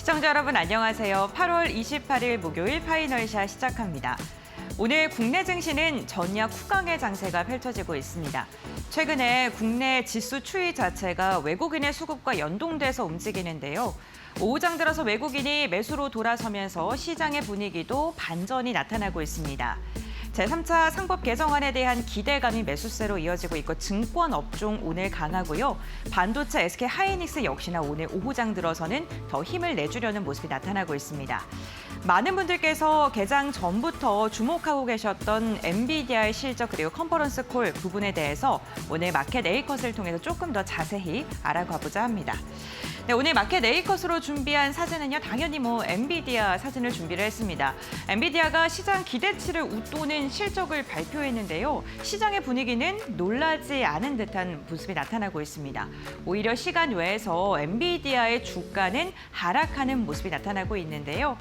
시청자 여러분 안녕하세요. 8월 28일 목요일 파이널샷 시작합니다. 오늘 국내 증시는 전약 후강의 장세가 펼쳐지고 있습니다. 최근에 국내 지수 추이 자체가 외국인의 수급과 연동돼서 움직이는데요. 오후장 들어서 외국인이 매수로 돌아서면서 시장의 분위기도 반전이 나타나고 있습니다. 제3차 상법 개정안에 대한 기대감이 매수세로 이어지고 있고 증권 업종 오늘 강하고요. 반도체 SK 하이닉스 역시나 오늘 오후장 들어서는 더 힘을 내주려는 모습이 나타나고 있습니다. 많은 분들께서 개장 전부터 주목하고 계셨던 엔비디아의 실적 그리고 컨퍼런스 콜 부분에 대해서 오늘 마켓 A컷을 통해서 조금 더 자세히 알아가보자 합니다. 네, 오늘 마켓 A컷으로 준비한 사진은요, 당연히 엔비디아 사진을 준비를 했습니다. 엔비디아가 시장 기대치를 웃도는 실적을 발표했는데요. 시장의 분위기는 놀라지 않은 듯한 모습이 나타나고 있습니다. 오히려 시간 외에서 엔비디아의 주가는 하락하는 모습이 나타나고 있는데요.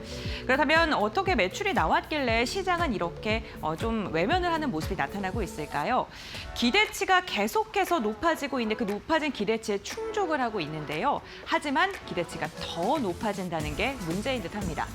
그렇다면 어떻게 매출이 나왔길래 시장은 이렇게 좀 외면을 하는 모습이 나타나고 있을까요? 기대치가 계속해서 높아지고 있는 그 높아진 기대치에 충족을 하고 있는데요. 하지만 기대치가 더 높아진다는 게 문제인 듯합니다.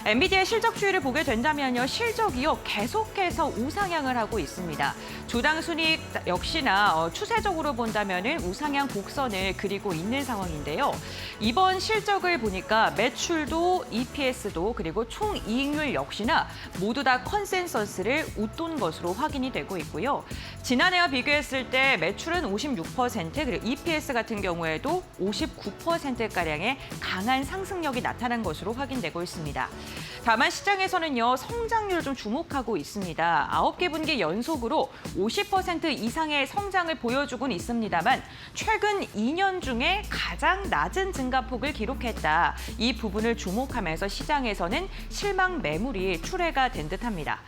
엔비디아의 실적 추이를 보게 된다면요, 실적이요 계속해서 우상향을 하고 있습니다. 주당 순이익 역시나 추세적으로 본다면은 우상향 곡선을 그리고 있는 상황인데요. 이번 실적을 보니까 매출도 EPS도 그리고 총이익률 역시나 모두 다 컨센서스를 웃돈 것으로 확인이 되고 있고요. 지난해와 비교했을 때 매출은 56%, 그리고 EPS 같은 경우에도 59%가량의 강한 상승력이 나타난 것으로 확인되고 있습니다. 다만 시장에서는요, 성장률을 좀 주목하고 있습니다. 9개 분기 연속으로 50% 이상의 성장을 보여주고는 있습니다만 최근 2년 중에 가장 낮은 증가폭을 기록했다. 이 부분을 주목하면서 시장에서는 실망 매물이 출회가 된 듯합니다.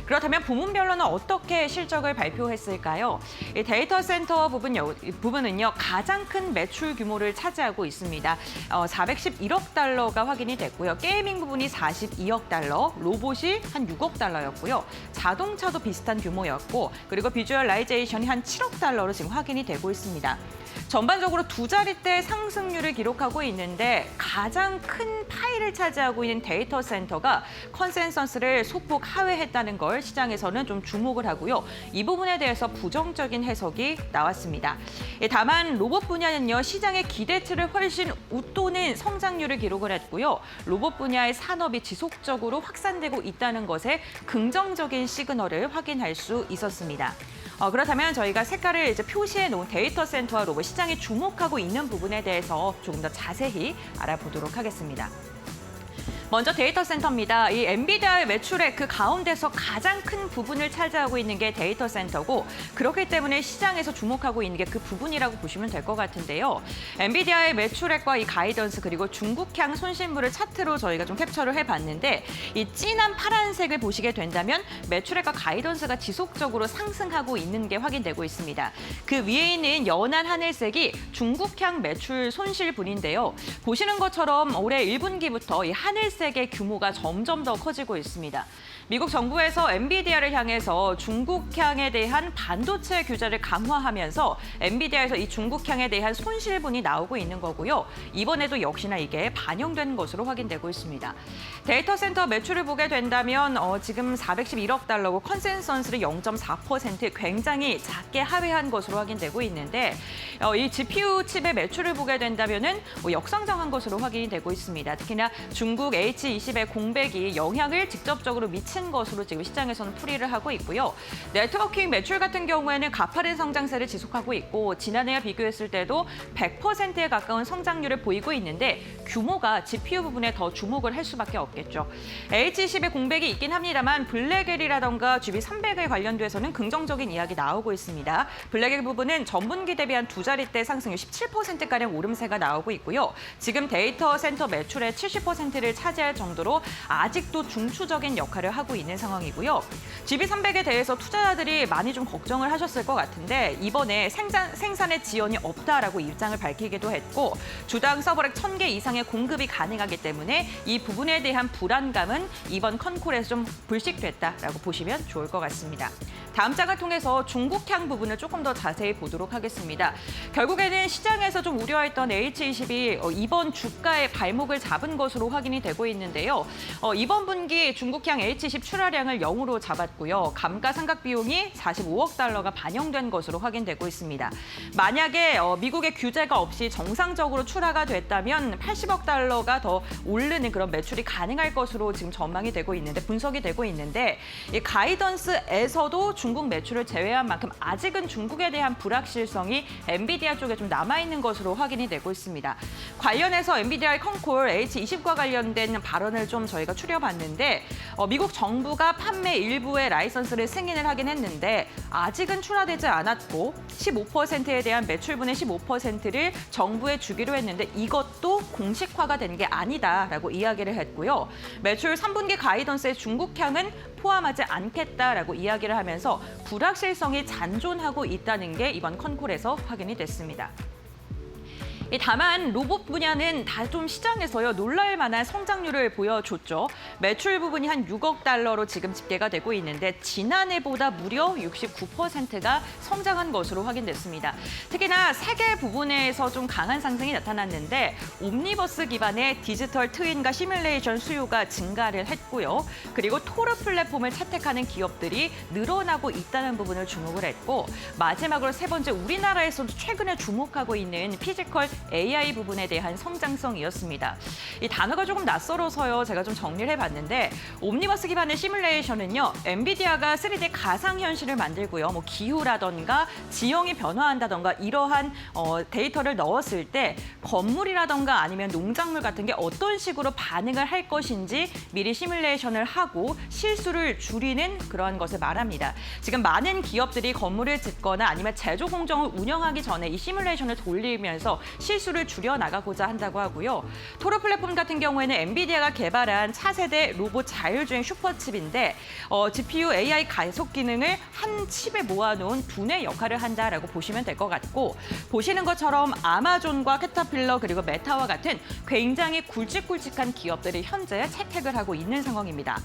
그렇다면 부문별로는 어떻게 실적을 발표했을까요? 이 데이터 센터 부분은요, 가장 큰 매출 규모를 차지하고 있습니다. 411억 달러가 확인이 됐고요. 게이밍 부분이 42억 달러, 로봇이 한 6억 달러였고요. 자동차도 비슷한 규모였고, 그리고 비주얼라이제이션이 한 7억 달러로 지금 확인이 되고 있습니다. 전반적으로 두 자릿대 상승률을 기록하고 있는데 가장 큰 파이를 차지하고 있는 데이터 센터가 컨센서스를 소폭 하회했다는 걸 시장에서는 좀 주목을 하고요. 이 부분에 대해서 부정적인 해석이 나왔습니다. 다만 로봇 분야는요, 시장의 기대치를 훨씬 웃도는 성장률을 기록을 했고요. 로봇 분야의 산업이 지속적으로 확산되고 있다는 것에 긍정적인 시그널을 확인할 수 있었습니다. 그렇다면 저희가 색깔을 이제 표시해 놓은 데이터 센터와 로봇 시장이 주목하고 있는 부분에 대해서 조금 더 자세히 알아보도록 하겠습니다. 먼저 데이터 센터입니다. 이 엔비디아의 매출의 그 가운데서 가장 큰 부분을 차지하고 있는 게 데이터 센터고, 그렇기 때문에 시장에서 주목하고 있는 게 그 부분이라고 보시면 될 것 같은데요. 엔비디아의 매출액과 이 가이던스 그리고 중국향 손실물을 차트로 저희가 좀 캡처를 해봤는데, 이 진한 파란색을 보시게 된다면 매출액과 가이던스가 지속적으로 상승하고 있는 게 확인되고 있습니다. 그 위에 있는 연한 하늘색이 중국향 매출 손실분인데요. 보시는 것처럼 올해 1분기부터 이 하늘색의 규모가 점점 더 커지고 있습니다. 미국 정부에서 엔비디아를 향해서 중국향에 대한 반도체 규제를 강화하면서 엔비디아에서 이 중국향에 대한 손실분이 나오고 있는 거고요. 이번에도 역시나 이게 반영된 것으로 확인되고 있습니다. 데이터 센터 매출을 보게 된다면 지금 411억 달러고 컨센서스를 0.4% 굉장히 작게 하회한 것으로 확인되고 있는데, 이 GPU 칩의 매출을 보게 된다면은 역성장한 것으로 확인이 되고 있습니다. 특히나 중국 H20의 공백이 영향을 직접적으로 미친 것으로 지금 시장에서는 풀이를 하고 있고요. 네트워킹 매출 같은 경우에는 가파른 성장세를 지속하고 있고, 지난해와 비교했을 때도 100%에 가까운 성장률을 보이고 있는데 규모가 GPU 부분에 더 주목을 할 수밖에 없겠죠. H20의 공백이 있긴 합니다만 블랙엘이라던가 GB300에 관련돼서는 긍정적인 이야기 나오고 있습니다. 블랙엘 부분은 전분기 대비한 두 자릿대 상승률 17%가량 오름세가 나오고 있고요. 지금 데이터 센터 매출의 70%를 차지할 정도로 아직도 중추적인 역할을 하고 있는 상황이고요. GB300에 대해서 투자자들이 많이 좀 걱정을 하셨을 것 같은데, 이번에 생산의 지연이 없다라고 입장을 밝히기도 했고, 주당 서버렉 1000개 이상의 공급이 가능하기 때문에 이 부분에 대한 불안감은 이번 컨콜에서 좀 불식됐다라고 보시면 좋을 것 같습니다. 다음 장을 통해서 중국향 부분을 조금 더 자세히 보도록 하겠습니다. 결국에는 시장에서 좀 우려했던 H20이 이번 주가의 발목을 잡은 것으로 확인이 되고 있는데요. 이번 분기 중국향 H20 출하량을 0으로 잡았고요. 감가상각 비용이 45억 달러가 반영된 것으로 확인되고 있습니다. 만약에 미국의 규제가 없이 정상적으로 출하가 됐다면 80억 달러가 더 오르는 그런 매출이 가능할 것으로 지금 전망이 되고 있는데 분석이 되고 있는데 이 가이던스에서도 중국 매출을 제외한 만큼 아직은 중국에 대한 불확실성이 엔비디아 쪽에 좀 남아있는 것으로 확인이 되고 있습니다. 관련해서 엔비디아의 컨콜 H20과 관련된 발언을 좀 저희가 추려봤는데 미국 정부가 판매 일부의 라이선스를 승인을 하긴 했는데 아직은 출하되지 않았고 15%에 대한 매출분의 15%를 정부에 주기로 했는데 이것도 공식화가 된 게 아니다라고 이야기를 했고요. 매출 3분기 가이던스의 중국향은 포함하지 않겠다라고 이야기를 하면서 불확실성이 잔존하고 있다는 게 이번 컨콜에서 확인이 됐습니다. 다만 로봇 분야는 다 좀 시장에서요 놀랄 만한 성장률을 보여줬죠. 매출 부분이 한 6억 달러로 지금 집계가 되고 있는데 지난해보다 무려 69%가 성장한 것으로 확인됐습니다. 특히나 세계 부분에서 좀 강한 상승이 나타났는데 옴니버스 기반의 디지털 트윈과 시뮬레이션 수요가 증가를 했고요. 그리고 토르 플랫폼을 채택하는 기업들이 늘어나고 있다는 부분을 주목을 했고 마지막으로 세 번째 우리나라에서도 최근에 주목하고 있는 피지컬 AI 부분에 대한 성장성이었습니다. 이 단어가 조금 낯설어서요. 제가 좀 정리를 해봤는데 옴니버스 기반의 시뮬레이션은요. 엔비디아가 3D 가상현실을 만들고요. 뭐 기후라던가 지형이 변화한다던가 이러한 데이터를 넣었을 때 건물이라던가 아니면 농작물 같은 게 어떤 식으로 반응을 할 것인지 미리 시뮬레이션을 하고 실수를 줄이는 그러한 것을 말합니다. 지금 많은 기업들이 건물을 짓거나 아니면 제조 공정을 운영하기 전에 이 시뮬레이션을 돌리면서 실수를 줄여나가고자 한다고 하고요. 토르 플랫폼 같은 경우에는 엔비디아가 개발한 차세대 로봇 자율주행 슈퍼칩인데 GPU AI 가속 기능을 한 칩에 모아놓은 두뇌 역할을 한다라고 보시면 될 것 같고 보시는 것처럼 아마존과 캐터필러 그리고 메타와 같은 굉장히 굵직굵직한 기업들이 현재 채택을 하고 있는 상황입니다.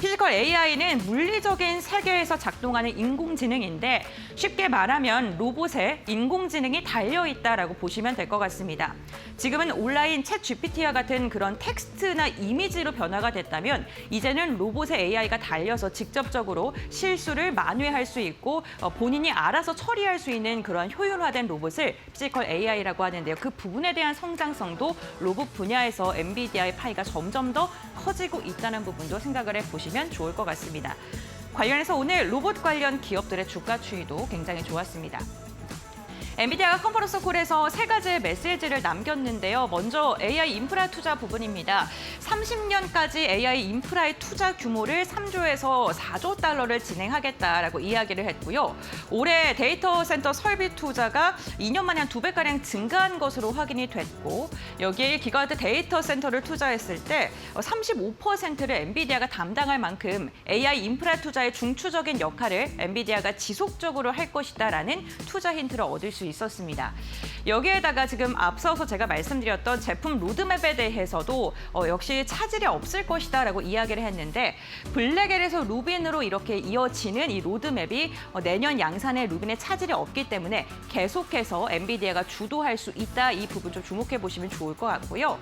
피지컬 AI는 물리적인 세계에서 작동하는 인공지능인데 쉽게 말하면 로봇에 인공지능이 달려있다라고 보시면 될 것 같습니다. 지금은 온라인 챗 GPT와 같은 그런 텍스트나 이미지로 변화가 됐다면 이제는 로봇에 AI가 달려서 직접적으로 실수를 만회할 수 있고 본인이 알아서 처리할 수 있는 그런 효율화된 로봇을 피지컬 AI라고 하는데요. 그 부분에 대한 성장성도 로봇 분야에서 엔비디아의 파이가 점점 더 커지고 있다는 부분도 생각을 해보시면 좋을 것 같습니다. 관련해서 오늘 로봇 관련 기업들의 주가 추이도 굉장히 좋았습니다. 엔비디아가 컨퍼런스 콜에서 세 가지의 메시지를 남겼는데요. 먼저 AI 인프라 투자 부분입니다. 30년까지 AI 인프라의 투자 규모를 3조에서 4조 달러를 진행하겠다라고 이야기를 했고요. 올해 데이터 센터 설비 투자가 2년 만에 한 2배가량 증가한 것으로 확인이 됐고 여기에 기가와트 데이터 센터를 투자했을 때 35%를 엔비디아가 담당할 만큼 AI 인프라 투자의 중추적인 역할을 엔비디아가 지속적으로 할 것이다라는 투자 힌트를 얻을 수 있었습니다. 여기에다가 지금 앞서서 제가 말씀드렸던 제품 로드맵에 대해서도 역시 차질이 없을 것이다라고 이야기를 했는데 블랙엘에서 루빈으로 이렇게 이어지는 이 로드맵이 내년 양산의 루빈에 차질이 없기 때문에 계속해서 엔비디아가 주도할 수 있다. 이 부분 좀 주목해 보시면 좋을 것 같고요.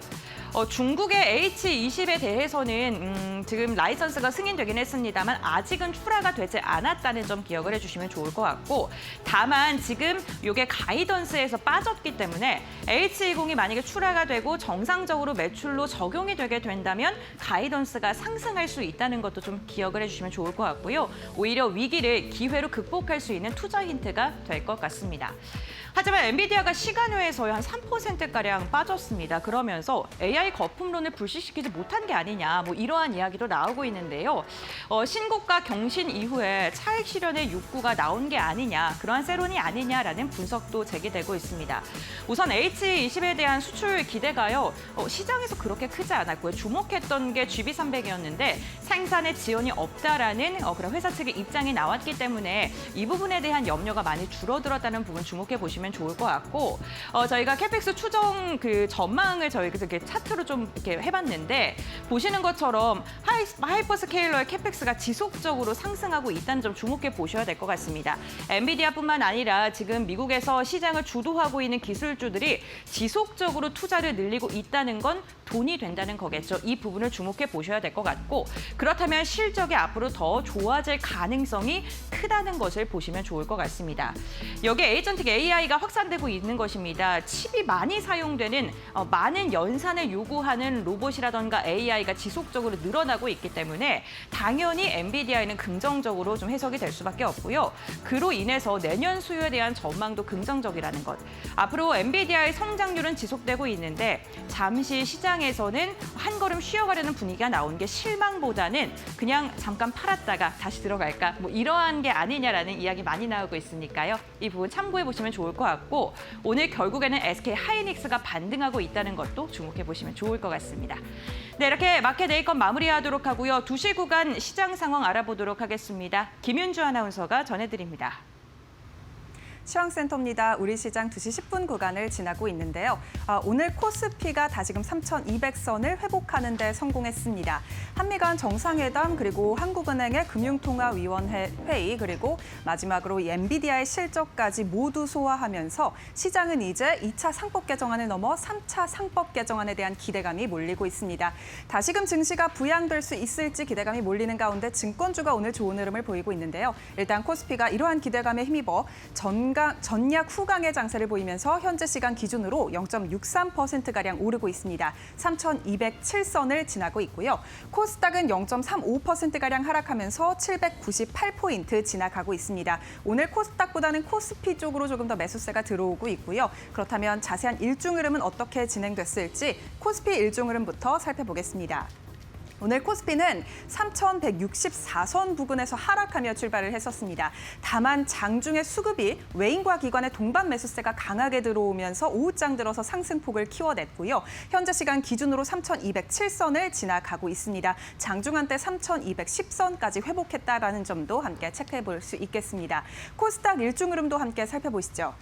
중국의 H20에 대해서는 지금 라이선스가 승인되긴 했습니다만 아직은 출하가 되지 않았다는 점 기억을 해주시면 좋을 것 같고 다만 지금 이게 가이던스에서 빠졌기 때문에 H20이 만약에 출하가 되고 정상적으로 매출로 적용이 되게 된다면 가이던스가 상승할 수 있다는 것도 좀 기억을 해주시면 좋을 것 같고요. 오히려 위기를 기회로 극복할 수 있는 투자 힌트가 될 것 같습니다. 하지만 엔비디아가 시간외에서야 한 3%가량 빠졌습니다. 그러면서 AI 거품론을 불식시키지 못한 게 아니냐 뭐 이러한 이야기도 나오고 있는데요. 신고가 경신 이후에 차익 실현의 욕구가 나온 게 아니냐 그러한 세론이 아니냐라는 분석도 제기되고 있습니다. 우선 H20에 대한 수출 기대가요. 시장에서 그렇게 크지 않았고요. 주목했던 게 GB300이었는데 생산에 지원이 없다라는 그런 회사 측의 입장이 나왔기 때문에 이 부분에 대한 염려가 많이 줄어들었다는 부분 주목해 보시면 좋을 것 같고 저희가 캐펙스 추정 그 전망을 저희가 이렇게 차트 차트로 좀 이렇게 해봤는데 보시는 것처럼 하이퍼스케일러의 캐펙스가 지속적으로 상승하고 있다는 점 주목해 보셔야 될 것 같습니다. 엔비디아뿐만 아니라 지금 미국에서 시장을 주도하고 있는 기술주들이 지속적으로 투자를 늘리고 있다는 건 돈이 된다는 거겠죠. 이 부분을 주목해 보셔야 될 것 같고 그렇다면 실적이 앞으로 더 좋아질 가능성이 크다는 것을 보시면 좋을 것 같습니다. 여기에 에이전틱 AI가 확산되고 있는 것입니다. 칩이 많이 사용되는 많은 연산을 요구하는 로봇이라던가 AI가 지속적으로 늘어나고 있기 때문에 당연히 엔비디아에는 긍정적으로 좀 해석이 될 수밖에 없고요. 그로 인해서 내년 수요에 대한 전망도 긍정적이라는 것. 앞으로 엔비디아의 성장률은 지속되고 있는데 잠시 시장에서는 한 걸음 쉬어가려는 분위기가 나온 게 실망보다는 그냥 잠깐 팔았다가 다시 들어갈까 뭐 이러한 게 아니냐라는 이야기 많이 나오고 있으니까요. 이 부분 참고해 보시면 좋을 것 같고 오늘 결국에는 SK 하이닉스가 반등하고 있다는 것도 주목해 보시면 좋을 것 같습니다. 네, 이렇게 마켓 A컷 마무리하도록 하고요. 2시 구간 시장 상황 알아보도록 하겠습니다. 김윤주 아나운서가 전해드립니다. 시황센터입니다. 우리 시장 2시 10분 구간을 지나고 있는데요. 오늘 코스피가 다시금 3,200선을 회복하는 데 성공했습니다. 한미 간 정상회담 그리고 한국은행의 금융통화위원회 회의 그리고 마지막으로 엔비디아의 실적까지 모두 소화하면서 시장은 이제 2차 상법 개정안을 넘어 3차 상법 개정안에 대한 기대감이 몰리고 있습니다. 다시금 증시가 부양될 수 있을지 기대감이 몰리는 가운데 증권주가 오늘 좋은 흐름을 보이고 있는데요. 일단 코스피가 이러한 기대감에 힘입어 전약 후강의 장세를 보이면서 현재 시간 기준으로 0.63%가량 오르고 있습니다. 3,207선을 지나고 있고요. 코스닥은 0.35%가량 하락하면서 798포인트 지나가고 있습니다. 오늘 코스닥보다는 코스피 쪽으로 조금 더 매수세가 들어오고 있고요. 그렇다면 자세한 일중 흐름은 어떻게 진행됐을지 코스피 일중 흐름부터 살펴보겠습니다. 오늘 코스피는 3,164선 부근에서 하락하며 출발을 했었습니다. 다만 장중에 수급이 외인과 기관의 동반 매수세가 강하게 들어오면서 오후장 들어서 상승폭을 키워냈고요. 현재 시간 기준으로 3,207선을 지나가고 있습니다. 장중 한때 3,210선까지 회복했다라는 점도 함께 체크해 볼 수 있겠습니다. 코스닥 일중 흐름도 함께 살펴보시죠.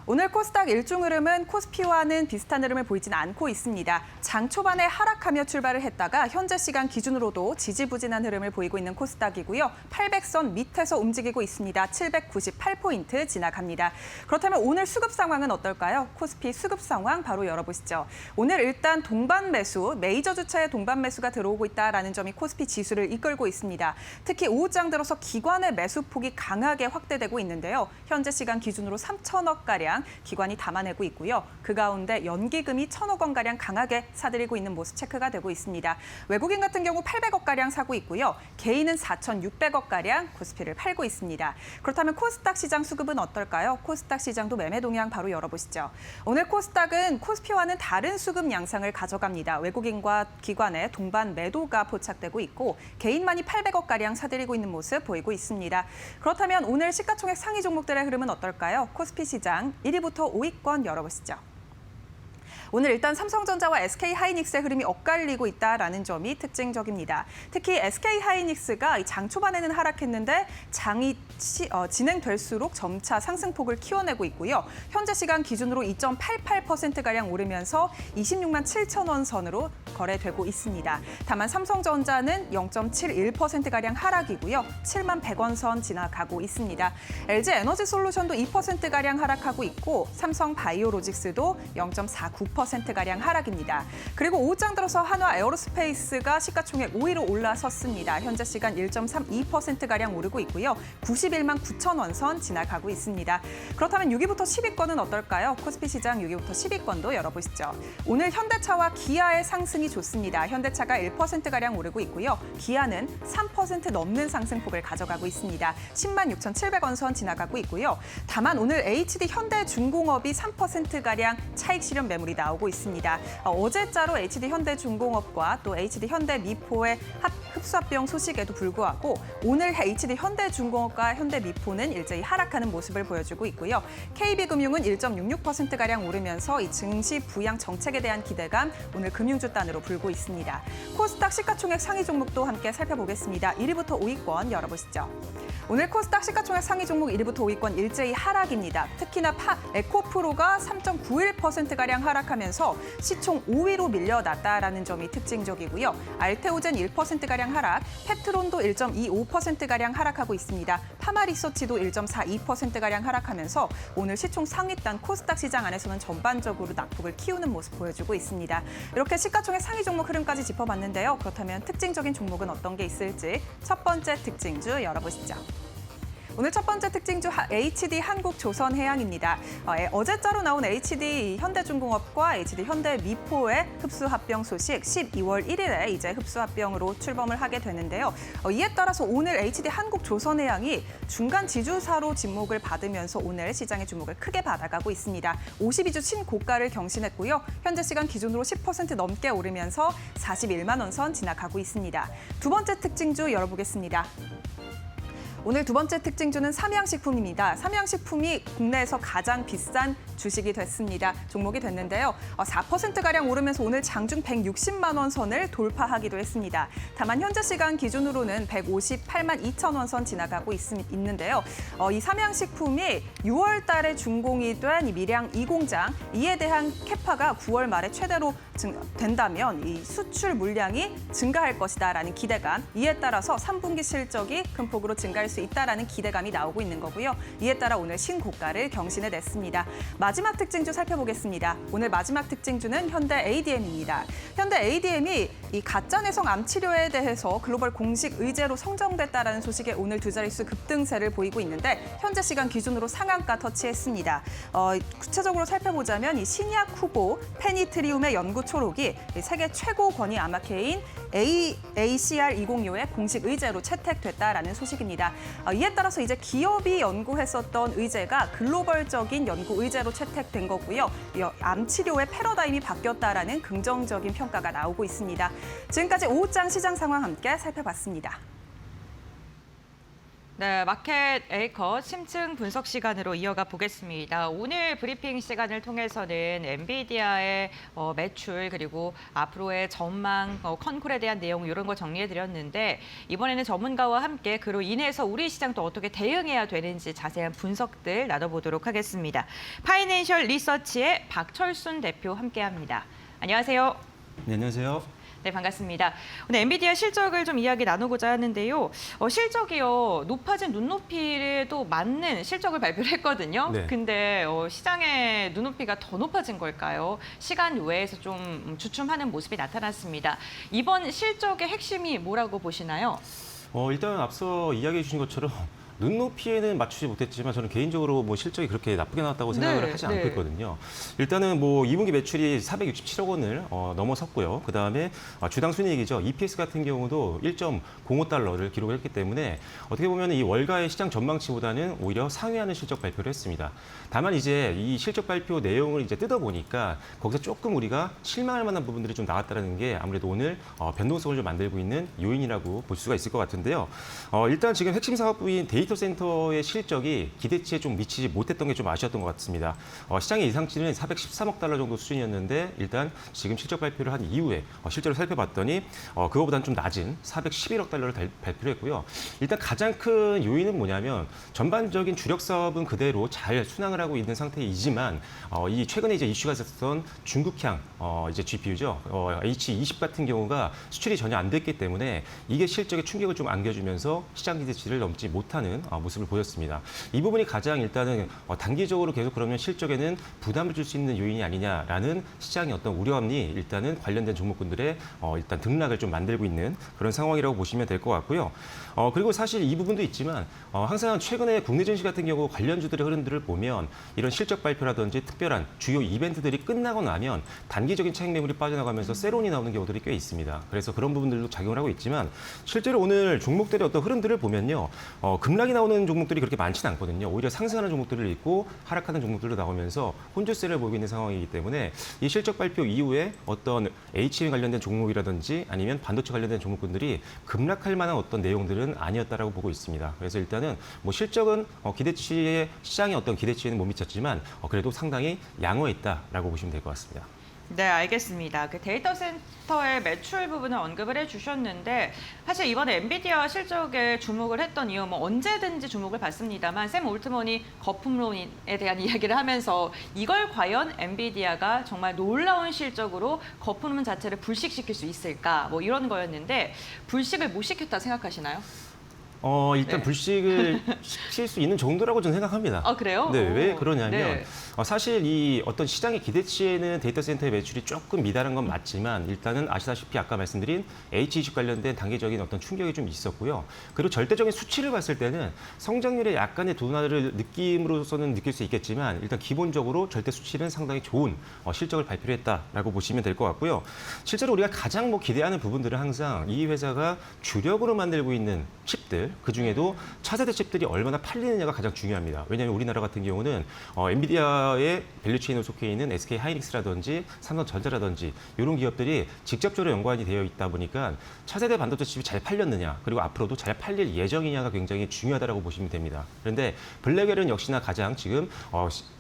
오늘 코스닥 일중 흐름은 코스피와는 비슷한 흐름을 보이진 않고 있습니다. 장 초반에 하락하며 출발을 했다가 현재 시간 기준으로도 지지부진한 흐름을 보이고 있는 코스닥이고요. 800선 밑에서 움직이고 있습니다. 798포인트 지나갑니다. 그렇다면 오늘 수급 상황은 어떨까요? 코스피 수급 상황 바로 열어보시죠. 오늘 일단 동반 매수, 메이저 주체의 동반 매수가 들어오고 있다라는 점이 코스피 지수를 이끌고 있습니다. 특히 오후장 들어서 기관의 매수폭이 강하게 확대되고 있는데요. 현재 시간 기준으로 3천억가량 기관이 담아내고 있고요. 그 가운데 연기금이 1,000억 원가량 강하게 사들이고 있는 모습 체크가 되고 있습니다. 외국인 같은 경우 800억가량 사고 있고요. 개인은 4,600억가량 코스피를 팔고 있습니다. 그렇다면 코스닥 시장 수급은 어떨까요? 코스닥 시장도 매매 동향 바로 열어보시죠. 오늘 코스닥은 코스피와는 다른 수급 양상을 가져갑니다. 외국인과 기관의 동반 매도가 포착되고 있고 개인만이 800억가량 사들이고 있는 모습 보이고 있습니다. 그렇다면 오늘 시가총액 상위 종목들의 흐름은 어떨까요? 코스피 시장 1위부터 5위권 열어보시죠. 오늘 일단 삼성전자와 SK 하이닉스의 흐름이 엇갈리고 있다라는 점이 특징적입니다. 특히 SK 하이닉스가 장 초반에는 하락했는데 장이 진행될수록 점차 상승폭을 키워내고 있고요. 현재 시간 기준으로 2.88%가량 오르면서 26만 7천 원 선으로 거래되고 있습니다. 다만 삼성전자는 0.71%가량 하락이고요. 7만 100원 선 지나가고 있습니다. LG 에너지솔루션도 2%가량 하락하고 있고 삼성 바이오로직스도 0.49%가량 하락입니다. 그리고 오후장 들어서 한화 에어로스페이스가 시가총액 5위로 올라섰습니다. 현재 시간 1.32%가량 오르고 있고요. 91만 9천 원 선 지나가고 있습니다. 그렇다면 6위부터 10위권은 어떨까요? 코스피 시장 6위부터 10위권도 열어보시죠. 오늘 현대차와 기아의 상승이 좋습니다. 현대차가 1%가량 오르고 있고요. 기아는 3% 넘는 상승폭을 가져가고 있습니다. 10만 6,700원 선 지나가고 있고요. 다만 오늘 HD 현대중공업이 3%가량 차익 실현 매물이 나오고 있습니다. 어제자로 HD 현대중공업과 또 HD 현대미포의 흡수합병 소식에도 불구하고 오늘 HD 현대중공업과 현대미포는 일제히 하락하는 모습을 보여주고 있고요. KB금융은 1.66%가량 오르면서 이 증시 부양 정책에 대한 기대감 오늘 금융주 단으로 불고 있습니다. 코스닥 시가총액 상위 종목도 함께 살펴보겠습니다. 1위부터 5위권 열어보시죠. 오늘 코스닥 시가총액 상위 종목 1위부터 5위권 일제히 하락입니다. 특히나 에코프로가 3.91%가량 하락하면서 하락하면서 시총 5위로 밀려났다라는 점이 특징적이고요. 알테오젠 1%가량 하락, 페트론도 1.25%가량 하락하고 있습니다. 파마리서치도 1.42%가량 하락하면서 오늘 시총 상위단 코스닥 시장 안에서는 전반적으로 낙폭을 키우는 모습 보여주고 있습니다. 이렇게 시가총액 상위 종목 흐름까지 짚어봤는데요. 그렇다면 특징적인 종목은 어떤 게 있을지 첫 번째 특징주 열어보시죠. 오늘 첫 번째 특징주 HD 한국조선해양입니다. 어제자로 나온 HD 현대중공업과 HD 현대미포의 흡수합병 소식 12월 1일에 이제 흡수합병으로 출범을 하게 되는데요. 이에 따라서 오늘 HD 한국조선해양이 중간 지주사로 지목을 받으면서 오늘 시장의 주목을 크게 받아가고 있습니다. 52주 신고가를 경신했고요. 현재 시간 기준으로 10% 넘게 오르면서 41만 원 선 지나가고 있습니다. 두 번째 특징주 열어보겠습니다. 오늘 두 번째 특징주는 삼양식품입니다. 삼양식품이 국내에서 가장 비싼 주식이 됐습니다. 종목이 됐는데요. 4%가량 오르면서 오늘 장중 160만 원 선을 돌파하기도 했습니다. 다만 현재 시간 기준으로는 158만 2천 원 선 지나가고 있는데요. 이 삼양식품이 6월 달에 준공이 된 이 밀양 2공장, 이에 대한 캐파가 9월 말에 최대로 된다면 이 수출 물량이 증가할 것이다라는 기대감, 이에 따라서 3분기 실적이 큰 폭으로 증가할 수 있다라는 기대감이 나오고 있는 거고요. 이에 따라 오늘 신고가를 경신해냈습니다. 마지막 특징주 살펴보겠습니다. 오늘 마지막 특징주는 현대 ADM입니다. 현대 ADM이 이 가짜 내성 암 치료에 대해서 글로벌 공식 의제로 선정됐다라는 소식에 오늘 두 자릿수 급등세를 보이고 있는데 현재 시간 기준으로 상한가 터치했습니다. 구체적으로 살펴보자면 이 신약 후보 페니트리움의 연구 초록이 세계 최고 권위 암학회인 ACR206의 공식 의제로 채택됐다라는 소식입니다. 이에 따라서 이제 기업이 연구했었던 의제가 글로벌적인 연구 의제로 채택된 거고요. 암 치료의 패러다임이 바뀌었다라는 긍정적인 평가가 나오고 있습니다. 지금까지 오후장 시장 상황 함께 살펴봤습니다. 네, 마켓 A컷 심층 분석 시간으로 이어가 보겠습니다. 오늘 브리핑 시간을 통해서는 엔비디아의 매출 그리고 앞으로의 전망, 컨콜에 대한 내용 이런 거 정리해드렸는데 이번에는 전문가와 함께 그로 인해서 우리 시장도 어떻게 대응해야 되는지 자세한 분석들 나눠보도록 하겠습니다. 파이낸셜 리서치의 박철순 대표 함께합니다. 안녕하세요. 네, 안녕하세요. 네, 반갑습니다. 오늘 엔비디아 실적을 좀 이야기 나누고자 하는데요. 실적이요, 높아진 눈높이를 또 맞는 실적을 발표를 했거든요. 네. 근데 시장의 눈높이가 더 높아진 걸까요? 시간 외에서 좀 주춤하는 모습이 나타났습니다. 이번 실적의 핵심이 뭐라고 보시나요? 일단 앞서 이야기해 주신 것처럼 눈높이에는 맞추지 못했지만 저는 개인적으로 뭐 실적이 그렇게 나쁘게 나왔다고 생각을 하지 않고 있거든요. 일단은 뭐 2분기 매출이 467억 원을 넘어섰고요. 그다음에 주당 순이익이죠. EPS 같은 경우도 1.05달러를 기록을 했기 때문에 어떻게 보면 이 월가의 시장 전망치보다는 오히려 상회하는 실적 발표를 했습니다. 다만 이제 이 실적 발표 내용을 이제 뜯어보니까 거기서 조금 우리가 실망할 만한 부분들이 좀 나왔다는 게 아무래도 오늘 변동성을 좀 만들고 있는 요인이라고 볼 수가 있을 것 같은데요. 일단 지금 핵심 사업부인 데이터 센터의 실적이 기대치에 좀 미치지 못했던 게 좀 아쉬웠던 것 같습니다. 시장의 예상치는 413억 달러 정도 수준이었는데 일단 지금 실적 발표를 한 이후에 실제로 살펴봤더니 그거보다는 좀 낮은 411억 달러를 발표를 했고요. 일단 가장 큰 요인은 뭐냐면 전반적인 주력 사업은 그대로 잘 순항을 하고 있는 상태이지만 이 최근에 이제 이슈가 있었던 중국향 이제 GPU죠. H20 같은 경우가 수출이 전혀 안 됐기 때문에 이게 실적에 충격을 좀 안겨주면서 시장 기대치를 넘지 못하는 모습을 보였습니다. 이 부분이 가장 일단은 단기적으로 계속 그러면 실적에는 부담을 줄 수 있는 요인이 아니냐라는 시장의 어떤 우려감이 일단은 관련된 종목군들의 일단 등락을 좀 만들고 있는 그런 상황이라고 보시면 될 것 같고요. 그리고 사실 이 부분도 있지만 항상 최근에 국내 증시 같은 경우 관련주들의 흐름들을 보면 이런 실적 발표라든지 특별한 주요 이벤트들이 끝나고 나면 단기적인 차익 매물이 빠져나가면서 세론이 나오는 경우들이 꽤 있습니다. 그래서 그런 부분들도 작용을 하고 있지만 실제로 오늘 종목들의 어떤 흐름들을 보면요. 급락이 나오는 종목들이 그렇게 많지는 않거든요. 오히려 상승하는 종목들을 있고 하락하는 종목들도 나오면서 혼조세를 보이고 있는 상황이기 때문에 이 실적 발표 이후에 어떤 HM 관련된 종목이라든지 아니면 반도체 관련된 종목군들이 급락할 만한 어떤 내용들은 아니었다라고 보고 있습니다. 그래서 일단은 뭐 실적은 시장의 어떤 기대치에는 못 미쳤지만 그래도 상당히 양호했다라고 보시면 될 것 같습니다. 네, 알겠습니다. 그 데이터 센터의 매출 부분을 언급을 해주셨는데 사실 이번에 엔비디아 실적에 주목을 했던 이유 뭐 언제든지 주목을 받습니다만 샘 올트먼이 거품론에 대한 이야기를 하면서 이걸 과연 엔비디아가 정말 놀라운 실적으로 거품론 자체를 불식시킬 수 있을까 뭐 이런 거였는데 불식을 못 시켰다 생각하시나요? 일단 네. 불식을 시킬 수 있는 정도라고 저는 생각합니다. 아, 그래요? 네, 오. 왜 그러냐면 네. 사실 이 어떤 시장의 기대치에는 데이터 센터의 매출이 조금 미달한 건 맞지만 일단은 아시다시피 아까 말씀드린 H20 관련된 단기적인 어떤 충격이 좀 있었고요. 그리고 절대적인 수치를 봤을 때는 성장률에 약간의 둔화를 느낌으로서는 느낄 수 있겠지만 일단 기본적으로 절대 수치는 상당히 좋은 실적을 발표를 했다라고 보시면 될 것 같고요. 실제로 우리가 가장 기대하는 부분들은 항상 이 회사가 주력으로 만들고 있는 칩들 그중에도 차세대 칩들이 얼마나 팔리느냐가 가장 중요합니다. 왜냐하면 우리나라 같은 경우는 엔비디아의 밸류체인에 속해 있는 SK 하이닉스라든지 삼성전자라든지 이런 기업들이 직접적으로 연관이 되어 있다 보니까 차세대 반도체 칩이 잘 팔렸느냐 그리고 앞으로도 잘 팔릴 예정이냐가 굉장히 중요하다고 보시면 됩니다. 그런데 블랙웰은 역시나 가장 지금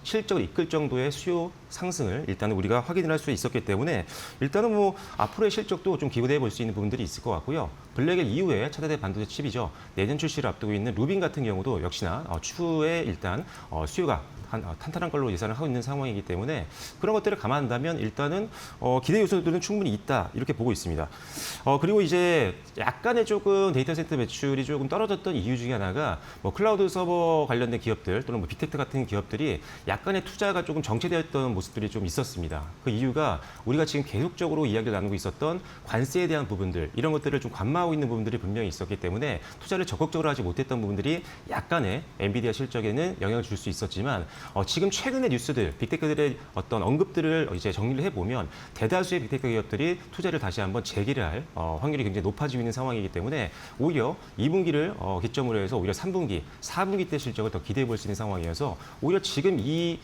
실적을 이끌 정도의 수요 상승을 일단은 우리가 확인을 할 수 있었기 때문에 일단은 앞으로의 실적도 좀 기대해 볼 수 있는 부분들이 있을 것 같고요. 블랙웰 이후에 차세대 반도체 칩이죠. 내년 출시를 앞두고 있는 루빈 같은 경우도 역시나 추후에 일단 수요가 탄탄한 걸로 예상을 하고 있는 상황이기 때문에 그런 것들을 감안한다면 일단은 기대 요소들은 충분히 있다 이렇게 보고 있습니다. 그리고 이제 약간의 조금 데이터 센터 매출이 조금 떨어졌던 이유 중에 하나가 클라우드 서버 관련된 기업들 또는 빅테크 같은 기업들이 약간의 투자가 조금 정체되었던 모습들이 좀 있었습니다. 그 이유가 우리가 지금 계속적으로 이야기를 나누고 있었던 관세에 대한 부분들 이런 것들을 좀 관마하고 있는 부분들이 분명히 있었기 때문에 투자를 적극적으로 하지 못했던 부분들이 약간의 엔비디아 실적에는 영향을 줄 수 있었지만 지금 최근의 뉴스들, 빅테크들의 어떤 언급들을 이제 정리를 해보면 대다수의 빅테크 기업들이 투자를 다시 한번 재개를 할 확률이 굉장히 높아지고 있는 상황이기 때문에 오히려 2분기를 기점으로 해서 오히려 3분기, 4분기 때 실적을 더 기대해 볼 수 있는 상황이어서 오히려 지금 이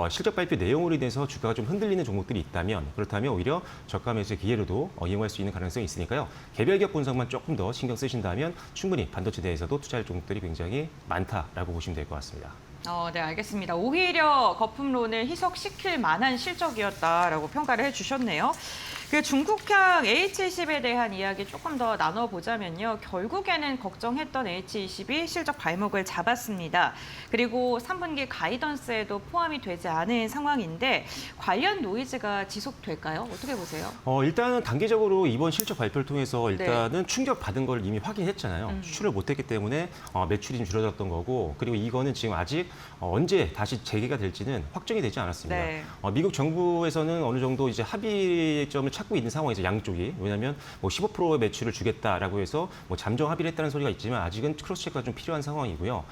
실적 발표 내용으로 인해서 주가가 좀 흔들리는 종목들이 있다면 그렇다면 오히려 저가 매수의 기회로도 이용할 수 있는 가능성이 있으니까요. 개별 기업 분석만 조금 더 신경 쓰신다면 충분히 반도체 대해서도 투자할 종목들이 굉장히 많다라고 보시면 될 것 같습니다. 네, 알겠습니다. 오히려 거품론을 희석시킬 만한 실적이었다라고 평가를 해주셨네요. 그 중국향 H20에 대한 이야기 조금 더 나눠보자면요. 결국에는 걱정했던 H20이 실적 발목을 잡았습니다. 그리고 3분기 가이던스에도 포함이 되지 않은 상황인데 관련 노이즈가 지속될까요? 어떻게 보세요? 일단은 단기적으로 이번 실적 발표를 통해서 일단은 충격받은 걸 이미 확인했잖아요. 수출을 못했기 때문에 매출이 좀 줄어들었던 거고 그리고 이거는 지금 아직 언제 다시 재개가 될지는 확정이 되지 않았습니다. 네. 미국 정부에서는 어느 정도 이제 합의점을 찾고 있는 상황이죠. 양쪽이. 왜냐하면 15%의 매출을 주겠다라고 해서 잠정 합의를 했다는 소리가 있지만 아직은 크로스 체크가 좀 필요한 상황이고요.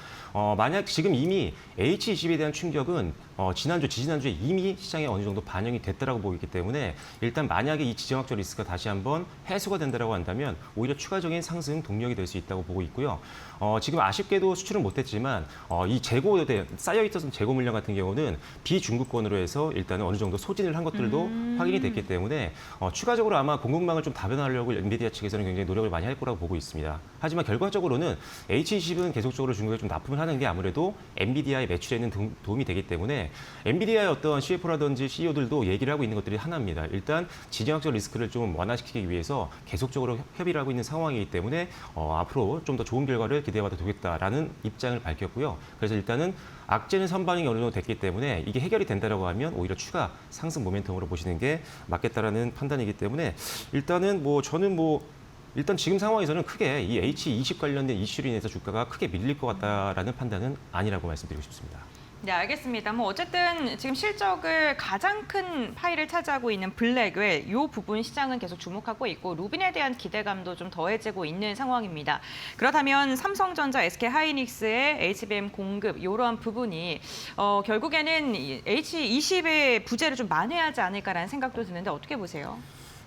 만약 지금 이미 H20에 대한 충격은 지난주, 지지난주에 이미 시장에 어느 정도 반영이 됐다라고 보기 때문에 일단 만약에 이 지정학적 리스크가 다시 한번 해소가 된다라고 한다면 오히려 추가적인 상승 동력이 될 수 있다고 보고 있고요. 지금 아쉽게도 수출은 못했지만 이 재고에 쌓여있었던 재고 물량 같은 경우는 비중국권으로 해서 일단은 어느 정도 소진을 한 것들도 확인이 됐기 때문에 추가적으로 아마 공급망을 좀 다변화하려고 엔비디아 측에서는 굉장히 노력을 많이 할 거라고 보고 있습니다. 하지만 결과적으로는 H20은 계속적으로 중국에 좀 납품을 하는 게 아무래도 엔비디아의 매출에는 도움이 되기 때문에 엔비디아의 어떤 CFO라든지 CEO들도 얘기를 하고 있는 것들이 하나입니다. 일단 지정학적 리스크를 좀 완화시키기 위해서 계속적으로 협의를 하고 있는 상황이기 때문에 앞으로 좀 더 좋은 결과를 기대해봐도 되겠다라는 입장을 밝혔고요. 그래서 일단은 악재는 선반영이 어느 정도 됐기 때문에 이게 해결이 된다라고 하면 오히려 추가 상승 모멘텀으로 보시는 게 맞겠다라는 판단이기 때문에 일단은 저는 일단 지금 상황에서는 크게 이 H20 관련된 이슈로 인해서 주가가 크게 밀릴 것 같다라는 판단은 아니라고 말씀드리고 싶습니다. 네, 알겠습니다. 어쨌든 지금 실적을 가장 큰 파일을 차지하고 있는 블랙웰, 이 부분 시장은 계속 주목하고 있고 루빈에 대한 기대감도 좀 더해지고 있는 상황입니다. 그렇다면 삼성전자, SK 하이닉스의 HBM 공급 이러한 부분이 결국에는 H20의 부재를 좀 만회하지 않을까라는 생각도 드는데 어떻게 보세요?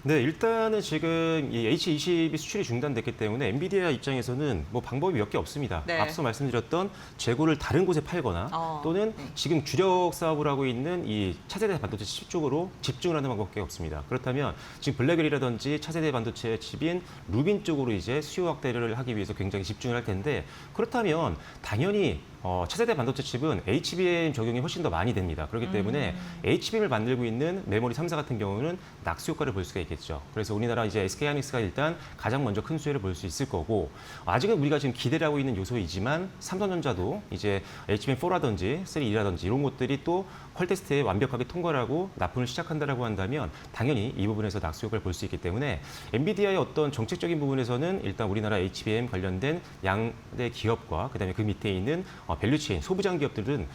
네, 일단은 지금 이 H20이 수출이 중단됐기 때문에 엔비디아 입장에서는 방법이 몇 개 없습니다. 네. 앞서 말씀드렸던 재고를 다른 곳에 팔거나 또는 지금 주력 사업을 하고 있는 이 차세대 반도체 칩 쪽으로 집중을 하는 방법밖에 없습니다. 그렇다면 지금 블랙웰이라든지 차세대 반도체 칩인 루빈 쪽으로 이제 수요 확대를 하기 위해서 굉장히 집중을 할 텐데 그렇다면 당연히 차세대 반도체 칩은 HBM 적용이 훨씬 더 많이 됩니다. 그렇기 때문에 HBM을 만들고 있는 메모리 3사 같은 경우는 낙수 효과를 볼 수가 있겠죠. 그래서 우리나라 이제 SK하이닉스가 일단 가장 먼저 큰 수혜를 볼 수 있을 거고, 아직은 우리가 지금 기대를 하고 있는 요소이지만 삼성전자도 이제 HBM4라든지 3E라든지 이런 것들이 또 퀄 테스트에 완벽하게 통과를 하고 납품을 시작한다라고 한다면 당연히 이 부분에서 낙수 효과를 볼 수 있기 때문에 엔비디아의 어떤 정책적인 부분에서는 일단 우리나라 HBM 관련된 양대 기업과 그다음에 그 밑에 있는 밸류체인 소부장 기업들은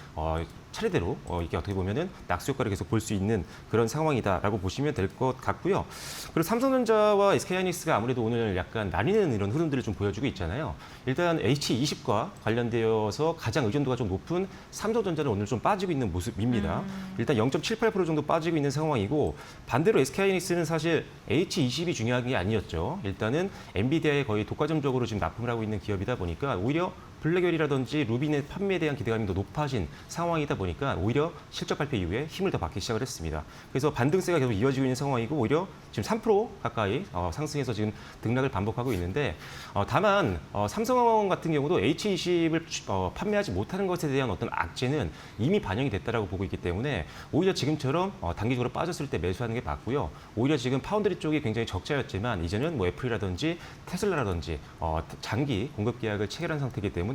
차례대로 이게 어떻게 보면은 낙수 효과를 계속 볼 수 있는 그런 상황이다라고 보시면 될 것 같고요. 그리고 삼성전자와 SK하이닉스가 아무래도 오늘 약간 나뉘는 이런 흐름들을 좀 보여주고 있잖아요. 일단 H20과 관련되어서 가장 의존도가 좀 높은 삼성전자는 오늘 좀 빠지고 있는 모습입니다. 일단 0.78% 정도 빠지고 있는 상황이고, 반대로 SK하이닉스는 사실 H20이 중요한 게 아니었죠. 일단은 엔비디아에 거의 독과점적으로 지금 납품을 하고 있는 기업이다 보니까 오히려 블랙웰이라든지 루빈의 판매에 대한 기대감이 더 높아진 상황이다 보니까 오히려 실적 발표 이후에 힘을 더 받기 시작을 했습니다. 그래서 반등세가 계속 이어지고 있는 상황이고, 오히려 지금 3% 가까이 상승해서 지금 등락을 반복하고 있는데, 다만 삼성 같은 경우도 H20을 판매하지 못하는 것에 대한 어떤 악재는 이미 반영이 됐다라고 보고 있기 때문에 오히려 지금처럼 단기적으로 빠졌을 때 매수하는 게 맞고요. 오히려 지금 파운드리 쪽이 굉장히 적자였지만 이제는 뭐 애플이라든지 테슬라라든지 장기 공급 계약을 체결한 상태이기 때문에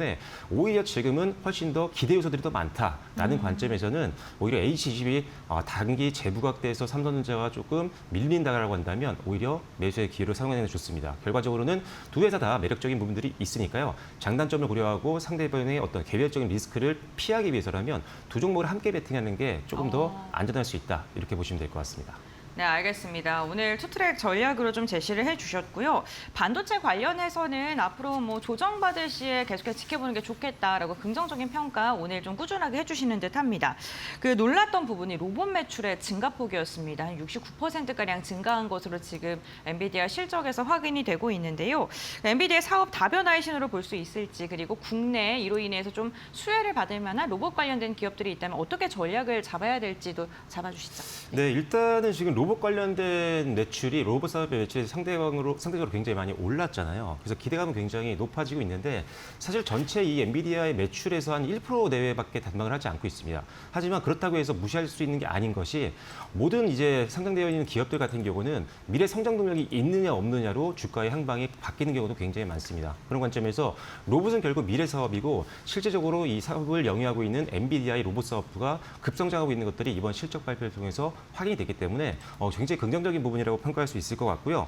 오히려 지금은 훨씬 더 기대 요소들이 더 많다라는 관점에서는 오히려 H20이 단기 재부각돼서 삼성전자가 조금 밀린다라고 한다면 오히려 매수의 기회로 사용하는 게 좋습니다. 결과적으로는 두 회사 다 매력적인 부분들이 있으니까요. 장단점을 고려하고 상대방의 어떤 개별적인 리스크를 피하기 위해서라면 두 종목을 함께 베팅하는 게 조금 더 안전할 수 있다. 이렇게 보시면 될 것 같습니다. 네, 알겠습니다. 오늘 투트랙 전략으로 좀 제시를 해주셨고요. 반도체 관련해서는 앞으로 뭐 조정받을 시에 계속해서 지켜보는 게 좋겠다라고 긍정적인 평가 오늘 좀 꾸준하게 해주시는 듯합니다. 그 놀랐던 부분이 로봇 매출의 증가폭이었습니다. 한 69%가량 증가한 것으로 지금 엔비디아 실적에서 확인이 되고 있는데요. 엔비디아의 사업 다변화의 신호를 볼 수 있을지, 그리고 국내에 이로 인해서 좀 수혜를 받을 만한 로봇 관련된 기업들이 있다면 어떻게 전략을 잡아야 될지도 잡아주시죠. 네, 일단은 지금 로봇 관련된 매출이 로봇 사업의 매출이 상대적으로 굉장히 많이 올랐잖아요. 그래서 기대감은 굉장히 높아지고 있는데 사실 전체 이 엔비디아의 매출에서 한 1% 내외밖에 담당을 하지 않고 있습니다. 하지만 그렇다고 해서 무시할 수 있는 게 아닌 것이 모든 이제 상장되어 있는 기업들 같은 경우는 미래 성장 동력이 있느냐 없느냐로 주가의 향방이 바뀌는 경우도 굉장히 많습니다. 그런 관점에서 로봇은 결국 미래 사업이고 실제적으로 이 사업을 영위하고 있는 엔비디아의 로봇 사업부가 급성장하고 있는 것들이 이번 실적 발표를 통해서 확인이 됐기 때문에 굉장히 긍정적인 부분이라고 평가할 수 있을 것 같고요.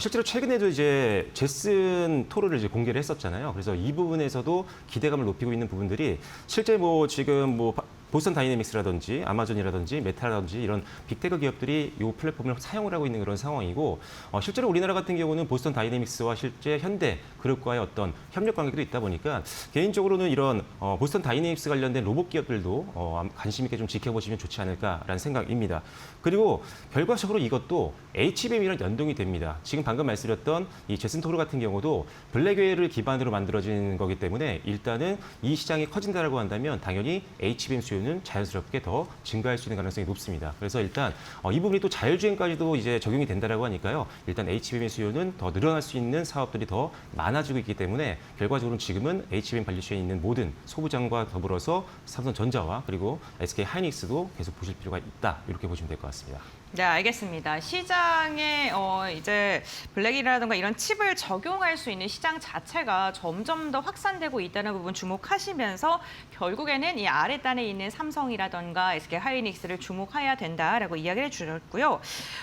실제로 최근에도 이제 제슨 토르를 이제 공개를 했었잖아요. 그래서 이 부분에서도 기대감을 높이고 있는 부분들이 실제 뭐 지금 뭐 보스턴 다이내믹스라든지 아마존이라든지 메타라든지 이런 빅테크 기업들이 이 플랫폼을 사용을 하고 있는 그런 상황이고, 실제로 우리나라 같은 경우는 보스턴 다이내믹스와 실제 현대 그룹과의 어떤 협력 관계도 있다 보니까 개인적으로는 이런 보스턴 다이내믹스 관련된 로봇 기업들도 관심 있게 좀 지켜보시면 좋지 않을까라는 생각입니다. 그리고 결과적으로 이것도 HBM이랑 연동이 됩니다. 지금 방금 말씀드렸던 이 제슨 토르 같은 경우도 블랙웰을 기반으로 만들어진 거기 때문에 일단은 이 시장이 커진다라고 한다면 당연히 HBM 수요는 자연스럽게 더 증가할 수 있는 가능성이 높습니다. 그래서 일단 이 부분이 또 자율주행까지도 이제 적용이 된다라고 하니까요. 일단 HBM의 수요는 더 늘어날 수 있는 사업들이 더 많아지고 있기 때문에 결과적으로 지금은 HBM 관리체에 있는 모든 소부장과 더불어서 삼성전자와 그리고 SK하이닉스도 계속 보실 필요가 있다. 이렇게 보시면 될 것 같습니다. 네, 알겠습니다. 시장에 이제 블랙이라든가 이런 칩을 적용할 수 있는 시장 자체가 점점 더 확산되고 있다는 부분 주목하시면서 결국에는 이 아랫단에 있는 삼성이라든가 SK하이닉스를 주목해야 된다라고 이야기를 해주셨고요.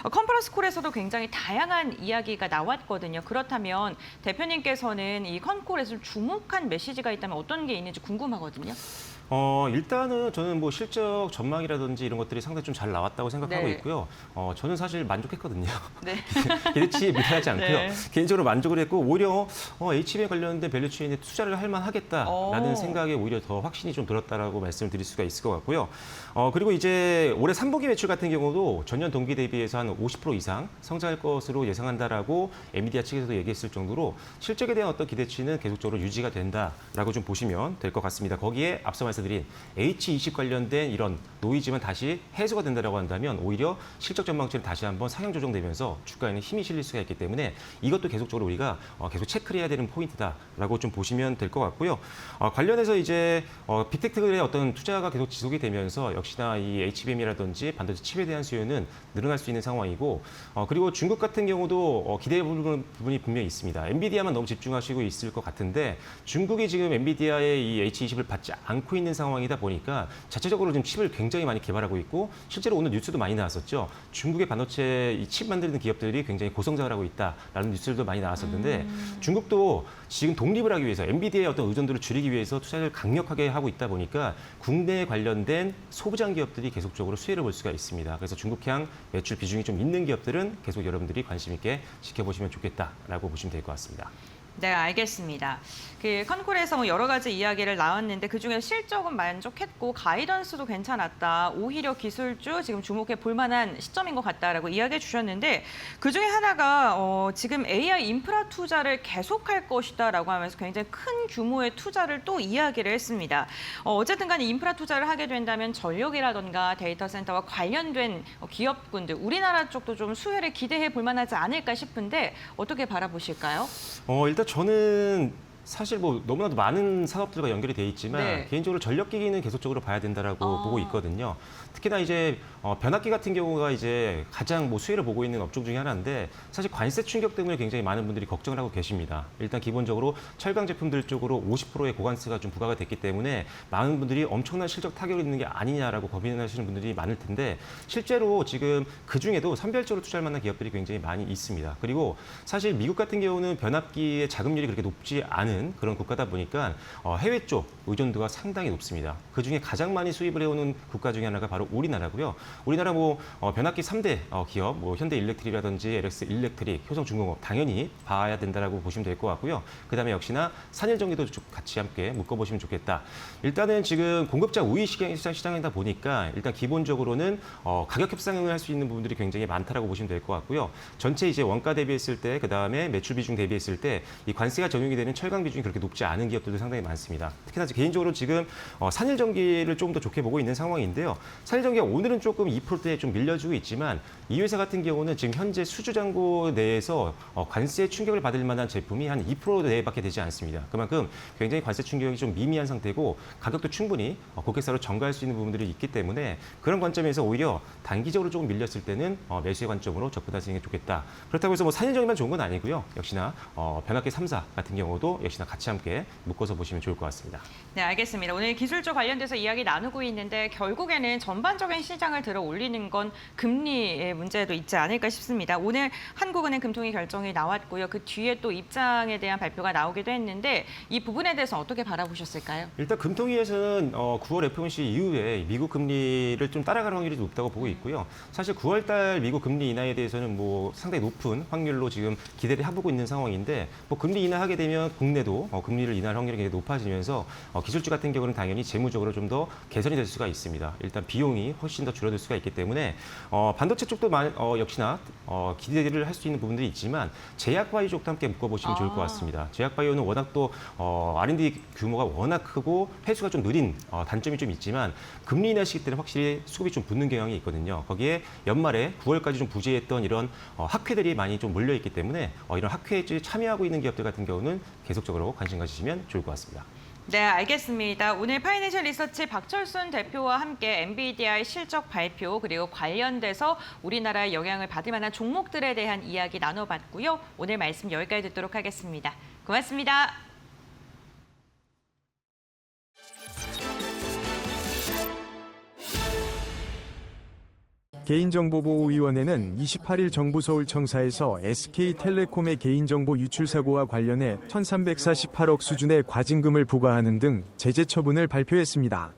컨퍼런스 콜에서도 굉장히 다양한 이야기가 나왔거든요. 그렇다면 대표님께서는 이 컨콜에서 주목한 메시지가 있다면 어떤 게 있는지 궁금하거든요. 일단은 저는 뭐 실적 전망이라든지 이런 것들이 상당히 좀 잘 나왔다고 생각하고 네. 있고요. 저는 사실 만족했거든요. 네. 기대치에 미달하지 않고요. 네. 개인적으로 만족을 했고 오히려 HBM 관련된 밸류체인에 투자를 할 만하겠다라는 생각에 오히려 더 확신이 좀 들었다라고 말씀을 드릴 수가 있을 것 같고요. 그리고 이제 올해 3분기 매출 같은 경우도 전년 동기 대비해서 한 50% 이상 성장할 것으로 예상한다라고 엔비디아 측에서도 얘기했을 정도로 실적에 대한 어떤 기대치는 계속적으로 유지가 된다라고 좀 보시면 될 것 같습니다. 거기에 앞서 말씀드린 말씀드린 H20 관련된 이런 노이즈만 다시 해소가 된다고 한다면 오히려 실적 전망치는 다시 한번 상향 조정되면서 주가에는 힘이 실릴 수가 있기 때문에 이것도 계속적으로 우리가 계속 체크를 해야 되는 포인트다라고 좀 보시면 될 것 같고요. 관련해서 이제 빅테크의 어떤 투자가 계속 지속이 되면서 역시나 이 HBM이라든지 반도체 칩에 대한 수요는 늘어날 수 있는 상황이고 그리고 중국 같은 경우도 기대해 보는 부분이 분명히 있습니다. 엔비디아만 너무 집중하시고 있을 것 같은데 중국이 지금 엔비디아의 이 H20을 받지 않고 있는 상황이다 보니까 자체적으로 지금 칩을 굉장히 많이 개발하고 있고 실제로 오늘 뉴스도 많이 나왔었죠. 중국의 반도체 이 칩 만드는 기업들이 굉장히 고성장을 하고 있다라는 뉴스들도 많이 나왔었는데 중국도 지금 독립을 하기 위해서 엔비디아의 어떤 의존도를 줄이기 위해서 투자를 강력하게 하고 있다 보니까 국내에 관련된 소부장 기업들이 계속적으로 수혜를 볼 수가 있습니다. 그래서 중국향 매출 비중이 좀 있는 기업들은 계속 여러분들이 관심 있게 지켜보시면 좋겠다라고 보시면 될 것 같습니다. 네, 알겠습니다. 그 컨콜에서 뭐 여러 가지 이야기를 나왔는데 그중에 실적은 만족했고 가이던스도 괜찮았다. 오히려 기술주 지금 주목해 볼 만한 시점인 것 같다라고 이야기해 주셨는데 그중에 하나가 지금 AI 인프라 투자를 계속할 것이다라고 하면서 굉장히 큰 규모의 투자를 또 이야기를 했습니다. 어쨌든 간에 인프라 투자를 하게 된다면 전력이라던가 데이터 센터와 관련된 기업군들 우리나라 쪽도 좀 수혜를 기대해 볼 만하지 않을까 싶은데 어떻게 바라보실까요? 일단 저는 사실 뭐 너무나도 많은 산업들과 연결이 돼 있지만 네. 개인적으로 전력기기는 계속적으로 봐야 된다라고 보고 있거든요. 특히나 이제 변압기 같은 경우가 이제 가장 뭐 수혜를 보고 있는 업종 중에 하나인데 사실 관세 충격 때문에 굉장히 많은 분들이 걱정을 하고 계십니다. 일단 기본적으로 철강 제품들 쪽으로 50%의 고관세가 좀 부과가 됐기 때문에 많은 분들이 엄청난 실적 타격이 있는 게 아니냐라고 고민하시는 분들이 많을 텐데 실제로 지금 그 중에도 선별적으로 투자할 만한 기업들이 굉장히 많이 있습니다. 그리고 사실 미국 같은 경우는 변압기의 자금률이 그렇게 높지 않은 그런 국가다 보니까 해외 쪽 의존도가 상당히 높습니다. 그 중에 가장 많이 수입을 해오는 국가 중에 하나가 바로 우리나라고요. 우리나라 뭐 변압기 3대 기업, 뭐 현대일렉트릭이라든지 LX 일렉트릭, 효성중공업 당연히 봐야 된다라고 보시면 될 것 같고요. 그다음에 역시나 산일전기도 같이 함께 묶어보시면 좋겠다. 일단은 지금 공급자 우위 시장이다 보니까 일단 기본적으로는 가격 협상을 할 수 있는 부분들이 굉장히 많다라고 보시면 될 것 같고요. 전체 이제 원가 대비했을 때, 그다음에 매출 비중 대비했을 때 이 관세가 적용이 되는 철강 비중이 그렇게 높지 않은 기업들도 상당히 많습니다. 특히나 개인적으로 지금 산일전기를 조금 더 좋게 보고 있는 상황인데요. 산일전기가 오늘은 조금 2%대에 좀 밀려주고 있지만 이 회사 같은 경우는 지금 현재 수주잔고 내에서 관세 충격을 받을 만한 제품이 한 2% 내밖에 되지 않습니다. 그만큼 굉장히 관세 충격이 좀 미미한 상태고 가격도 충분히 고객사로 전가할 수 있는 부분들이 있기 때문에 그런 관점에서 오히려 단기적으로 조금 밀렸을 때는 매수의 관점으로 접근하시는 게 좋겠다. 그렇다고 해서 뭐 산일전기만 좋은 건 아니고요. 역시나 변압기 3사 같은 경우도 역시나 같이 함께 묶어서 보시면 좋을 것 같습니다. 네, 알겠습니다. 오늘 기술주 관련돼서 이야기 나누고 있는데 결국에는 전반적인 시장을 들어 올리는 건 금리의 문제도 있지 않을까 싶습니다. 오늘 한국은행 금통위 결정이 나왔고요. 그 뒤에 또 입장에 대한 발표가 나오기도 했는데 이 부분에 대해서 어떻게 바라보셨을까요? 일단 금통위에서는 9월 FOMC 이후에 미국 금리를 좀 따라갈 확률이 높다고 보고 있고요. 사실 9월 달 미국 금리 인하에 대해서는 뭐 상당히 높은 확률로 지금 기대를 해보고 있는 상황인데 뭐 금리 인하하게 되면 국내도 금리를 인하할 확률이 굉장히 높아지면서 기술주 같은 경우는 당연히 재무적으로 좀 더 개선이 될 수가 있습니다. 일단 비용이 훨씬 더 줄어들 수가 있기 때문에 반도체 쪽도 역시나 기대를 할 수 있는 부분들이 있지만 제약바이오 쪽도 함께 묶어보시면 좋을 것 같습니다. 제약바이오는 워낙 또 R&D 규모가 워낙 크고 회수가 좀 느린 단점이 좀 있지만 금리 인하 시기 때는 확실히 수급이 좀 붙는 경향이 있거든요. 거기에 연말에 9월까지 좀 부재했던 이런 학회들이 많이 좀 몰려있기 때문에 이런 학회에 참여하고 있는 기업들 같은 경우는 계속적으로 관심 가지시면 좋을 것 같습니다. 네, 알겠습니다. 오늘 파이낸셜 리서치 박철순 대표와 함께 엔비디아의 실적 발표 그리고 관련돼서 우리나라에 영향을 받을 만한 종목들에 대한 이야기 나눠봤고요. 오늘 말씀 여기까지 듣도록 하겠습니다. 고맙습니다. 개인정보보호위원회는 28일 정부 서울청사에서 SK텔레콤의 개인정보 유출 사고와 관련해 1,348억 수준의 과징금을 부과하는 등 제재 처분을 발표했습니다.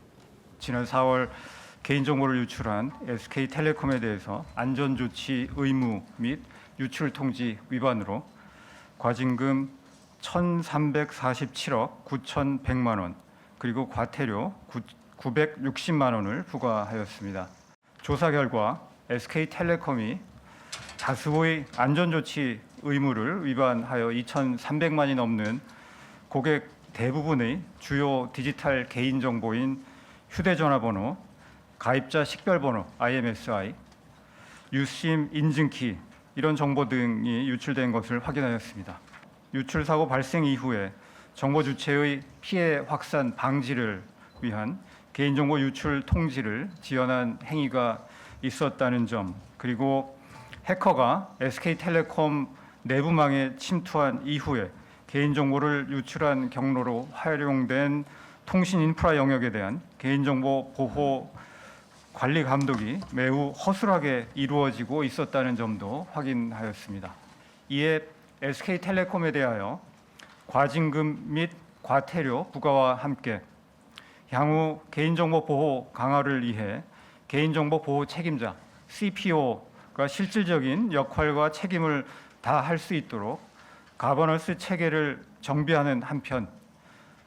지난 4월 개인정보를 유출한 SK텔레콤에 대해서 안전조치 의무 및 유출 통지 위반으로 과징금 1,347억 9,100만 원 그리고 과태료 960만 원을 부과하였습니다. 조사 결과 SK텔레콤이 다수의 안전조치 의무를 위반하여 2,300만이 넘는 고객 대부분의 주요 디지털 개인정보인 휴대전화번호, 가입자 식별번호 IMSI, 유심 인증키 이런 정보 등이 유출된 것을 확인하였습니다. 유출 사고 발생 이후에 정보 주체의 피해 확산 방지를 위한 개인정보 유출 통지를 지연한 행위가 있었다는 점, 그리고 해커가 SK텔레콤 내부망에 침투한 이후에 개인정보를 유출한 경로로 활용된 통신 인프라 영역에 대한 개인정보 보호 관리 감독이 매우 허술하게 이루어지고 있었다는 점도 확인하였습니다. 이에 SK텔레콤에 대하여 과징금 및 과태료 부과와 함께 향후 개인정보 보호 강화를 위해 개인정보 보호 책임자 CPO가 실질적인 역할과 책임을 다할 수 있도록 가버넌스 체계를 정비하는 한편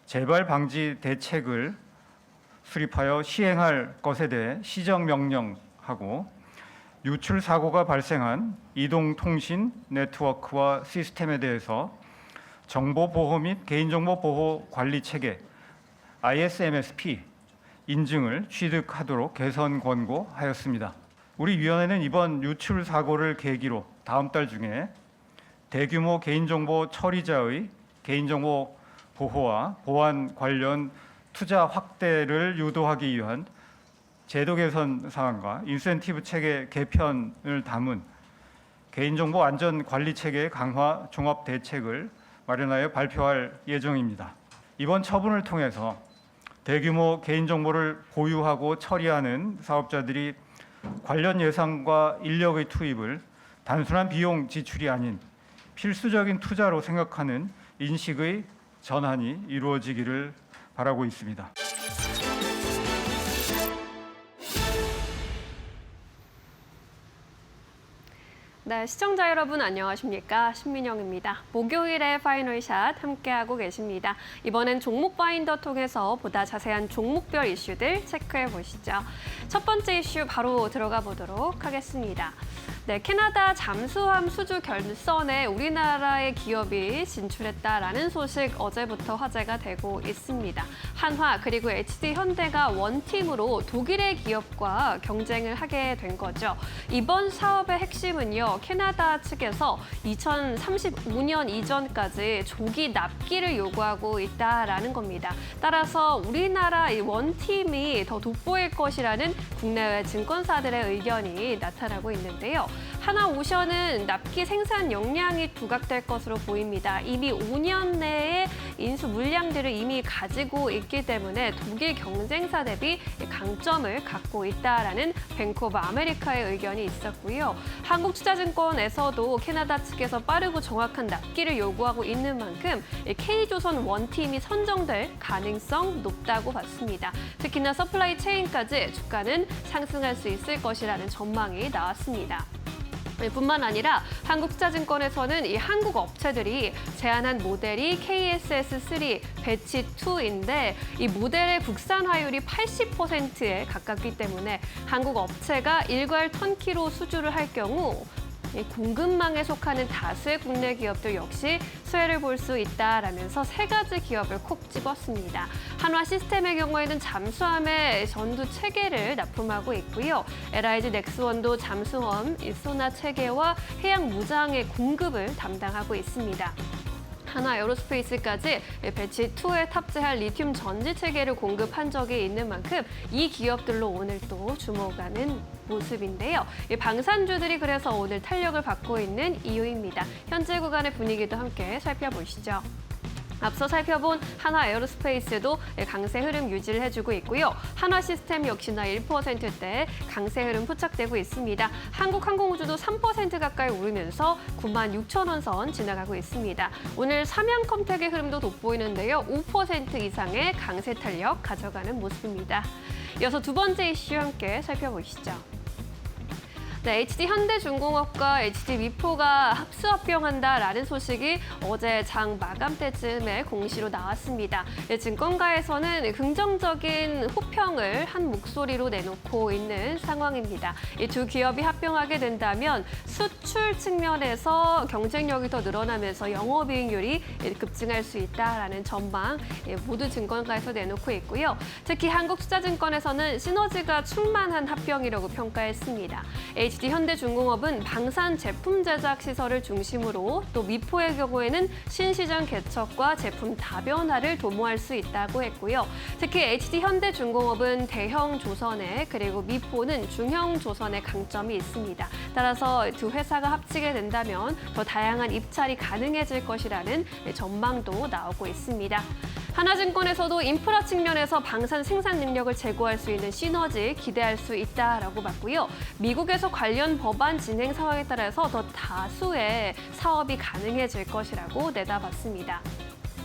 재발 방지 대책을 수립하여 시행할 것에 대해 시정명령하고 유출 사고가 발생한 이동통신 네트워크와 시스템에 대해서 정보보호 및 개인정보보호 관리체계 ISMSP 인증을 취득하도록 개선 권고하였습니다. 우리 위원회는 이번 유출 사고를 계기로 다음 달 중에 대규모 개인정보 처리자의 개인정보 보호와 보안 관련 투자 확대를 유도하기 위한 제도 개선 사항과 인센티브 체계 개편을 담은 개인정보 안전 관리 체계 강화 종합 대책을 마련하여 발표할 예정입니다. 이번 처분을 통해서 대규모 개인정보를 보유하고 처리하는 사업자들이 관련 예산과 인력의 투입을 단순한 비용 지출이 아닌 필수적인 투자로 생각하는 인식의 전환이 이루어지기를 바라고 있습니다. 네, 시청자 여러분 안녕하십니까? 신민영입니다. 목요일에 파이널샷 함께하고 계십니다. 이번엔 종목 파인더 통해서 보다 자세한 종목별 이슈들 체크해 보시죠. 첫 번째 이슈 바로 들어가 보도록 하겠습니다. 네, 캐나다 잠수함 수주 결선에 우리나라의 기업이 진출했다라는 소식 어제부터 화제가 되고 있습니다. 한화 그리고 HD현대가 원팀으로 독일의 기업과 경쟁을 하게 된 거죠. 이번 사업의 핵심은요, 캐나다 측에서 2035년 이전까지 조기 납기를 요구하고 있다라는 겁니다. 따라서 우리나라 이 원팀이 더 돋보일 것이라는 국내외 증권사들의 의견이 나타나고 있는데요. 하나오션은 납기 생산 역량이 부각될 것으로 보입니다. 이미 5년 내에 인수 물량들을 이미 가지고 있기 때문에 독일 경쟁사 대비 강점을 갖고 있다라는 뱅크 오브 아메리카의 의견이 있었고요. 한국투자증권에서도 캐나다 측에서 빠르고 정확한 납기를 요구하고 있는 만큼 K조선 원팀이 선정될 가능성 높다고 봤습니다. 특히나 서플라이 체인까지 주가는 상승할 수 있을 것이라는 전망이 나왔습니다. 뿐만 아니라 한국투자증권에서는 이 한국 업체들이 제안한 모델이 KSS3 배치 2인데 이 모델의 국산화율이 80%에 가깝기 때문에 한국 업체가 일괄 턴키로 수주를 할 경우 공급망에 속하는 다수의 국내 기업들 역시 수혜를 볼 수 있다라면서 세 가지 기업을 콕 집었습니다. 한화 시스템의 경우에는 잠수함의 전두 체계를 납품하고 있고요. LIG 넥스원도 잠수함 소나 체계와 해양 무장의 공급을 담당하고 있습니다. 한화 에어로스페이스까지 배치 2에 탑재할 리튬 전지 체계를 공급한 적이 있는 만큼 이 기업들로 오늘 또 주목하는 모습인데요. 방산주들이 그래서 오늘 탄력을 받고 있는 이유입니다. 현재 구간의 분위기도 함께 살펴보시죠. 앞서 살펴본 한화 에어로스페이스도 강세 흐름 유지를 해주고 있고요. 한화 시스템 역시나 1%대 강세 흐름 포착되고 있습니다. 한국항공우주도 3% 가까이 오르면서 96,000원 선 지나가고 있습니다. 오늘 삼양컴텍의 흐름도 돋보이는데요. 5% 이상의 강세 탄력 가져가는 모습입니다. 이어서 두 번째 이슈 함께 살펴보시죠. 네, HD현대중공업과 HD미포가 합수합병한다라는 소식이 어제 장 마감 때쯤에 공시로 나왔습니다. 증권가에서는 긍정적인 호평을 한 목소리로 내놓고 있는 상황입니다. 이 두 기업이 합병하게 된다면 수출 측면에서 경쟁력이 더 늘어나면서 영업이익률이 급증할 수 있다라는 전망 모두 증권가에서 내놓고 있고요. 특히 한국투자증권에서는 시너지가 충만한 합병이라고 평가했습니다. HD현대중공업은 방산 제품 제작 시설을 중심으로 또 미포의 경우에는 신시장 개척과 제품 다변화를 도모할 수 있다고 했고요. 특히 HD현대중공업은 대형 조선에 그리고 미포는 중형 조선의 강점이 있습니다. 따라서 두 회사가 합치게 된다면 더 다양한 입찰이 가능해질 것이라는 전망도 나오고 있습니다. 하나증권에서도 인프라 측면에서 방산 생산 능력을 제고할 수 있는 시너지 기대할 수 있다라고 봤고요. 미국에서 관련 법안 진행 상황에 따라서 더 다수의 사업이 가능해질 것이라고 내다봤습니다.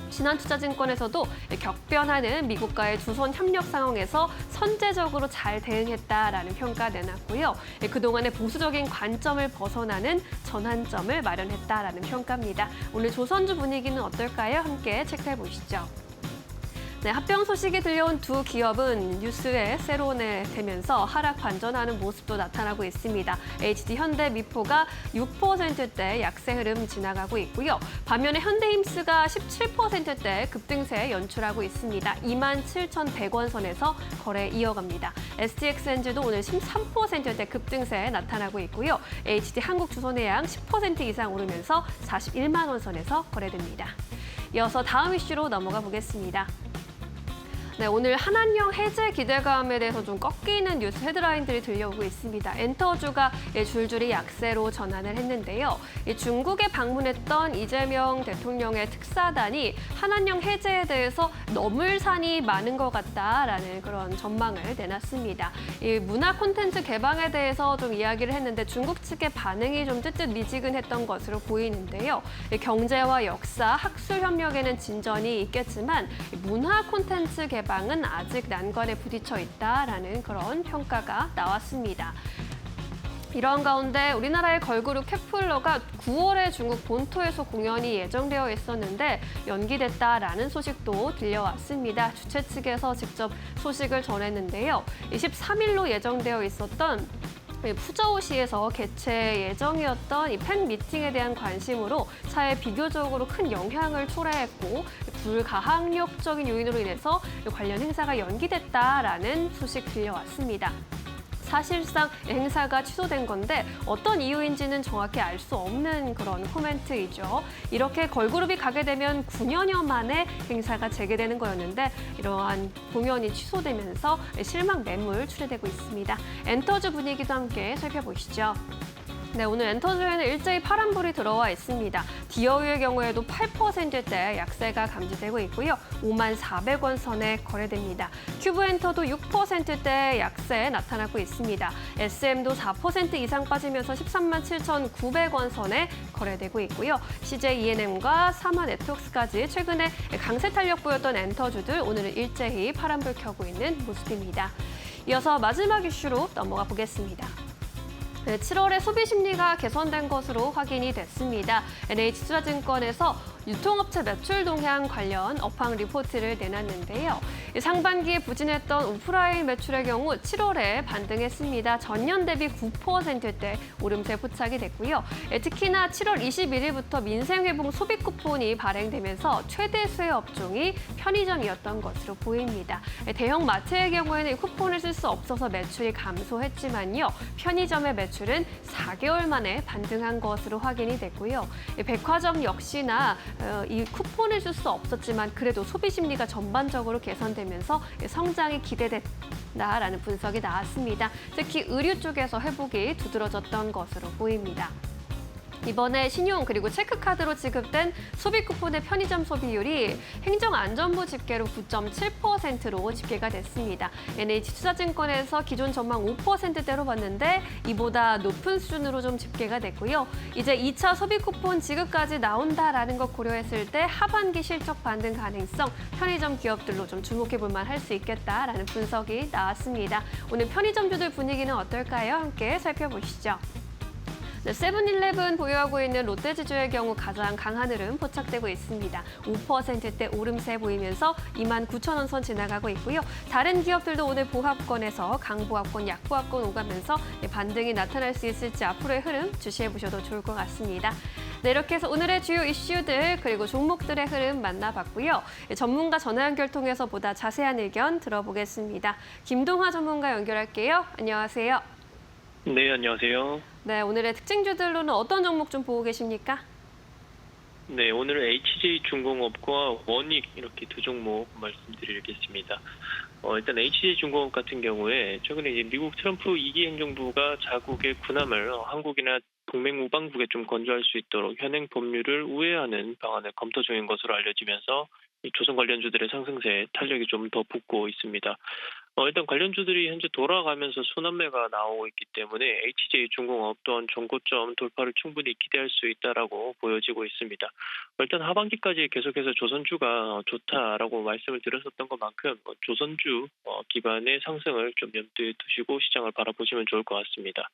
신한투자증권에서도 격변하는 미국과의 주선 협력 상황에서 선제적으로 잘 대응했다라는 평가 내놨고요. 그동안의 보수적인 관점을 벗어나는 전환점을 마련했다라는 평가입니다. 오늘 조선주 분위기는 어떨까요? 함께 체크해 보시죠. 네, 합병 소식이 들려온 두 기업은 뉴스에 세론에 되면서 하락 반전하는 모습도 나타나고 있습니다. HD현대미포가 6%대 약세 흐름 지나가고 있고요. 반면에 현대힘스가 17%대 급등세 연출하고 있습니다. 27,100원 선에서 거래 이어갑니다. STX엔지도 오늘 13%대 급등세 나타나고 있고요. HD한국주선해양 10% 이상 오르면서 41만 원 선에서 거래됩니다. 이어서 다음 이슈로 넘어가 보겠습니다. 네, 오늘 한한령 해제 기대감에 대해서 좀 꺾이는 뉴스 헤드라인들이 들려오고 있습니다. 엔터주가 줄줄이 약세로 전환을 했는데요. 중국에 방문했던 이재명 대통령의 특사단이 한한령 해제에 대해서 넘을 산이 많은 것 같다라는 그런 전망을 내놨습니다. 이 문화 콘텐츠 개방에 대해서 좀 이야기를 했는데 중국 측의 반응이 좀 뜨뜻미지근했던 것으로 보이는데요. 경제와 역사, 학술 협력에는 진전이 있겠지만 문화 콘텐츠 개방은 아직 난관에 부딪혀 있다라는 그런 평가가 나왔습니다. 이런 가운데 우리나라의 걸그룹 케플러가 9월에 중국 본토에서 공연이 예정되어 있었는데 연기됐다라는 소식도 들려왔습니다. 주최 측에서 직접 소식을 전했는데요. 23일로 예정되어 있었던 푸저우시에서 개최 예정이었던 이 팬 미팅에 대한 관심으로 사회에 비교적으로 큰 영향을 초래했고 불가항력적인 요인으로 인해서 관련 행사가 연기됐다라는 소식 들려왔습니다. 사실상 행사가 취소된 건데 어떤 이유인지는 정확히 알 수 없는 그런 코멘트이죠. 이렇게 걸그룹이 가게 되면 9년여 만에 행사가 재개되는 거였는데 이러한 공연이 취소되면서 실망 매물 출해되고 있습니다. 엔터주 분위기도 함께 살펴보시죠. 네, 오늘 엔터주에는 일제히 파란불이 들어와 있습니다. 디어유의 경우에도 8%대 약세가 감지되고 있고요. 54,400원 선에 거래됩니다. 큐브엔터도 6%대 약세 나타나고 있습니다. SM도 4% 이상 빠지면서 137,900원 선에 거래되고 있고요. CJ-ENM과 사마네트웍스까지 최근에 강세 탄력 보였던 엔터주들 오늘은 일제히 파란불 켜고 있는 모습입니다. 이어서 마지막 이슈로 넘어가 보겠습니다. 네, 7월에 소비 심리가 개선된 것으로 확인이 됐습니다. NH투자증권에서 유통업체 매출 동향 관련 업황 리포트를 내놨는데요. 상반기에 부진했던 오프라인 매출의 경우 7월에 반등했습니다. 전년 대비 9%대 오름세 포착이 됐고요. 특히나 7월 21일부터 민생회복 소비 쿠폰이 발행되면서 최대 수혜 업종이 편의점이었던 것으로 보입니다. 대형 마트의 경우에는 쿠폰을 쓸 수 없어서 매출이 감소했지만요. 편의점의 매출은 4개월 만에 반등한 것으로 확인이 됐고요. 백화점 역시나 이 쿠폰을 쓸 수 없었지만 그래도 소비 심리가 전반적으로 개선되면서 성장이 기대된다라는 분석이 나왔습니다. 특히 의류 쪽에서 회복이 두드러졌던 것으로 보입니다. 이번에 신용 그리고 체크카드로 지급된 소비 쿠폰의 편의점 소비율이 행정안전부 집계로 9.7%로 집계가 됐습니다. NH투자증권에서 기존 전망 5%대로 봤는데 이보다 높은 수준으로 좀 집계가 됐고요. 이제 2차 소비 쿠폰 지급까지 나온다라는 것 고려했을 때 하반기 실적 반등 가능성 편의점 기업들로 좀 주목해 볼 만할 수 있겠다라는 분석이 나왔습니다. 오늘 편의점주들 분위기는 어떨까요? 함께 살펴보시죠. 네, 세븐일레븐 보유하고 있는 롯데지주의 경우 가장 강한 흐름 포착되고 있습니다. 5%대 오름세 보이면서 29,000원 선 지나가고 있고요. 다른 기업들도 오늘 보합권에서 강보합권, 약보합권 오가면서 반등이 나타날 수 있을지 앞으로의 흐름 주시해 보셔도 좋을 것 같습니다. 네, 이렇게 해서 오늘의 주요 이슈들 그리고 종목들의 흐름 만나봤고요. 전문가 전화 연결 통해서 보다 자세한 의견 들어보겠습니다. 김동화 전문가 연결할게요. 안녕하세요. 네, 안녕하세요. 네, 오늘의 특징주들로는 어떤 종목 좀 보고 계십니까? 네, 오늘은 HJ중공업과 원익 이렇게 두 종목 말씀드리겠습니다. 일단 HJ중공업 같은 경우에 최근에 이제 미국 트럼프 2기 행정부가 자국의 군함을 한국이나 동맹 우방국에 좀 건조할 수 있도록 현행 법률을 우회하는 방안을 검토 중인 것으로 알려지면서 이 조선 관련주들의 상승세에 탄력이 좀 더 붙고 있습니다. 일단 관련주들이 현재 돌아가면서 순환매가 나오고 있기 때문에 HJ중공업 또한 전고점 돌파를 충분히 기대할 수 있다라고 보여지고 있습니다. 일단 하반기까지 계속해서 조선주가 좋다라고 말씀을 드렸었던 것만큼 조선주 기반의 상승을 좀 염두에 두시고 시장을 바라보시면 좋을 것 같습니다.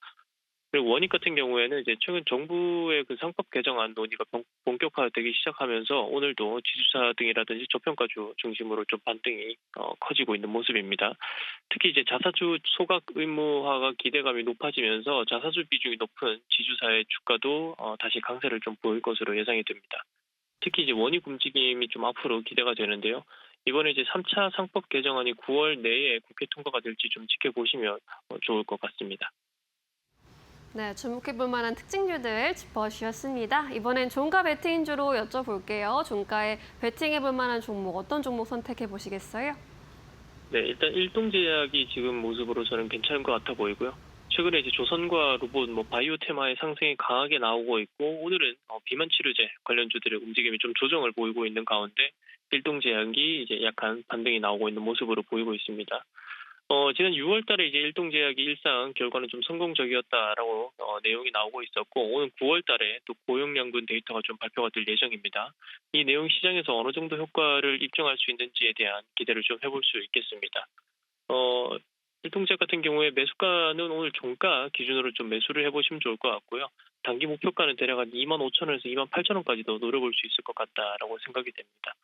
그리고 원익 같은 경우에는 이제 최근 정부의 그 상법 개정안 논의가 본격화되기 시작하면서 오늘도 지주사 등이라든지 저평가주 중심으로 좀 반등이 커지고 있는 모습입니다. 특히 이제 자사주 소각 의무화가 기대감이 높아지면서 자사주 비중이 높은 지주사의 주가도 다시 강세를 좀 보일 것으로 예상이 됩니다. 특히 이제 원익 움직임이 좀 앞으로 기대가 되는데요. 이번에 이제 3차 상법 개정안이 9월 내에 국회 통과가 될지 좀 지켜보시면 좋을 것 같습니다. 네, 주목해볼 만한 특징주들 짚어주셨습니다. 이번엔 종가 베팅주로 여쭤볼게요. 종가에 베팅해볼 만한 종목, 어떤 종목 선택해보시겠어요? 네, 일단 일동제약이 지금 모습으로 저는 괜찮은 것 같아 보이고요. 최근에 이제 조선과 로봇, 바이오 테마의 상승이 강하게 나오고 있고 오늘은 비만 치료제 관련주들의 움직임이 좀 조정을 보이고 있는 가운데 일동제약이 이제 약간 반등이 나오고 있는 모습으로 보이고 있습니다. 지난 6월달에 이제 일동제약이 일상 결과는 좀 성공적이었다라고 내용이 나오고 있었고 오늘 9월달에 또 고용량분 데이터가 좀 발표가 될 예정입니다. 이 내용 시장에서 어느 정도 효과를 입증할 수 있는지에 대한 기대를 좀 해볼 수 있겠습니다. 일동제약 같은 경우에 매수가는 오늘 종가 기준으로 좀 매수를 해보시면 좋을 것 같고요. 단기 목표가는 대략 한 25,000원에서 28,000원까지도 노려볼 수 있을 것 같다라고 생각이 됩니다.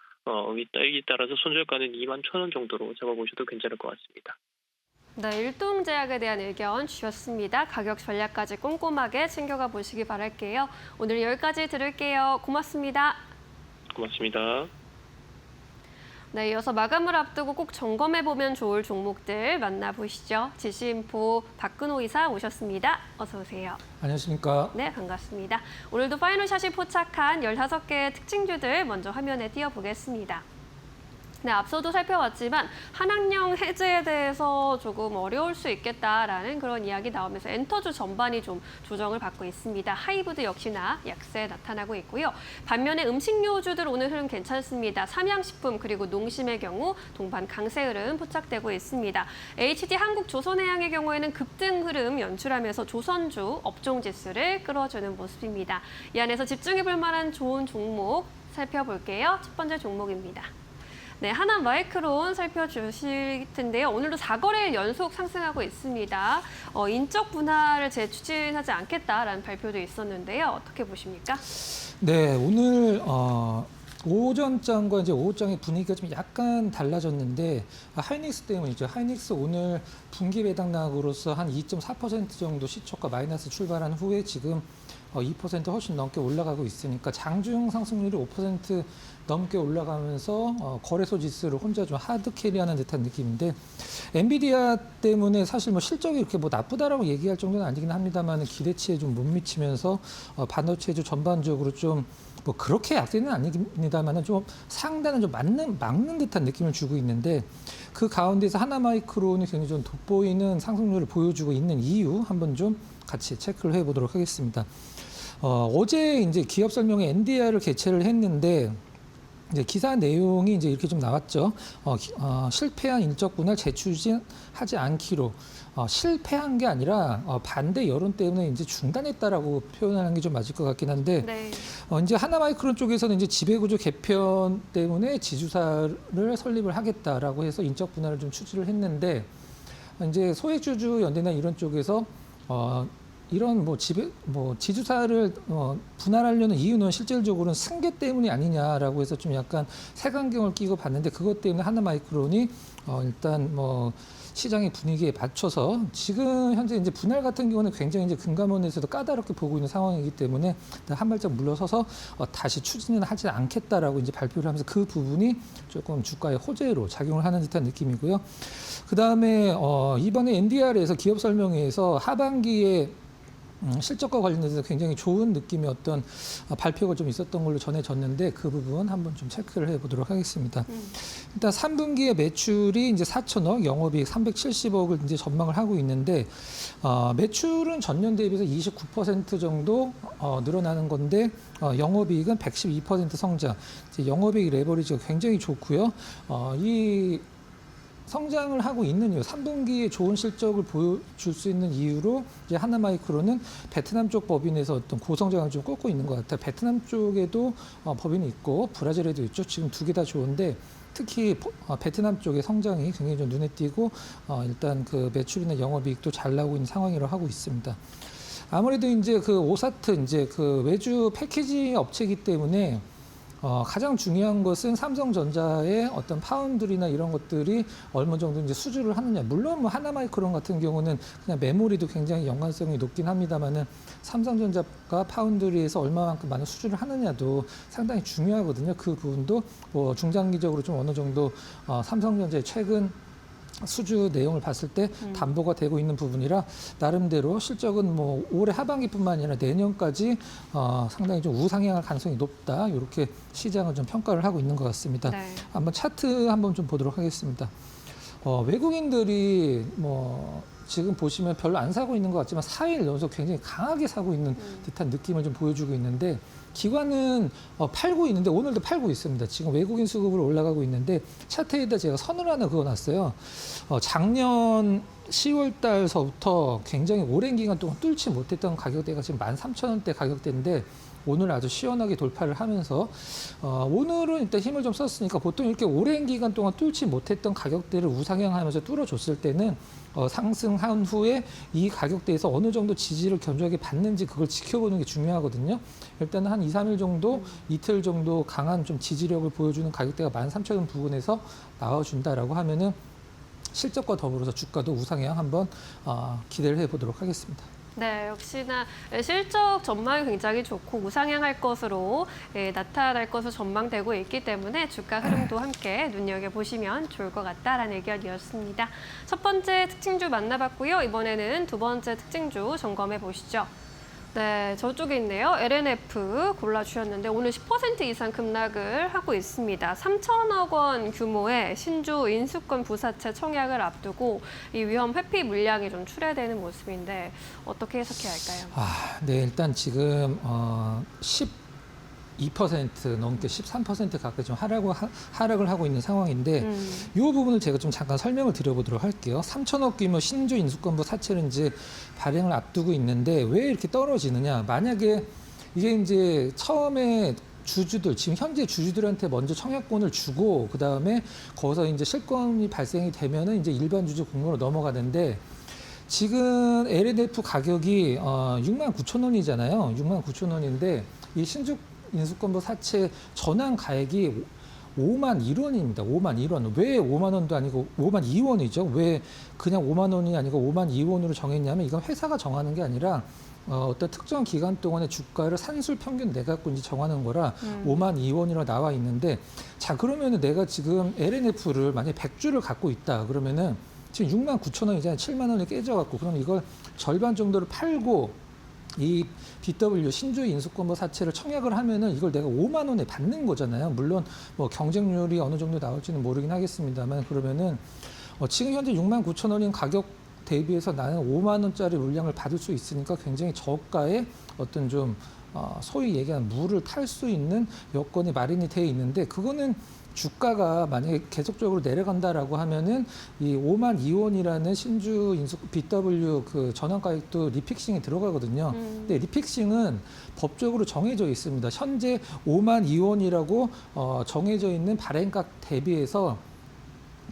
이에 따라서 손절가는 21,000원 정도로 잡아보셔도 괜찮을 것 같습니다. 네, 일동제약에 대한 의견 주셨습니다. 가격 전략까지 꼼꼼하게 챙겨가 보시기 바랄게요. 오늘 여기까지 들을게요. 고맙습니다. 고맙습니다. 네, 이어서 마감을 앞두고 꼭 점검해보면 좋을 종목들 만나보시죠. 지시인포 박근호 이사 오셨습니다. 어서 오세요. 안녕하십니까. 네, 반갑습니다. 오늘도 파이널샷이 포착한 15개의 특징주들 먼저 화면에 띄워보겠습니다. 네, 앞서도 살펴봤지만 한학령 해제에 대해서 조금 어려울 수 있겠다라는 그런 이야기 나오면서 엔터주 전반이 좀 조정을 받고 있습니다. 하이브드 역시나 약세 나타나고 있고요. 반면에 음식료주들 오늘 흐름 괜찮습니다. 삼양식품 그리고 농심의 경우 동반 강세 흐름 포착되고 있습니다. HD 한국조선해양의 경우에는 급등 흐름 연출하면서 조선주 업종지수를 끌어주는 모습입니다. 이 안에서 집중해볼 만한 좋은 종목 살펴볼게요. 첫 번째 종목입니다. 네, 하나마이크론 살펴주실 텐데요. 오늘도 4거래일 연속 상승하고 있습니다. 인적 분할을 재추진하지 않겠다라는 발표도 있었는데요. 어떻게 보십니까? 네, 오늘 오전장과 이제 오후장의 분위기가 좀 약간 달라졌는데 하이닉스 때문이죠. 하이닉스 오늘 분기 배당락으로서 한 2.4% 정도 시초가 마이너스 출발한 후에 지금 2% 훨씬 넘게 올라가고 있으니까 장중 상승률이 5% 넘게 올라가면서 거래소 지수를 혼자 좀 하드 캐리하는 듯한 느낌인데 엔비디아 때문에 사실 실적이 이렇게 나쁘다라고 얘기할 정도는 아니긴 합니다만 기대치에 좀 못 미치면서 반도체주 전반적으로 좀 그렇게 약세는 아닙니다만 좀 상단은 좀 막는 듯한 느낌을 주고 있는데 그 가운데서 하나마이크론이 굉장히 좀 돋보이는 상승률을 보여주고 있는 이유 한번 좀 같이 체크를 해보도록 하겠습니다. 어제 이제 기업 설명회 NDR을 개최를 했는데 이제 기사 내용이 이제 이렇게 좀 나왔죠. 실패한 인적 분할 재추진하지 않기로 실패한 게 아니라 반대 여론 때문에 이제 중단했다라고 표현하는 게 좀 맞을 것 같긴 한데 네. 이제 하나마이크론 쪽에서는 이제 지배구조 개편 때문에 지주사를 설립을 하겠다라고 해서 인적 분할을 좀 추진을 했는데 이제 소액주주 연대나 이런 쪽에서 이런 지주사를 분할하려는 이유는 실질적으로는 승계 때문이 아니냐라고 해서 좀 약간 색안경을 끼고 봤는데 그것 때문에 하나마이크론이 일단 시장의 분위기에 맞춰서 지금 현재 이제 분할 같은 경우는 굉장히 이제 금감원에서도 까다롭게 보고 있는 상황이기 때문에 한 발짝 물러서서 다시 추진은 하지 않겠다라고 이제 발표를 하면서 그 부분이 조금 주가의 호재로 작용을 하는 듯한 느낌이고요. 그 다음에 이번에 NDR에서 기업 설명회에서 하반기에 실적과 관련해서 굉장히 좋은 느낌의 어떤 발표가 좀 있었던 걸로 전해졌는데 그 부분 한번 좀 체크를 해보도록 하겠습니다. 일단 3분기에 매출이 이제 4천억, 영업이익 370억을 이제 전망을 하고 있는데 매출은 전년 대비해서 29% 정도 늘어나는 건데 영업이익은 112% 성장. 이제 영업이익 레버리지가 굉장히 좋고요. 이 성장을 하고 있는 이유, 3분기에 좋은 실적을 보여줄 수 있는 이유로 이제 하나마이크로는 베트남 쪽 법인에서 어떤 고성장을 좀 꼽고 있는 것 같아요. 베트남 쪽에도 법인이 있고 브라질에도 있죠. 지금 두 개 다 좋은데 특히 베트남 쪽의 성장이 굉장히 좀 눈에 띄고 일단 그 매출이나 영업이익도 잘 나오고 있는 상황이라고 하고 있습니다. 아무래도 이제 그 오사트 이제 그 외주 패키지 업체이기 때문에 가장 중요한 것은 삼성전자의 어떤 파운드리나 이런 것들이 얼마 정도 이제 수주를 하느냐. 물론 하나마이크론 같은 경우는 그냥 메모리도 굉장히 연관성이 높긴 합니다만은 삼성전자가 파운드리에서 얼마만큼 많은 수주를 하느냐도 상당히 중요하거든요. 그 부분도 중장기적으로 좀 어느 정도 삼성전자의 최근 수주 내용을 봤을 때 담보가 되고 있는 부분이라 나름대로 실적은 올해 하반기뿐만 아니라 내년까지 상당히 좀 우상향할 가능성이 높다. 이렇게 시장을 좀 평가를 하고 있는 것 같습니다. 네. 한번 차트 한번 좀 보도록 하겠습니다. 외국인들이 지금 보시면 별로 안 사고 있는 것 같지만 4일 연속 굉장히 강하게 사고 있는 듯한 느낌을 좀 보여주고 있는데 기관은 팔고 있는데 오늘도 팔고 있습니다. 지금 외국인 수급으로 올라가고 있는데 차트에다 제가 선을 하나 그어놨어요. 작년 10월 달서부터 굉장히 오랜 기간 동안 뚫지 못했던 가격대가 지금 13,000원대 가격대인데 오늘 아주 시원하게 돌파를 하면서 오늘은 일단 힘을 좀 썼으니까 보통 이렇게 오랜 기간 동안 뚫지 못했던 가격대를 우상향하면서 뚫어줬을 때는 상승한 후에 이 가격대에서 어느 정도 지지를 견조하게 받는지 그걸 지켜보는 게 중요하거든요. 일단 한 2, 3일 정도, 이틀 정도 강한 좀 지지력을 보여주는 가격대가 13,000원 부근에서 나와준다라고 하면은 실적과 더불어서 주가도 우상향 한번 기대를 해보도록 하겠습니다. 네, 역시나 실적 전망이 굉장히 좋고 우상향할 것으로 나타날 것으로 전망되고 있기 때문에 주가 흐름도 함께 눈여겨보시면 좋을 것 같다라는 의견이었습니다. 첫 번째 특징주 만나봤고요. 이번에는 두 번째 특징주 점검해 보시죠. 네, 저쪽에 있네요. LNF 골라주셨는데 오늘 10% 이상 급락을 하고 있습니다. 3천억 원 규모의 신주 인수권 부사채 청약을 앞두고 이 위험 회피 물량이 좀 출회되는 모습인데 어떻게 해석해야 할까요? 네, 일단 지금 12% 넘게 13% 가까이 좀 하락을 하고 있는 상황인데 이 부분을 제가 좀 잠깐 설명을 드려보도록 할게요. 3천억 규모 신주 인수권부 사채를 이제 발행을 앞두고 있는데 왜 이렇게 떨어지느냐? 만약에 이게 이제 처음에 주주들, 지금 현재 주주들한테 먼저 청약권을 주고 그 다음에 거기서 이제 실권이 발생이 되면은 이제 일반 주주 공모로 넘어가는데 지금 LNF 가격이 69,000원이잖아요. 69,000원인데 이 신주 인수권부 사채 전환 가액이 51,000원입니다. 51,000원. 왜 5만 원도 아니고 52,000원이죠? 왜 그냥 5만 원이 아니고 52,000원으로 정했냐면 이건 회사가 정하는 게 아니라 어떤 특정 기간 동안의 주가를 산술 평균 내갖고 이제 정하는 거라 52,000원이라고 나와 있는데 자 그러면은 내가 지금 LNF를 만약에 100주를 갖고 있다 그러면은 지금 69,000원이잖아요. 7만 원이 깨져갖고 그럼 이걸 절반 정도를 팔고 이 BW 신주 인수권부 사채를 청약을 하면은 이걸 내가 5만 원에 받는 거잖아요. 물론 경쟁률이 어느 정도 나올지는 모르긴 하겠습니다만 그러면은 지금 현재 69,000원인 가격 대비해서 나는 5만 원짜리 물량을 받을 수 있으니까 굉장히 저가의 어떤 좀 소위 얘기하는 물을 탈 수 있는 여건이 마련이 돼 있는데 그거는 주가가 만약에 계속적으로 내려간다라고 하면은 이 5만 2원이라는 신주 인수 BW 그 전환가액도 리픽싱이 들어가거든요. 근데 리픽싱은 법적으로 정해져 있습니다. 현재 5만 2원이라고 정해져 있는 발행가 대비해서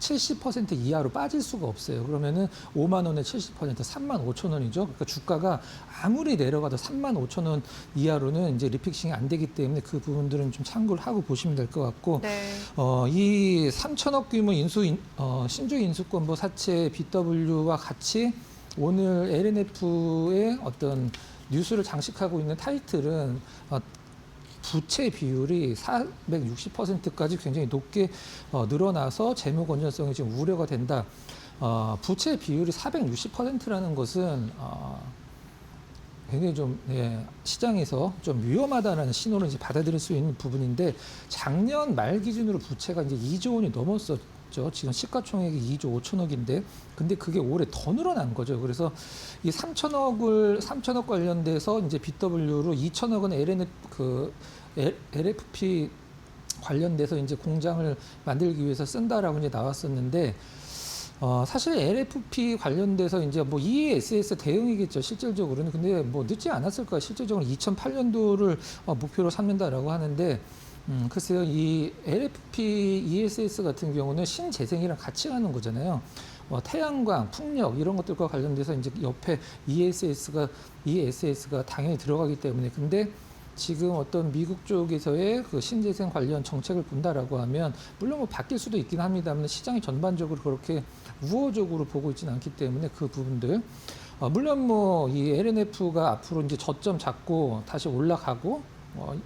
70% 이하로 빠질 수가 없어요. 그러면은 5만 원에 70% 3만 5천 원이죠. 그러니까 주가가 아무리 내려가도 3만 5천 원 이하로는 이제 리픽싱이 안 되기 때문에 그 부분들은 좀 참고를 하고 보시면 될 것 같고 네. 이 3천억 규모 신주 인수권부 사채 BW와 같이 오늘 LNF의 어떤 뉴스를 장식하고 있는 타이틀은 부채 비율이 460%까지 굉장히 높게 늘어나서 재무 건전성이 지금 우려가 된다. 부채 비율이 460%라는 것은 굉장히 좀 시장에서 좀 위험하다는 신호를 이제 받아들일 수 있는 부분인데 작년 말 기준으로 부채가 이제 2조 원이 넘었었죠. 지금 시가총액이 2조 5천억인데 근데 그게 올해 더 늘어난 거죠. 그래서 이 3천억 관련돼서 이제 BW로 2천억은 LFP 관련돼서 이제 공장을 만들기 위해서 쓴다라고 이제 나왔었는데 사실 LFP 관련돼서 이제 뭐 ESS 대응이겠죠, 실질적으로는. 근데 뭐 늦지 않았을까요? 실질적으로 2008년도를 목표로 삼는다라고 하는데 글쎄요, 이 LFP ESS 같은 경우는 신재생이랑 같이 가는 거잖아요. 태양광, 풍력 이런 것들과 관련돼서 이제 옆에 ESS가 당연히 들어가기 때문에 근데 지금 어떤 미국 쪽에서의 그 신재생 관련 정책을 본다라고 하면 물론 뭐 바뀔 수도 있긴 합니다만 시장이 전반적으로 그렇게 우호적으로 보고 있지는 않기 때문에 그 부분들 물론 뭐 이 LNF가 앞으로 이제 저점 잡고 다시 올라가고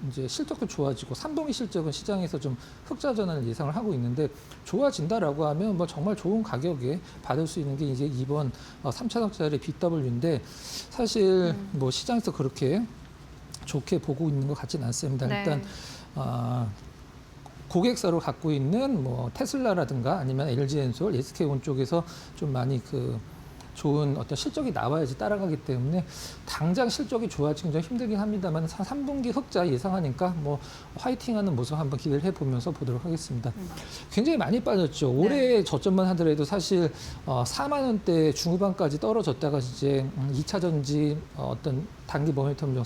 이제 실적도 좋아지고 3분기 실적은 시장에서 좀 흑자 전환을 예상을 하고 있는데 좋아진다라고 하면 뭐 정말 좋은 가격에 받을 수 있는 게 이제 이번 3천억짜리 BW인데 사실 뭐 시장에서 그렇게 좋게 보고 있는 것 같지는 않습니다. 네. 일단 고객사로 갖고 있는 뭐 테슬라라든가 아니면 LG엔솔, SK온 쪽에서 좀 많이 그 좋은 어떤 실적이 나와야지 따라가기 때문에 당장 실적이 좋아지긴 좀 힘들긴 합니다만 3분기 흑자 예상하니까 뭐 화이팅하는 모습 한번 기대를 해보면서 보도록 하겠습니다. 굉장히 많이 빠졌죠. 올해 저점만 하더라도 사실 4만 원대 중후반까지 떨어졌다가 이제 2차 전지 어떤 단기 모멘텀 좀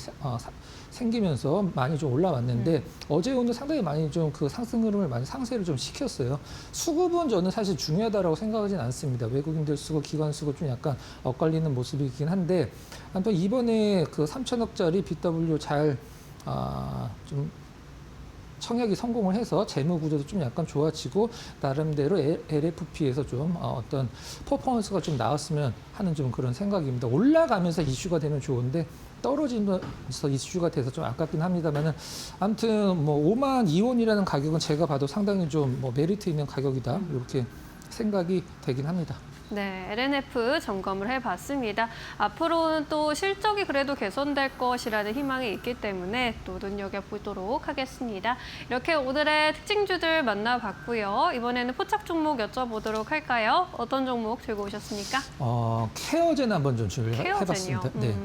생기면서 많이 좀 올라왔는데 어제 오늘 상당히 많이 좀 그 상승 흐름을 많이 상쇄를 좀 시켰어요. 수급은 저는 사실 중요하다라고 생각하진 않습니다. 외국인들 수급, 기관 수급 좀 약간 엇갈리는 모습이긴 한데 아무튼 이번에 그 3천억짜리 BW 잘 좀 청약이 성공을 해서 재무 구조도 좀 약간 좋아지고 나름대로 LFP에서 좀 어떤 퍼포먼스가 좀 나왔으면 하는 좀 그런 생각입니다. 올라가면서 이슈가 되면 좋은데 떨어지면서 이슈가 돼서 좀 아깝긴 합니다만은 아무튼 뭐 5만 2원이라는 가격은 제가 봐도 상당히 좀 뭐 메리트 있는 가격이다 이렇게 생각이 되긴 합니다. 네, LNF 점검을 해봤습니다. 앞으로는 또 실적이 그래도 개선될 것이라는 희망이 있기 때문에 또 눈여겨보도록 하겠습니다. 이렇게 오늘의 특징주들 만나봤고요. 이번에는 포착 종목 여쭤보도록 할까요? 어떤 종목 들고 오셨습니까? 케어젠 한번 좀 준비해봤습니다. 네.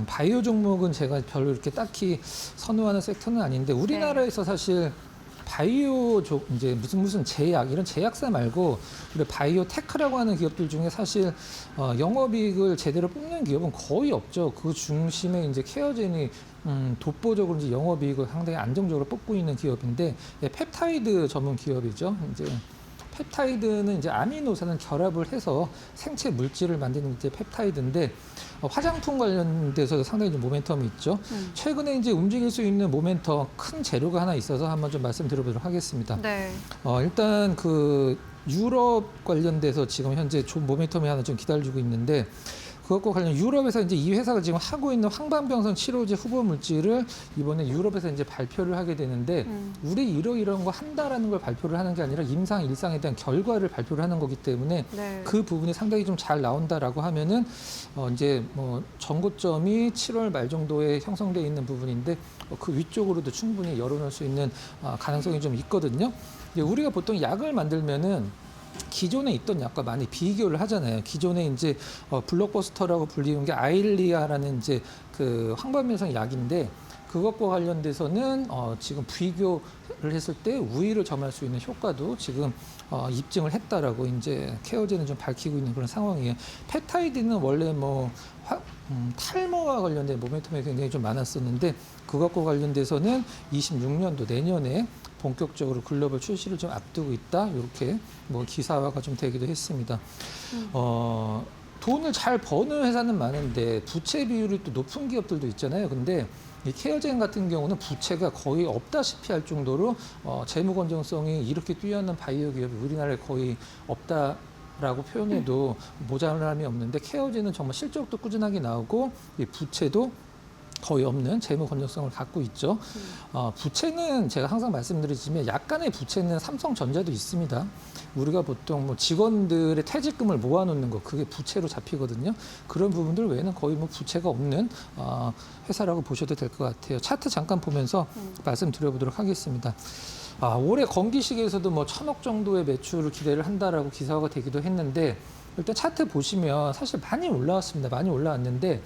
바이오 종목은 제가 별로 이렇게 딱히 선호하는 섹터는 아닌데 우리나라에서 사실 바이오 이제 무슨 제약 이런 제약사 말고 우리 바이오 테크라고 하는 기업들 중에 사실 영업이익을 제대로 뽑는 기업은 거의 없죠. 그 중심에 이제 케어젠이 독보적으로 이제 영업이익을 상당히 안정적으로 뽑고 있는 기업인데 펩타이드 전문 기업이죠. 이제 펩타이드는 이제 아미노산을 결합을 해서 생체 물질을 만드는 이제 펩타이드인데 화장품 관련돼서 상당히 좀 모멘텀이 있죠. 최근에 이제 움직일 수 있는 모멘텀 큰 재료가 하나 있어서 한번 좀 말씀드려보도록 하겠습니다. 네. 일단 그 유럽 관련돼서 지금 현재 좋은 모멘텀이 하나 좀 기다리고 있는데 그것과 관련 유럽에서 이제 이 회사가 지금 하고 있는 황반병성 치료제 후보 물질을 이번에 유럽에서 이제 발표를 하게 되는데 우리 이런 거 한다라는 걸 발표를 하는 게 아니라 임상 일상에 대한 결과를 발표를 하는 거기 때문에 그 부분이 상당히 좀 잘 나온다라고 하면은 이제 뭐 전고점이 7월 말 정도에 형성돼 있는 부분인데 그 위쪽으로도 충분히 열어놓을 수 있는 가능성이 좀 있거든요. 우리가 보통 약을 만들면은 기존에 있던 약과 많이 비교를 하잖아요. 기존에 이제 블록버스터라고 불리는 게 아일리아라는 이제 그 황반변성 약인데 그것과 관련돼서는 지금 비교를 했을 때 우위를 점할 수 있는 효과도 지금 입증을 했다라고 이제 케어제는 좀 밝히고 있는 그런 상황이에요. 펩타이드는 원래 뭐 탈모와 관련된 모멘텀이 굉장히 좀 많았었는데 그것과 관련돼서는 26년도 내년에 본격적으로 글로벌 출시를 좀 앞두고 있다. 이렇게 뭐 기사화가 좀 되기도 했습니다. 돈을 잘 버는 회사는 많은데 부채 비율이 또 높은 기업들도 있잖아요. 근데 이 케어젠 같은 경우는 부채가 거의 없다시피 할 정도로 재무 건전성이 이렇게 뛰어난 바이오 기업이 우리나라에 거의 없다라고 표현해도 모자람이 없는데 케어젠은 정말 실적도 꾸준하게 나오고 이 부채도 거의 없는 재무 건전성을 갖고 있죠. 부채는 제가 항상 말씀드리지만 약간의 부채는 삼성전자도 있습니다. 우리가 보통 뭐 직원들의 퇴직금을 모아놓는 거 그게 부채로 잡히거든요. 그런 부분들 외에는 거의 뭐 부채가 없는 회사라고 보셔도 될 것 같아요. 차트 잠깐 보면서 말씀드려보도록 하겠습니다. 올해 건기식에서도 뭐 1,000억 정도의 매출을 기대를 한다라고 기사화가 되기도 했는데 일단 차트 보시면 사실 많이 올라왔습니다. 많이 올라왔는데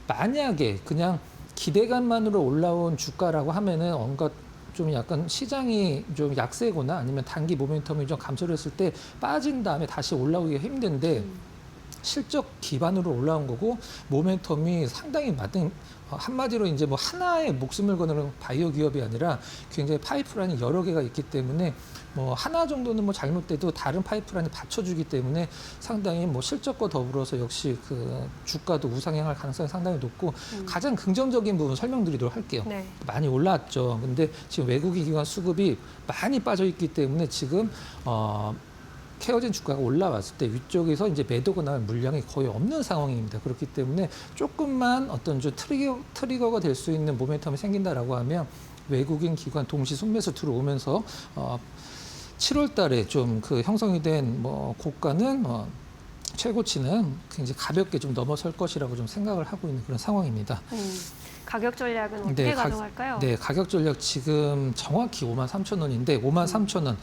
만약에 그냥 기대감만으로 올라온 주가라고 하면은 뭔가 좀 약간 시장이 좀 약세거나 아니면 단기 모멘텀이 좀 감소를 했을 때 빠진 다음에 다시 올라오기가 힘든데 실적 기반으로 올라온 거고 모멘텀이 상당히 맞은 한마디로 이제 뭐 하나의 목숨을 거는 바이오 기업이 아니라 굉장히 파이프라인이 여러 개가 있기 때문에 뭐 하나 정도는 뭐 잘못돼도 다른 파이프라인이 받쳐주기 때문에 상당히 뭐 실적과 더불어서 역시 그 주가도 우상향할 가능성이 상당히 높고 가장 긍정적인 부분 설명드리도록 할게요. 네. 많이 올라왔죠. 근데 지금 외국인 기관 수급이 많이 빠져 있기 때문에 지금 케어젠 주가가 올라왔을 때 위쪽에서 이제 매도가 나올 물량이 거의 없는 상황입니다. 그렇기 때문에 조금만 어떤 좀 트리거가 될 수 있는 모멘텀이 생긴다라고 하면 외국인 기관 동시 순매수 들어오면서 7월 달에 좀 그 형성이 된 뭐 고가는 최고치는 굉장히 가볍게 좀 넘어설 것이라고 좀 생각을 하고 있는 그런 상황입니다. 가격 전략은 어떻게 가능할까요? 네, 가격 전략 지금 정확히 53,000원인데 53,000원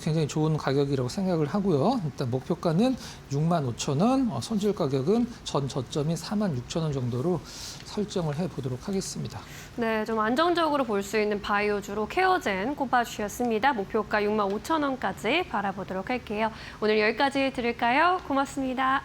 굉장히 좋은 가격이라고 생각을 하고요. 일단 목표가는 65,000원, 손절 가격은 전 저점이 46,000원 정도로 설정을 해보도록 하겠습니다. 네, 좀 안정적으로 볼 수 있는 바이오주로 케어젠 꼽아주셨습니다. 목표가 65,000원까지 바라보도록 할게요. 오늘 여기까지 드릴까요? 고맙습니다.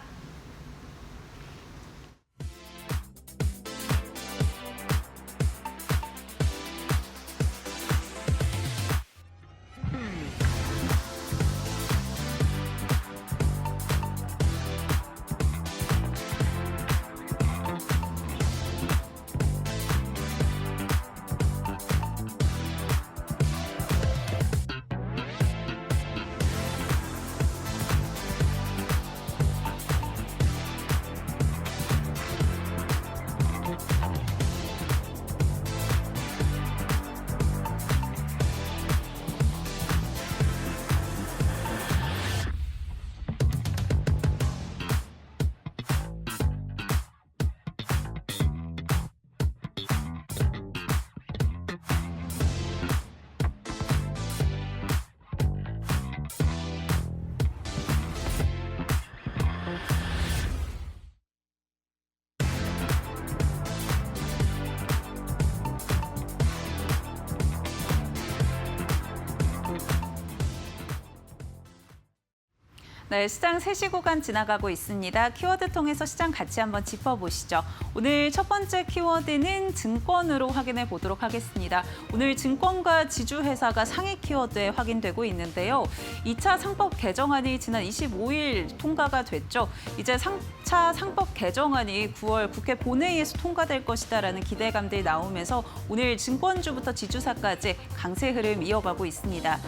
네, 시장 3시 구간 지나가고 있습니다. 키워드 통해서 시장 같이 한번 짚어보시죠. 오늘 첫 번째 키워드는 증권으로 확인해 보도록 하겠습니다. 오늘 증권과 지주회사가 상위 키워드에 확인되고 있는데요. 2차 상법 개정안이 지난 25일 통과가 됐죠. 이제 3차 상법 개정안이 9월 국회 본회의에서 통과될 것이다라는 기대감들이 나오면서 오늘 증권주부터 지주사까지 강세 흐름 이어가고 있습니다.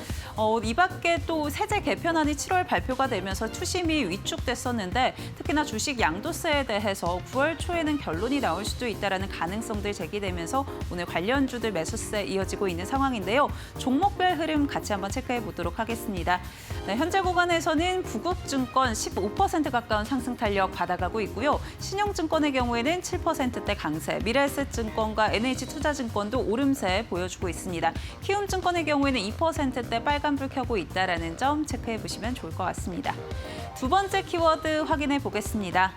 이 밖에 또 세제 개편안이 7월 발표가 되면서 투심이 위축됐었는데 특히나 주식 양도세에 대해서 9월 초에는 결론이 나올 수도 있다라는 가능성들 제기되면서 오늘 관련주들 매수세 이어지고 있는 상황인데요. 종목별 흐름 같이 한번 체크해 보도록 하겠습니다. 네, 현재 구간에서는 구국증권 15% 가까운 상승 탄력 받아가고 있고요. 신용증권의 경우에는 7%대 강세, 미래에셋증권과 NH투자증권도 오름세 보여주고 있습니다. 키움증권의 경우에는 2%대 빨간불 켜고 있다라는 점 체크해 보시면 좋을 것 같습니다. 두 번째 키워드 확인해 보겠습니다.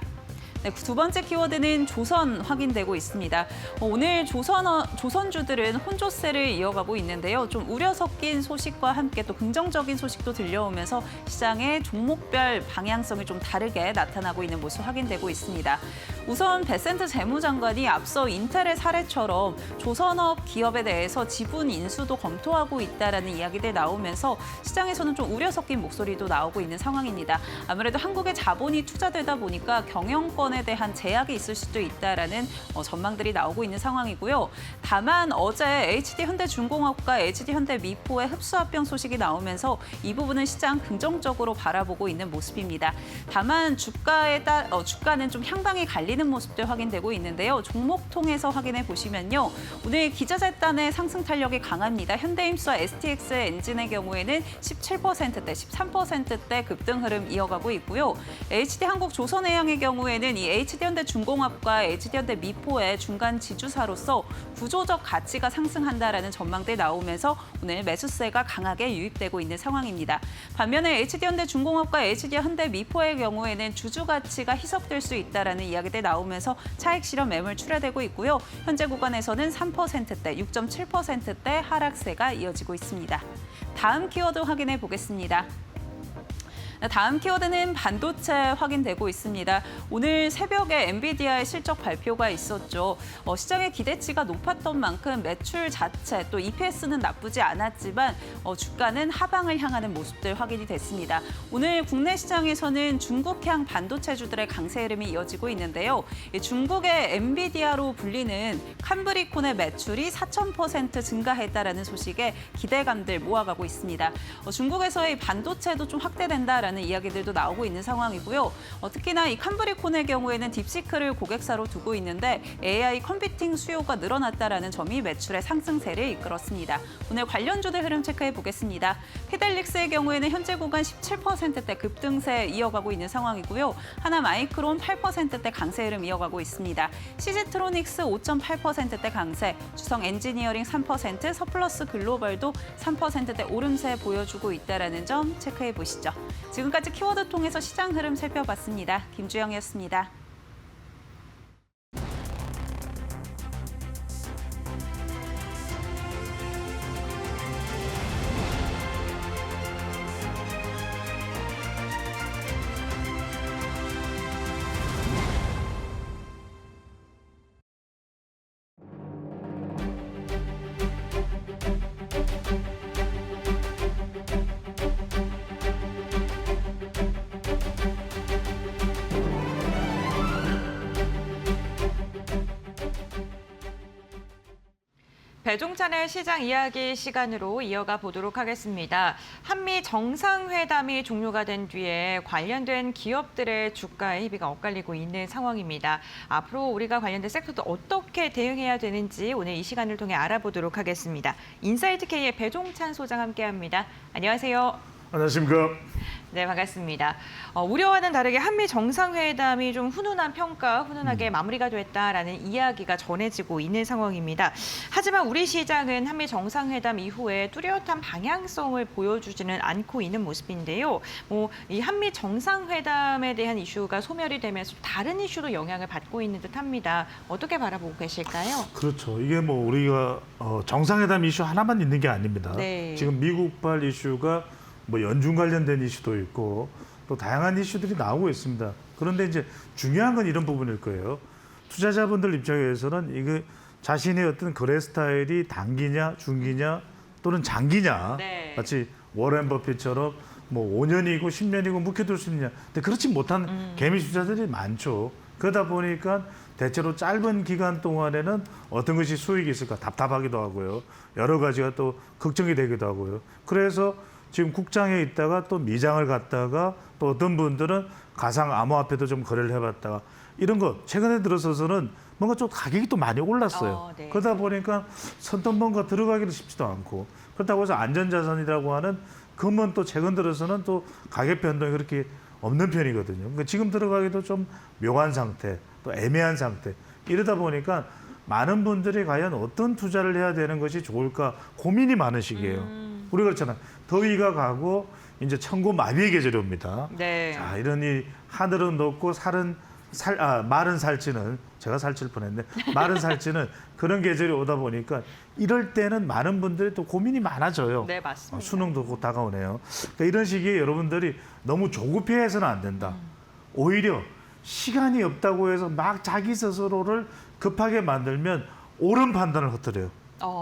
네, 두 번째 키워드는 조선 확인되고 있습니다. 오늘 조선주들은 혼조세를 이어가고 있는데요. 좀 우려 섞인 소식과 함께 또 긍정적인 소식도 들려오면서 시장의 종목별 방향성이 좀 다르게 나타나고 있는 모습 확인되고 있습니다. 우선 베센트 재무장관이 앞서 인텔의 사례처럼 조선업 기업에 대해서 지분 인수도 검토하고 있다라는 이야기들 나오면서 시장에서는 좀 우려 섞인 목소리도 나오고 있는 상황입니다. 아무래도 한국에 자본이 투자되다 보니까 경영권에 대한 제약이 있을 수도 있다라는 전망들이 나오고 있는 상황이고요. 다만 어제 HD현대중공업과 HD현대미포의 흡수합병 소식이 나오면서 이 부분은 시장 긍정적으로 바라보고 있는 모습입니다. 다만 주가는 좀 향방이 갈리는 모습들 확인되고 있는데요. 종목 통해서 확인해 보시면요. 오늘 기자재단의 상승 탄력이 강합니다. 현대임수와 STX 엔진의 경우에는 17%대, 13%대 급등 흐름 이어가고 있고요. HD한국조선해양의 경우에는 이 HD현대중공업과 HD현대미포의 중간 지주사로서 구조적 가치가 상승한다라는 전망들이 나오면서 오늘 매수세가 강하게 유입되고 있는 상황입니다. 반면에 HD현대중공업과 HD현대미포의 경우에는 주주 가치가 희석될 수 있다라는 이야기들 나오면서 차익 실현 매물 출하되고 있고요. 현재 구간에서는 3%대, 6.7%대 하락세가 이어지고 있습니다. 다음 키워드 확인해 보겠습니다. 다음 키워드는 반도체 확인되고 있습니다. 오늘 새벽에 엔비디아의 실적 발표가 있었죠. 시장의 기대치가 높았던 만큼 매출 자체 또 EPS는 나쁘지 않았지만 주가는 하방을 향하는 모습들 확인이 됐습니다. 오늘 국내 시장에서는 중국향 반도체주들의 강세 흐름이 이어지고 있는데요. 중국의 엔비디아로 불리는 캄브리콘의 매출이 4,000% 증가했다라는 소식에 기대감들 모아가고 있습니다. 중국에서의 반도체도 좀 확대된다라는 이야기들도 나오고 있는 상황이고요. 특히나 이 캄브리콘의 경우에는 딥시크를 고객사로 두고 있는데 AI 컴퓨팅 수요가 늘어났다라는 점이 매출의 상승세를 이끌었습니다. 오늘 관련주들 흐름 체크해 보겠습니다. 피델릭스의 경우에는 현재 구간 17%대 급등세 이어가고 있는 상황이고요. 하나마이크론 8%대 강세 흐름 이어가고 있습니다. CG트로닉스 5.8%대 강세, 주성 엔지니어링 3%, 서플러스 글로벌도 3%대 오름세 보여주고 있다는 점 체크해 보시죠. 지금까지 키워드 통해서 시장 흐름 살펴봤습니다. 김주영이었습니다. 배종찬의 시장 이야기 시간으로 이어가 보도록 하겠습니다. 한미 정상회담이 종료가 된 뒤에 관련된 기업들의 주가의 희비가 엇갈리고 있는 상황입니다. 앞으로 우리가 관련된 섹터도 어떻게 대응해야 되는지 오늘 이 시간을 통해 알아보도록 하겠습니다. 인사이트K의 배종찬 소장 함께합니다. 안녕하세요. 안녕하십니까. 네, 반갑습니다. 우려와는 다르게 한미 정상회담이 좀 훈훈하게 마무리가 됐다라는 이야기가 전해지고 있는 상황입니다. 하지만 우리 시장은 한미 정상회담 이후에 뚜렷한 방향성을 보여주지는 않고 있는 모습인데요. 이 한미 정상회담에 대한 이슈가 소멸이 되면서 다른 이슈도 영향을 받고 있는 듯합니다. 어떻게 바라보고 계실까요? 그렇죠. 이게 우리가 정상회담 이슈 하나만 있는 게 아닙니다. 네. 지금 미국발 이슈가 연중 관련된 이슈도 있고 또 다양한 이슈들이 나오고 있습니다. 그런데 이제 중요한 건 이런 부분일 거예요. 투자자분들 입장에서는 이게 자신의 어떤 거래 스타일이 단기냐, 중기냐 또는 장기냐. 네. 마치 워렌 버핏처럼 5년이고 10년이고 묵혀둘 수 있느냐. 근데 그렇지 못한 개미 투자들이 많죠. 그러다 보니까 대체로 짧은 기간 동안에는 어떤 것이 수익이 있을까 답답하기도 하고요. 여러 가지가 또 걱정이 되기도 하고요. 그래서 지금 국장에 있다가 또 미장을 갔다가 또 어떤 분들은 가상 암호화폐도 좀 거래를 해봤다가 이런 거 최근에 들어서서는 뭔가 좀 가격이 또 많이 올랐어요. 네. 그러다 보니까 선뜻 뭔가 들어가기도 쉽지도 않고 그렇다고 해서 안전자산이라고 하는 금은 또 최근 들어서는 또 가격 변동이 그렇게 없는 편이거든요. 그러니까 지금 들어가기도 좀 묘한 상태, 또 애매한 상태 이러다 보니까 많은 분들이 과연 어떤 투자를 해야 되는 것이 좋을까 고민이 많은 시기예요. 우리 그렇잖아요. 더위가 가고 이제 천고마비의 계절이 옵니다. 네. 자, 이러니 하늘은 높고 살은 말은 살찌는 제가 살찔 뻔했네. 말은 살찌는 그런 계절이 오다 보니까 이럴 때는 많은 분들이 또 고민이 많아져요. 네, 맞습니다. 수능도 곧 다가오네요. 그러니까 이런 시기에 여러분들이 너무 조급해해서는 안 된다. 오히려 시간이 없다고 해서 막 자기 스스로를 급하게 만들면 옳은 판단을 헛들여요.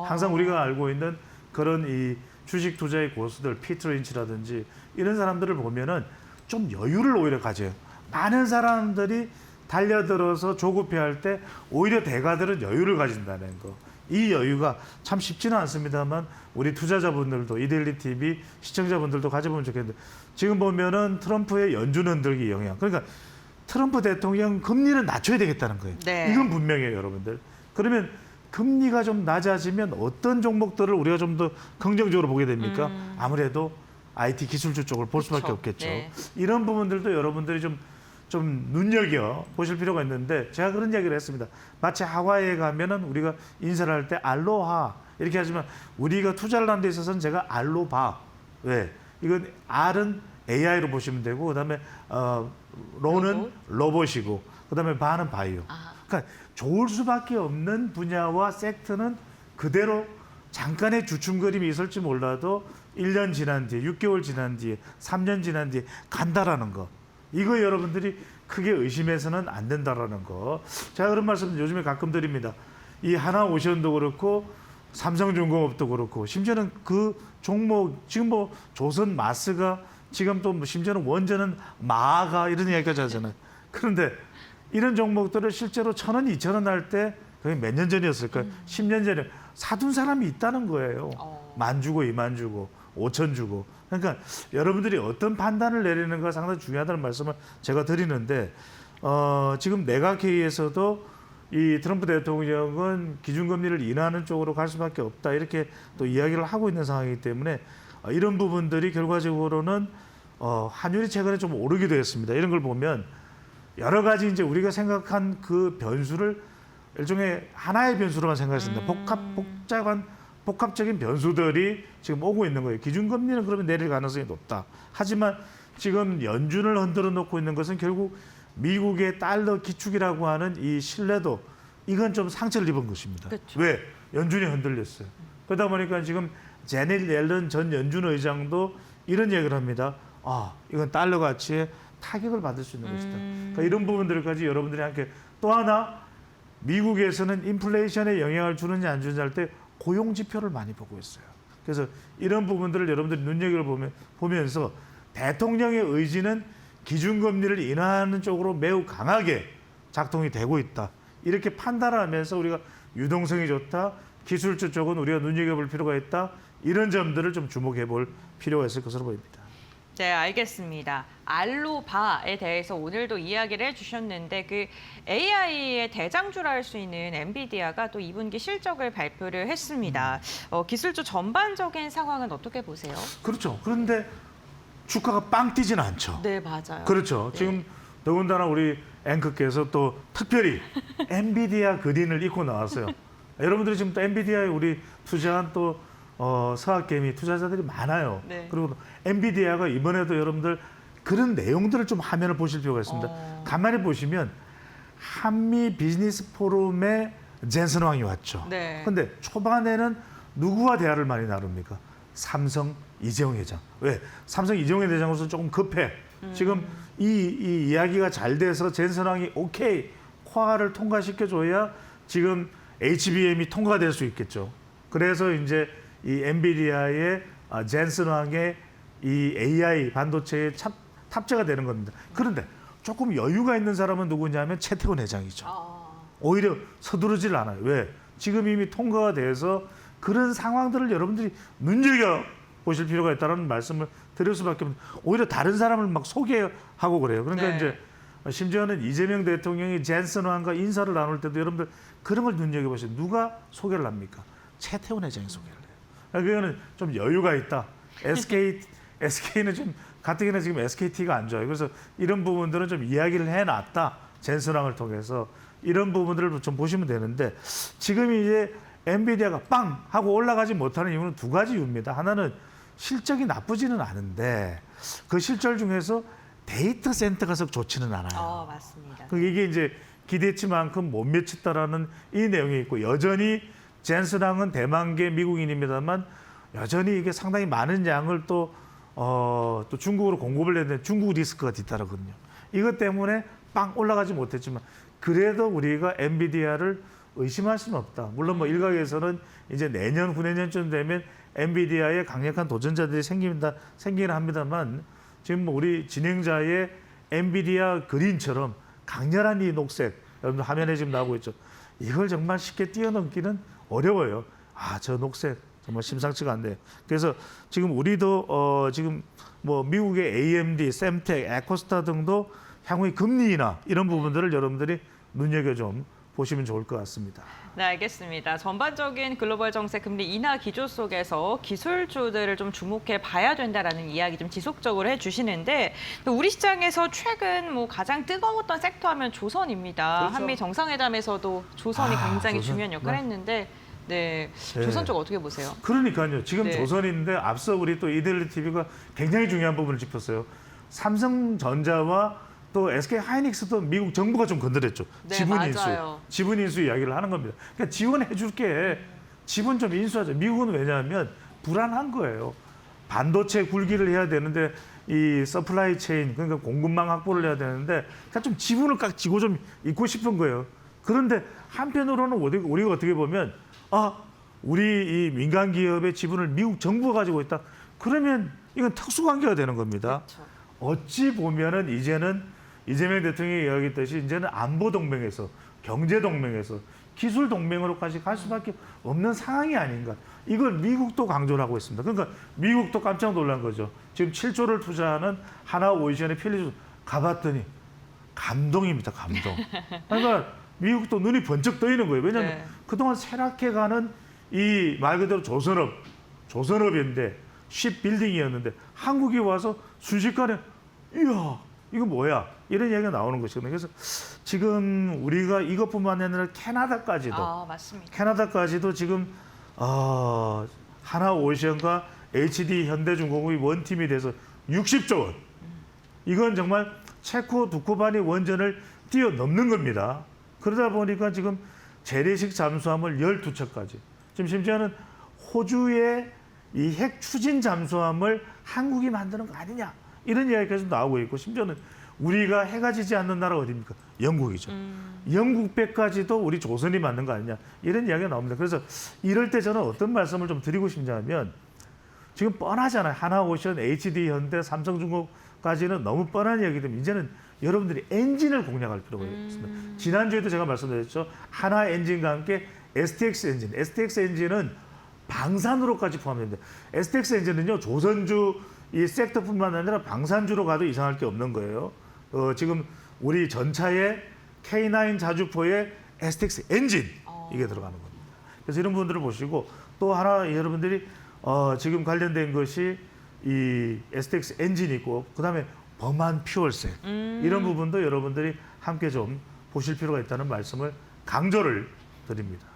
항상 우리가 알고 있는 그런 이 주식 투자의 고수들, 피터 린치라든지 이런 사람들을 보면은 좀 여유를 오히려 가져요. 많은 사람들이 달려들어서 조급해할 때 오히려 대가들은 여유를 가진다는 거. 이 여유가 참 쉽지는 않습니다만 우리 투자자분들도 이데일리 TV 시청자분들도 가져보면 좋겠는데 지금 보면은 트럼프의 연준 흔들기 영향. 그러니까 트럼프 대통령 금리는 낮춰야 되겠다는 거예요. 네. 이건 분명해요, 여러분들. 그러면 금리가 좀 낮아지면 어떤 종목들을 우리가 좀 더 긍정적으로 보게 됩니까? 아무래도 IT 기술주 쪽을 볼 수밖에 그쵸. 없겠죠. 네. 이런 부분들도 여러분들이 좀 눈여겨 보실 필요가 있는데 제가 그런 이야기를 했습니다. 마치 하와이에 가면은 우리가 인사를 할 때 알로하 이렇게 하지만 우리가 투자를 하는 데 있어서는 제가 알로바. 왜? 이건 R은 AI로 보시면 되고 그다음에 로는 로봇이고 그다음에 바는 바이오. 그러니까 좋을 수밖에 없는 분야와 섹터는 그대로 잠깐의 주춤거림이 있을지 몰라도 1년 지난 뒤에, 6개월 지난 뒤에, 3년 지난 뒤에 간다라는 거. 이거 여러분들이 크게 의심해서는 안 된다라는 거. 제가 그런 말씀 요즘에 가끔 드립니다. 이 하나오션도 그렇고 삼성중공업도 그렇고 심지어는 그 종목 지금 뭐 조선 마스가 지금 또 심지어는 원전은 마가 이런 이야기까지 하잖아요. 그런데 이런 종목들을 실제로 1,000원, 2,000원 할 때 그게 몇 년 전이었을까요? 10년 전에 사둔 사람이 있다는 거예요. 10,000 주고 20,000 주고 5,000 주고. 그러니까 여러분들이 어떤 판단을 내리는가 상당히 중요하다는 말씀을 제가 드리는데 지금 내각회의에서도 이 트럼프 대통령은 기준금리를 인하하는 쪽으로 갈 수밖에 없다 이렇게 또 이야기를 하고 있는 상황이기 때문에 이런 부분들이 결과적으로는 환율이 최근에 좀 오르기도 했습니다. 이런 걸 보면 여러 가지 이제 우리가 생각한 그 변수를 일종의 하나의 변수로만 생각했습니다. 복합적인 변수들이 지금 오고 있는 거예요. 기준금리는 그러면 내릴 가능성이 높다. 하지만 지금 연준을 흔들어 놓고 있는 것은 결국 미국의 달러 기축이라고 하는 이 신뢰도 이건 좀 상처를 입은 것입니다. 그렇죠. 왜? 연준이 흔들렸어요. 그러다 보니까 지금 제넷 옐런 전 연준 의장도 이런 얘기를 합니다. 이건 달러 가치에 타격을 받을 수 있는 것이다. 그러니까 이런 부분들까지 여러분들이 함께 또 하나 미국에서는 인플레이션에 영향을 주는지 안 주는지 할 때 고용 지표를 많이 보고 있어요. 그래서 이런 부분들을 여러분들이 눈여겨보면서 대통령의 의지는 기준금리를 인하하는 쪽으로 매우 강하게 작동이 되고 있다. 이렇게 판단을 하면서 우리가 유동성이 좋다. 기술주 쪽은 우리가 눈여겨볼 필요가 있다. 이런 점들을 좀 주목해 볼 필요가 있을 것으로 보입니다. 네, 알겠습니다. 알로바에 대해서 오늘도 이야기를 해주셨는데 그 AI의 대장주라 할 수 있는 엔비디아가 또 2분기 실적을 발표를 했습니다. 기술주 전반적인 상황은 어떻게 보세요? 그렇죠. 그런데 주가가 빵 뛰지는 않죠. 네, 맞아요. 그렇죠. 네. 지금 더군다나 우리 앵커께서 또 특별히 엔비디아 그린을 입고 나왔어요. 여러분들이 지금 또 엔비디아에 우리 투자한 또 서학개미 투자자들이 많아요. 네. 그리고 엔비디아가 이번에도 여러분들 그런 내용들을 좀 화면을 보실 필요가 있습니다. 가만히 보시면 한미 비즈니스 포럼에 젠슨 왕이 왔죠. 네. 그런데 초반에는 누구와 대화를 많이 나눕니까? 삼성 이재용 회장. 왜? 삼성 이재용 회장으로서 조금 급해. 지금 이 이야기가 잘 돼서 젠슨 왕이 오케이 쿼를 통과시켜줘야 지금 HBM이 통과될 수 있겠죠. 그래서 이제 이 엔비디아의 젠슨 왕의 이 AI 반도체에 탑재가 되는 겁니다. 그런데 조금 여유가 있는 사람은 누구냐면 최태원 회장이죠. 오히려 서두르질 않아요. 왜? 지금 이미 통과가 돼서 그런 상황들을 여러분들이 눈여겨 보실 필요가 있다는 말씀을 드릴 수밖에 없는. 오히려 다른 사람을 막 소개하고 그래요. 그러니까 네. 이제 심지어는 이재명 대통령이 젠슨 왕과 인사를 나눌 때도 여러분들 그런 걸 눈여겨 보세요. 누가 소개를 합니까? 최태원 회장이 소개를 해요. 그거는 좀 여유가 있다. SK는 좀 가뜩이나 지금 SKT가 안 좋아요. 그래서 이런 부분들은 좀 이야기를 해놨다. 젠슨왕을 통해서 이런 부분들을 좀 보시면 되는데 지금 이제 엔비디아가 빵 하고 올라가지 못하는 이유는 두 가지 이유입니다. 하나는 실적이 나쁘지는 않은데 그 실적 중에서 데이터 센터가 썩 좋지는 않아요. 맞습니다. 이게 이제 기대치만큼 못 미쳤다라는 이 내용이 있고 여전히 젠스랑은 대만계 미국인입니다만 여전히 이게 상당히 많은 양을 또 중국으로 공급을 했는데 중국 리스크가 뒤따르거든요. 이것 때문에 빵 올라가지 못했지만 그래도 우리가 엔비디아를 의심할 수는 없다. 물론 뭐 일각에서는 이제 내년 후내년쯤 되면 엔비디아의 강력한 도전자들이 생기긴 합니다만 지금 뭐 우리 진행자의 엔비디아 그린처럼 강렬한 이 녹색 여러분들 화면에 지금 나오고 있죠. 이걸 정말 쉽게 뛰어넘기는 어려워요. 저 녹색 정말 심상치가 않네요. 그래서 지금 우리도 지금 뭐 미국의 AMD, 샘텍, 에코스타 등도 향후의 금리 인하 이런 부분들을 여러분들이 눈여겨 좀 보시면 좋을 것 같습니다. 네, 알겠습니다. 전반적인 글로벌 정세 금리 인하 기조 속에서 기술주들을 좀 주목해 봐야 된다라는 이야기 좀 지속적으로 해주시는데 우리 시장에서 최근 뭐 가장 뜨거웠던 섹터 하면 조선입니다. 그렇죠. 한미 정상회담에서도 조선이 굉장히 조선. 중요한 역할을 했는데 네, 조선 쪽 어떻게 보세요? 그러니까요. 지금 네. 조선인데 앞서 우리 또 이데일리 TV가 굉장히 중요한 부분을 짚었어요. 삼성전자와 또 SK 하이닉스도 미국 정부가 좀 건드렸죠. 네, 지분 인수, 맞아요. 지분 인수 이야기를 하는 겁니다. 그러니까 지원해 줄게. 지분 좀 인수하자. 미국은 왜냐하면 불안한 거예요. 반도체 굴기를 해야 되는데 이 서플라이 체인 그러니까 공급망 확보를 해야 되는데 그러니까 좀 지분을 깍 쥐고 좀 있고 싶은 거예요. 그런데 한편으로는 우리가 어떻게 보면 우리 이 민간 기업의 지분을 미국 정부가 가지고 있다. 그러면 이건 특수관계가 되는 겁니다. 그렇죠. 어찌 보면은 이제는 이재명 대통령이 이야기했듯이 이제는 안보 동맹에서 경제 동맹에서 기술 동맹으로까지 갈 수밖에 없는 상황이 아닌가. 이걸 미국도 강조를 하고 있습니다. 그러니까 미국도 깜짝 놀란 거죠. 지금 7조를 투자하는 하나오이시안의 필리핀 가봤더니 감동입니다. 감동. 그러니까 미국도 눈이 번쩍 떠있는 거예요. 왜냐하면 네. 그동안 쇠락해가는 이 말 그대로 조선업인데 쉽빌딩이었는데 한국이 와서 순식간에 이야 이거 뭐야 이런 얘기가 나오는 것이거든요. 그래서 지금 우리가 이것뿐만 아니라 캐나다까지도 맞습니다. 캐나다까지도 지금 하나오시안과 HD 현대중공업이 원팀이 돼서 60조 원. 이건 정말 체코 두코바니 원전을 뛰어넘는 겁니다. 그러다 보니까 지금 재래식 잠수함을 12척까지. 지금 심지어는 호주의 이 핵 추진 잠수함을 한국이 만드는 거 아니냐. 이런 이야기가 계속 나오고 있고 심지어는 우리가 해가 지지 않는 나라 어디입니까? 영국이죠. 영국 배까지도 우리 조선이 만든 거 아니냐. 이런 이야기가 나옵니다. 그래서 이럴 때 저는 어떤 말씀을 좀 드리고 싶냐면 지금 뻔하잖아요. 하나오션, HD 현대, 삼성중공업까지는 너무 뻔한 이야기기 때문에 이제는 여러분들이 엔진을 공략할 필요가 있습니다. 지난주에도 제가 말씀드렸죠. 하나 엔진과 함께 STX 엔진. STX 엔진은 방산으로까지 포함됩니다. STX 엔진은요. 조선주 이 섹터뿐만 아니라 방산주로 가도 이상할 게 없는 거예요. 지금 우리 전차의 K9 자주포의 STX 엔진 이게 들어가는 겁니다. 그래서 이런 부분들을 보시고 또 하나 여러분들이 지금 관련된 것이 이 STX 엔진이 있고 그다음에 범한 퓨얼셀 이런 부분도 여러분들이 함께 좀 보실 필요가 있다는 말씀을 강조를 드립니다.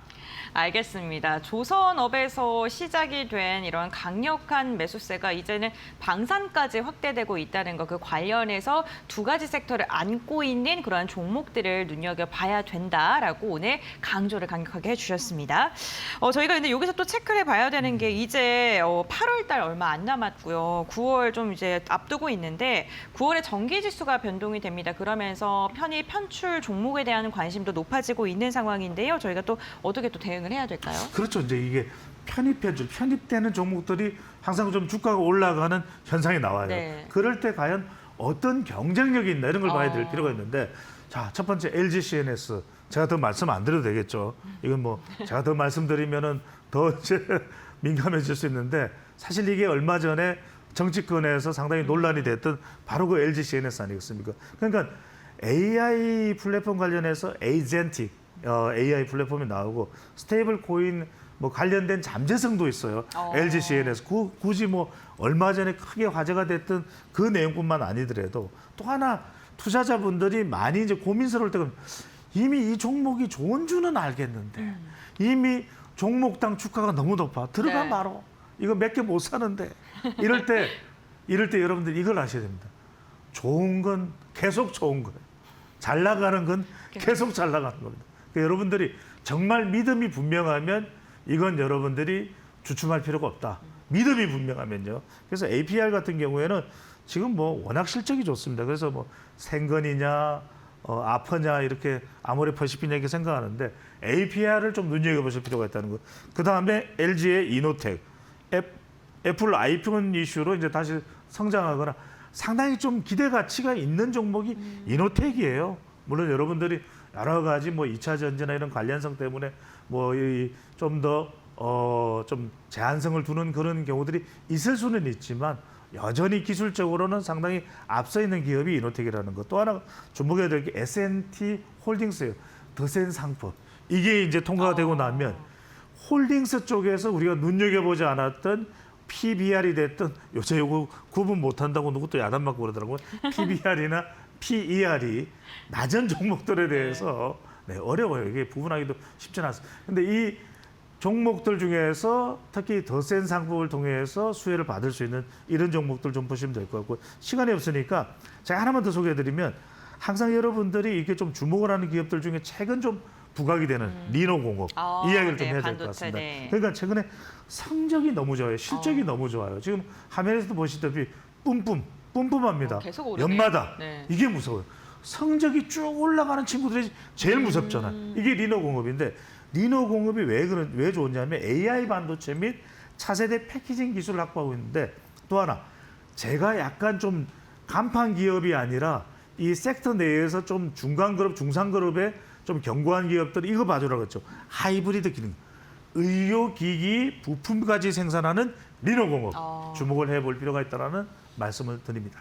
알겠습니다. 조선업에서 시작이 된 이런 강력한 매수세가 이제는 방산까지 확대되고 있다는 것, 그 관련해서 두 가지 섹터를 안고 있는 그러한 종목들을 눈여겨봐야 된다라고 오늘 강조를 강력하게 해주셨습니다. 저희가 근데 여기서 또 체크를 해봐야 되는 게 이제 8월 달 얼마 안 남았고요. 9월 좀 이제 앞두고 있는데 9월에 전기지수가 변동이 됩니다. 그러면서 편입, 편출 종목에 대한 관심도 높아지고 있는 상황인데요. 저희가 또 어떻게 또 대응을 해야 될까요? 그렇죠. 이제 이게 편입되는 종목들이 항상 좀 주가가 올라가는 현상이 나와요. 네. 그럴 때 과연 어떤 경쟁력이 있나 이런 걸 봐야 될 필요가 있는데 자, 첫 번째 LG CNS. 제가 더 말씀 안 드려도 되겠죠. 이건 뭐 제가 더 말씀드리면은 더 이제 민감해질 수 있는데 사실 이게 얼마 전에 정치권에서 상당히 논란이 됐던 바로 그 LG CNS 아니겠습니까? 그러니까 AI 플랫폼 관련해서 에이젠틱 AI 플랫폼이 나오고 스테이블 코인 뭐 관련된 잠재성도 있어요. LG CNS 굳이 뭐 얼마 전에 크게 화제가 됐던 그 내용뿐만 아니더라도 또 하나 투자자분들이 많이 이제 고민스러울 때가 이미 이 종목이 좋은 줄은 알겠는데 이미 종목당 주가가 너무 높아 들어가 바로 이거 몇 개 못 사는데 이럴 때 여러분들 이걸 아셔야 됩니다. 좋은 건 계속 좋은 거예요. 잘 나가는 건 계속 잘 나가는 겁니다. 그러니까 여러분들이 정말 믿음이 분명하면 이건 여러분들이 주춤할 필요가 없다. 믿음이 분명하면요. 그래서 APR 같은 경우에는 지금 뭐 워낙 실적이 좋습니다. 그래서 뭐 생건이냐, 아퍼냐 이렇게 아모레퍼시피냐 이렇게 생각하는데 APR을 좀 눈여겨보실 필요가 있다는 거. 그 다음에 LG의 이노텍, 애플 아이폰 이슈로 이제 다시 성장하거나 상당히 좀 기대 가치가 있는 종목이 이노텍이에요. 물론 여러분들이 여러 가지 뭐 2차 전지나 이런 관련성 때문에 뭐 좀 더 좀 제한성을 두는 그런 경우들이 있을 수는 있지만 여전히 기술적으로는 상당히 앞서 있는 기업이 이노텍이라는 것. 또 하나 주목해야 될 게 S&T 홀딩스예요. 더센 상품. 이게 이제 통과가 되고 나면 홀딩스 쪽에서 우리가 눈여겨보지 않았던 PBR이 됐던 요새 요거 구분 못한다고 누구 또 야단 맞고 그러더라고요. PBR이나 PER이 낮은 종목들에 대해서 어려워요. 이게 구분하기도 쉽지 않습니다. 근데 이 종목들 중에서 특히 더 센 상품을 통해서 수혜를 받을 수 있는 이런 종목들 좀 보시면 될 것 같고, 시간이 없으니까 제가 하나만 더 소개해드리면 항상 여러분들이 이렇게 좀 주목을 하는 기업들 중에 최근 좀 부각이 되는 리노공업 이야기를 좀 해야 될 것 같습니다. 그러니까 최근에 성적이 너무 좋아요. 실적이 너무 좋아요. 지금 화면에서도 보시다시피 뿜뿜합니다. 계속 오르네요. 연마다. 네. 이게 무서워요. 성적이 쭉 올라가는 친구들이 제일 무섭잖아. 이게 리노공업인데 리노공업이 왜 좋냐면 AI 반도체 및 차세대 패키징 기술을 확보하고 있는데, 또 하나 제가 약간 좀 간판 기업이 아니라 이 섹터 내에서 좀 중간 그룹, 중상 그룹의 좀 견고한 기업들 이거 봐주라고 했죠. 하이브리드 기능, 의료기기 부품까지 생산하는 리노공업 주목을 해볼 필요가 있다는 말씀을 드립니다.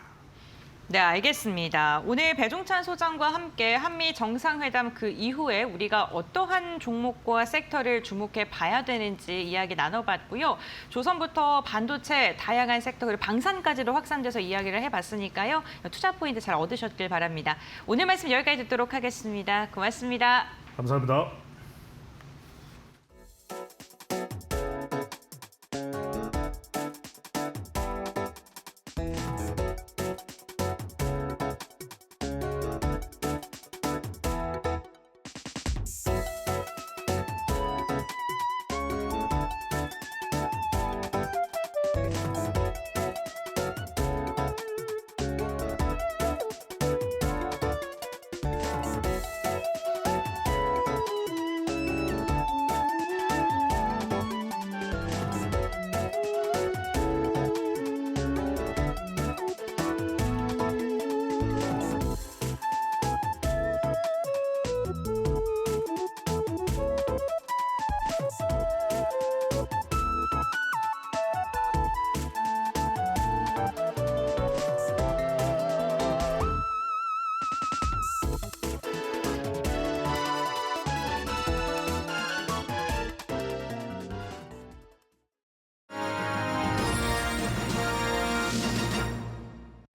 네, 알겠습니다. 오늘 배종찬 소장과 함께 한미 정상회담 그 이후에 우리가 어떠한 종목과 섹터를 주목해 봐야 되는지 이야기 나눠봤고요. 조선부터 반도체, 다양한 섹터, 그리고 방산까지도 확산돼서 이야기를 해봤으니까요. 투자 포인트 잘 얻으셨길 바랍니다. 오늘 말씀 여기까지 듣도록 하겠습니다. 고맙습니다. 감사합니다.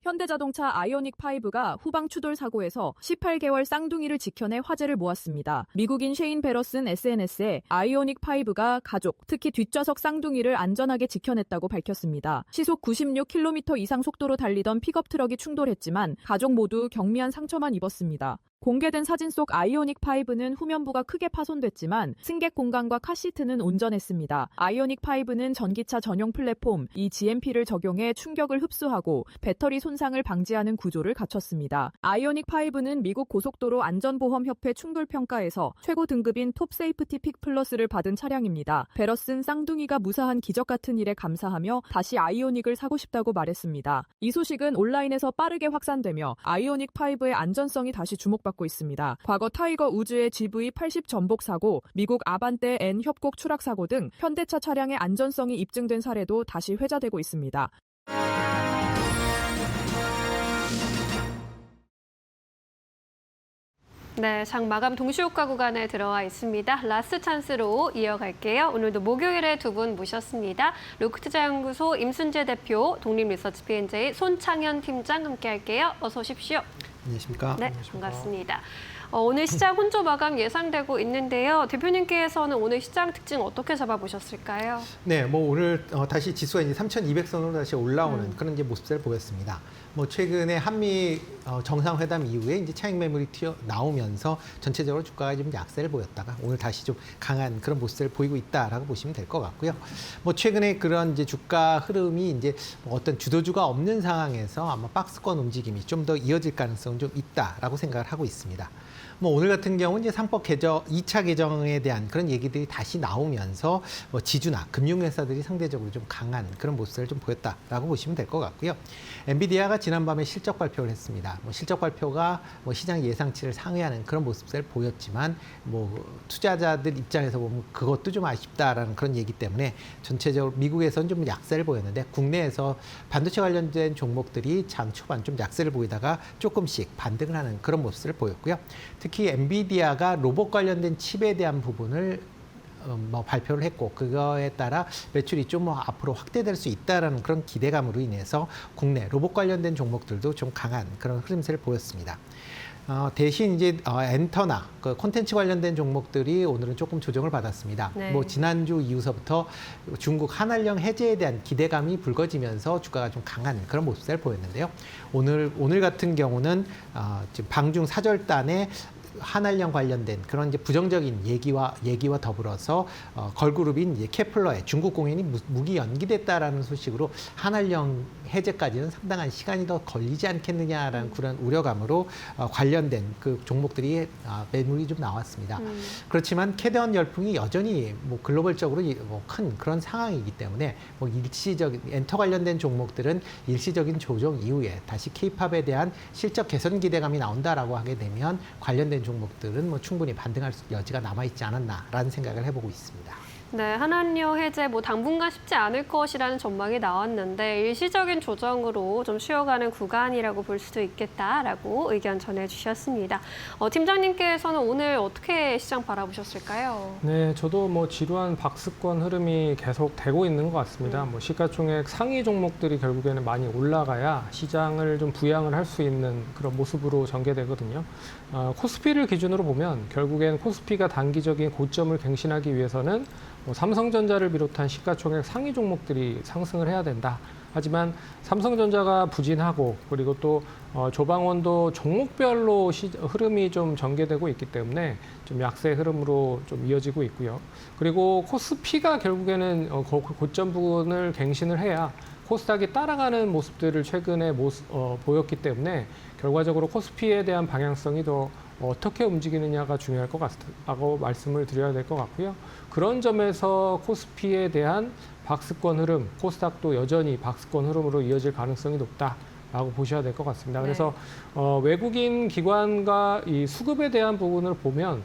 현대자동차 아이오닉5가 후방 추돌 사고에서 18개월 쌍둥이를 지켜내 화제를 모았습니다. 미국인 셰인 베러슨 SNS에 아이오닉5가 가족, 특히 뒷좌석 쌍둥이를 안전하게 지켜냈다고 밝혔습니다. 시속 96km 이상 속도로 달리던 픽업 트럭이 충돌했지만 가족 모두 경미한 상처만 입었습니다. 공개된 사진 속 아이오닉5는 후면부가 크게 파손됐지만 승객 공간과 카시트는 온전했습니다. 아이오닉5는 전기차 전용 플랫폼 eGMP를 적용해 충격을 흡수하고 배터리 손상을 방지하는 구조를 갖췄습니다. 아이오닉5는 미국 고속도로 안전보험협회 충돌평가에서 최고 등급인 톱 세이프티 픽 플러스를 받은 차량입니다. 베러슨 쌍둥이가 무사한 기적 같은 일에 감사하며 다시 아이오닉을 사고 싶다고 말했습니다. 이 소식은 온라인에서 빠르게 확산되며 아이오닉5의 안전성이 다시 주목받고 있습니다. 과거 타이거 우즈의 GV80 전복 사고, 미국 아반떼 N 협곡 추락 사고 등 현대차 차량의 안전성이 입증된 사례도 다시 회자되고 있습니다. 네, 장 마감 동시효과 구간에 들어와 있습니다. 라스트 찬스로 이어갈게요. 오늘도 목요일에 두 분 모셨습니다. 로크투자연구소 임순재 대표, 독립리서치 P&J 손창현 팀장 함께할게요. 어서 오십시오. 안녕하십니까? 네, 반갑습니다. 오늘 시장 혼조 마감 예상되고 있는데요. 대표님께서는 오늘 시장 특징 어떻게 잡아보셨을까요? 네, 뭐 오늘 다시 지수가 이제 3,200선으로 다시 올라오는 그런 이제 모습을 보였습니다. 뭐 최근에 한미 정상회담 이후에 이제 차익 매물이 나오면서 전체적으로 주가가 좀 약세를 보였다가 오늘 다시 좀 강한 그런 모습을 보이고 있다라고 보시면 될 것 같고요. 뭐 최근에 그런 이제 주가 흐름이 이제 어떤 주도주가 없는 상황에서 아마 박스권 움직임이 좀 더 이어질 가능성은 좀 있다라고 생각을 하고 있습니다. 뭐 오늘 같은 경우는 이제 상법 개정, 2차 개정에 대한 그런 얘기들이 다시 나오면서 뭐 지주나 금융회사들이 상대적으로 좀 강한 그런 모습을 좀 보였다라고 보시면 될 것 같고요. 엔비디아가 지난밤에 실적 발표를 했습니다. 뭐 실적 발표가 뭐 시장 예상치를 상회하는 그런 모습을 보였지만 뭐 투자자들 입장에서 보면 그것도 좀 아쉽다라는 그런 얘기 때문에 전체적으로 미국에서는 좀 약세를 보였는데 국내에서 반도체 관련된 종목들이 장 초반 좀 약세를 보이다가 조금씩 반등을 하는 그런 모습을 보였고요. 특히 엔비디아가 로봇 관련된 칩에 대한 부분을 뭐 발표를 했고 그거에 따라 매출이 좀 뭐 앞으로 확대될 수 있다라는 그런 기대감으로 인해서 국내 로봇 관련된 종목들도 좀 강한 그런 흐름세를 보였습니다. 대신 이제 엔터나 그 콘텐츠 관련된 종목들이 오늘은 조금 조정을 받았습니다. 네. 뭐 지난주 이후서부터 중국 한한령 해제에 대한 기대감이 불거지면서 주가가 좀 강한 그런 모습을 보였는데요. 오늘 같은 경우는 지금 방중 사절단에 한한령 관련된 그런 이제 부정적인 얘기와 더불어서 걸그룹인 이제 케플러의 중국 공연이 무기 연기됐다라는 소식으로 한한령 해제까지는 상당한 시간이 더 걸리지 않겠느냐라는 그런 우려감으로 관련된 그 종목들이 매물이 좀 나왔습니다. 그렇지만 캐대원 열풍이 여전히 뭐 글로벌적으로 뭐 큰 그런 상황이기 때문에 뭐 일시적인 엔터 관련된 종목들은 일시적인 조정 이후에 다시 K-팝에 대한 실적 개선 기대감이 나온다라고 하게 되면 관련된 종목들은 뭐 충분히 반등할 여지가 남아있지 않았나라는 생각을 해보고 있습니다. 네, 한한령 해제 당분간 쉽지 않을 것이라는 전망이 나왔는데 일시적인 조정으로 좀 쉬어가는 구간이라고 볼 수도 있겠다라고 의견 전해주셨습니다. 팀장님께서는 오늘 어떻게 시장 바라보셨을까요? 네, 저도 뭐 지루한 박스권 흐름이 계속 되고 있는 것 같습니다. 뭐 시가총액 상위 종목들이 결국에는 많이 올라가야 시장을 좀 부양을 할 수 있는 그런 모습으로 전개되거든요. 코스피를 기준으로 보면 결국엔 코스피가 단기적인 고점을 갱신하기 위해서는 뭐 삼성전자를 비롯한 시가총액 상위 종목들이 상승을 해야 된다. 하지만 삼성전자가 부진하고 그리고 또 조방원도 종목별로 흐름이 좀 전개되고 있기 때문에 좀 약세 흐름으로 좀 이어지고 있고요. 그리고 코스피가 결국에는 고점 부분을 갱신을 해야 코스닥이 따라가는 모습들을 최근에 보였기 때문에 결과적으로 코스피에 대한 방향성이 더 어떻게 움직이느냐가 중요할 것 같다고 말씀을 드려야 될 것 같고요. 그런 점에서 코스피에 대한 박스권 흐름, 코스닥도 여전히 박스권 흐름으로 이어질 가능성이 높다라고 보셔야 될 것 같습니다. 그래서 외국인 기관과 이 수급에 대한 부분을 보면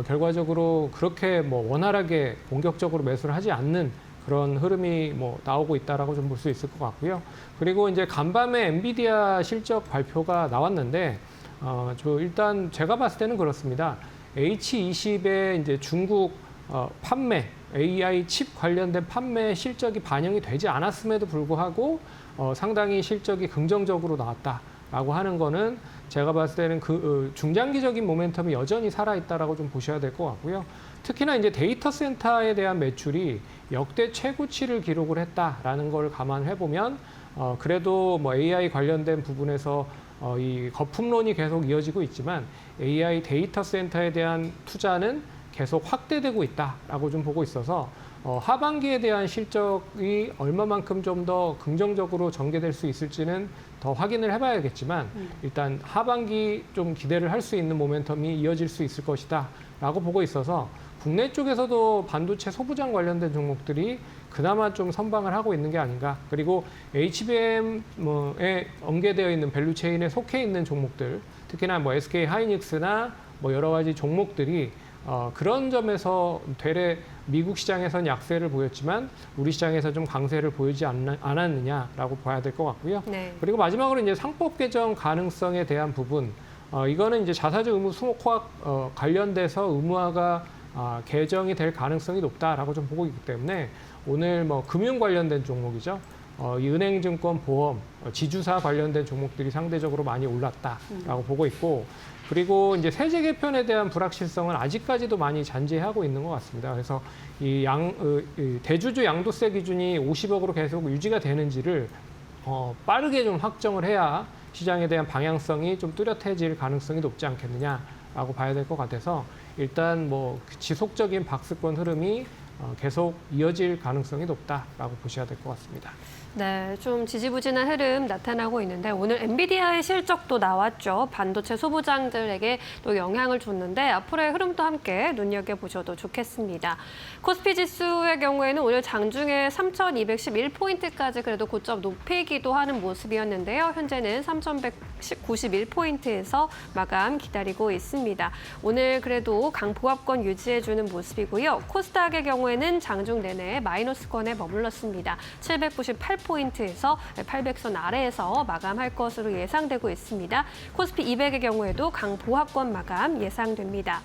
결과적으로 그렇게 뭐 원활하게 공격적으로 매수를 하지 않는 그런 흐름이 뭐 나오고 있다라고 좀 볼 수 있을 것 같고요. 그리고 이제 간밤에 엔비디아 실적 발표가 나왔는데 일단 제가 봤을 때는 그렇습니다. H20의 이제 중국 판매, AI 칩 관련된 판매 실적이 반영이 되지 않았음에도 불구하고 상당히 실적이 긍정적으로 나왔다라고 하는 거는 제가 봤을 때는 그 중장기적인 모멘텀이 여전히 살아있다라고 좀 보셔야 될 것 같고요. 특히나 이제 데이터 센터에 대한 매출이 역대 최고치를 기록을 했다라는 걸 감안해 보면 그래도 뭐 AI 관련된 부분에서 이 거품론이 계속 이어지고 있지만 AI 데이터 센터에 대한 투자는 계속 확대되고 있다라고 좀 보고 있어서 하반기에 대한 실적이 얼마만큼 좀 더 긍정적으로 전개될 수 있을지는 더 확인을 해봐야겠지만 일단 하반기 좀 기대를 할 수 있는 모멘텀이 이어질 수 있을 것이다라고 보고 있어서 국내 쪽에서도 반도체 소부장 관련된 종목들이 그나마 좀 선방을 하고 있는 게 아닌가. 그리고 HBM에 연계되어 있는 밸류체인에 속해 있는 종목들, 특히나 뭐 SK 하이닉스나 뭐 여러 가지 종목들이 그런 점에서 되레 미국 시장에서는 약세를 보였지만 우리 시장에서 좀 강세를 보이지 않았느냐라고 봐야 될 것 같고요. 네. 그리고 마지막으로 이제 상법 개정 가능성에 대한 부분, 이거는 이제 자사주 의무 수목화 관련돼서 의무화가 개정이 될 가능성이 높다라고 좀 보고 있기 때문에 오늘 뭐 금융 관련된 종목이죠. 이 은행증권, 보험, 지주사 관련된 종목들이 상대적으로 많이 올랐다라고 보고 있고, 그리고 이제 세제 개편에 대한 불확실성은 아직까지도 많이 잔재하고 있는 것 같습니다. 그래서 이 대주주 양도세 기준이 50억으로 계속 유지가 되는지를 빠르게 좀 확정을 해야 시장에 대한 방향성이 좀 뚜렷해질 가능성이 높지 않겠느냐라고 봐야 될 것 같아서 일단 뭐 지속적인 박스권 흐름이 계속 이어질 가능성이 높다라고 보셔야 될 것 같습니다. 네, 좀 지지부진한 흐름 나타나고 있는데 오늘 엔비디아의 실적도 나왔죠. 반도체 소부장들에게 또 영향을 줬는데 앞으로의 흐름도 함께 눈여겨보셔도 좋겠습니다. 코스피 지수의 경우에는 오늘 장중에 3,211포인트까지 그래도 고점 높이기도 하는 모습이었는데요. 현재는 3,191포인트에서 마감 기다리고 있습니다. 오늘 그래도 강보합권 유지해주는 모습이고요. 코스닥의 경우에는 장중 내내 마이너스권에 머물렀습니다. 798포인트에서 800선 아래에서 마감할 것으로 예상되고 있습니다. 코스피 200의 경우에도 강보합권 마감 예상됩니다.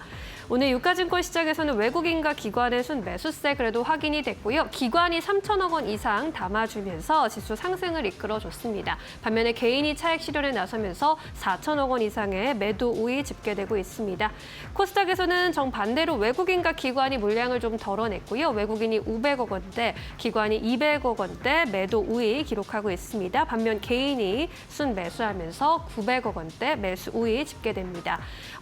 오늘 유가증권 시장에서는 외국인과 기관의 순매수세 그래도 확인이 됐고요. 기관이 3천억 원 이상 담아주면서 지수 상승을 이끌어줬습니다. 반면에 개인이 차익 실현에 나서면서 4천억 원 이상의 매도 우위 집계되고 있습니다. 코스닥에서는 정반대로 외국인과 기관이 물량을 좀 덜어냈고요. 외국인이 500억 원대, 기관이 200억 원대 매도 우위 기록하고 있습니다. 반면 개인이 순매수하면서 900억 원대 매수 우위 집계됩니다.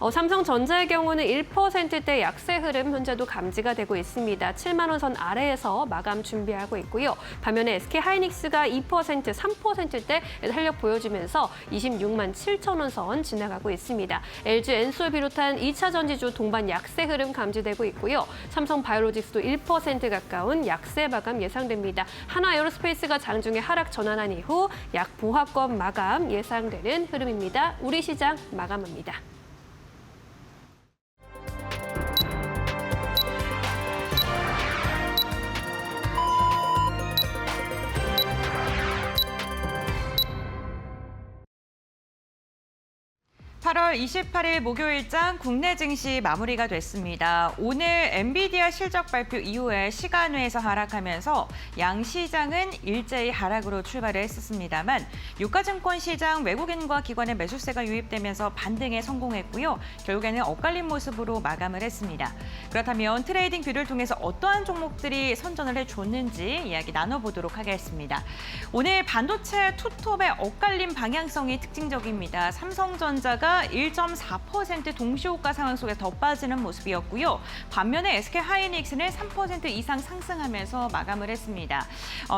삼성전자의 경우는 1%대 약세 흐름 현재도 감지가 되고 있습니다. 7만 원 선 아래에서 마감 준비하고 있고요. 반면에 SK하이닉스가 2%, 3%대 탄력 보여주면서 26만 7천 원 선 지나가고 있습니다. LG 엔솔 비롯한 2차 전지주 동반 약세 흐름 감지되고 있고요. 삼성바이오로직스도 1% 가까운 약세 마감 예상됩니다. 하나에어로스페이스가 장중에 하락 전환한 이후 약보합권 마감 예상되는 흐름입니다. 우리 시장 마감합니다. (8월 28일) 목요일장 국내 증시 마무리가 됐습니다. 오늘 엔비디아 실적 발표 이후에 시간외에서 하락하면서 양시장은 일제히 하락으로 출발을 했었습니다만 유가증권 시장 외국인과 기관의 매수세가 유입되면서 반등에 성공했고요. 결국에는 엇갈린 모습으로 마감을 했습니다. 그렇다면 트레이딩 뷰를 통해서 어떠한 종목들이 선전을 해줬는지 이야기 나눠보도록 하겠습니다. 오늘 반도체 투톱의 엇갈린 방향성이 특징적입니다. 삼성전자가 1.4% 동시호가 상황 속에 더 빠지는 모습이었고요. 반면에 SK하이닉스는 3% 이상 상승하면서 마감을 했습니다.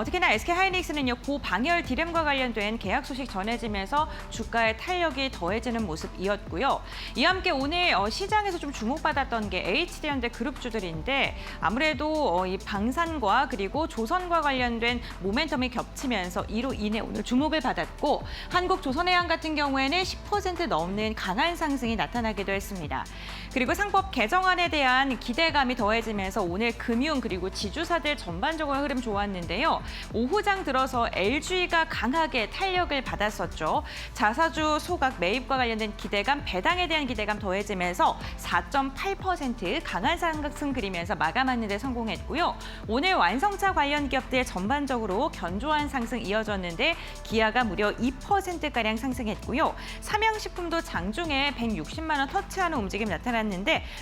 특히나 SK하이닉스는요, 고방열 D램과 관련된 계약 소식 전해지면서 주가의 탄력이 더해지는 모습이었고요. 이와 함께 오늘 시장에서 좀 주목받았던 게 HD현대 그룹주들인데 아무래도 이 방산과 그리고 조선과 관련된 모멘텀이 겹치면서 이로 인해 오늘 주목을 받았고 한국조선해양 같은 경우에는 10% 넘는 강한 상승이 나타나기도 했습니다. 그리고 상법 개정안에 대한 기대감이 더해지면서 오늘 금융 그리고 지주사들 전반적으로 흐름 좋았는데요. 오후장 들어서 LG가 강하게 탄력을 받았었죠. 자사주 소각 매입과 관련된 기대감, 배당에 대한 기대감 더해지면서 4.8% 강한 상승 그리면서 마감하는 데 성공했고요. 오늘 완성차 관련 기업들 전반적으로 견조한 상승 이어졌는데 기아가 무려 2%가량 상승했고요. 삼양식품도 장중에 160만 원 터치하는 움직임이 나타났는데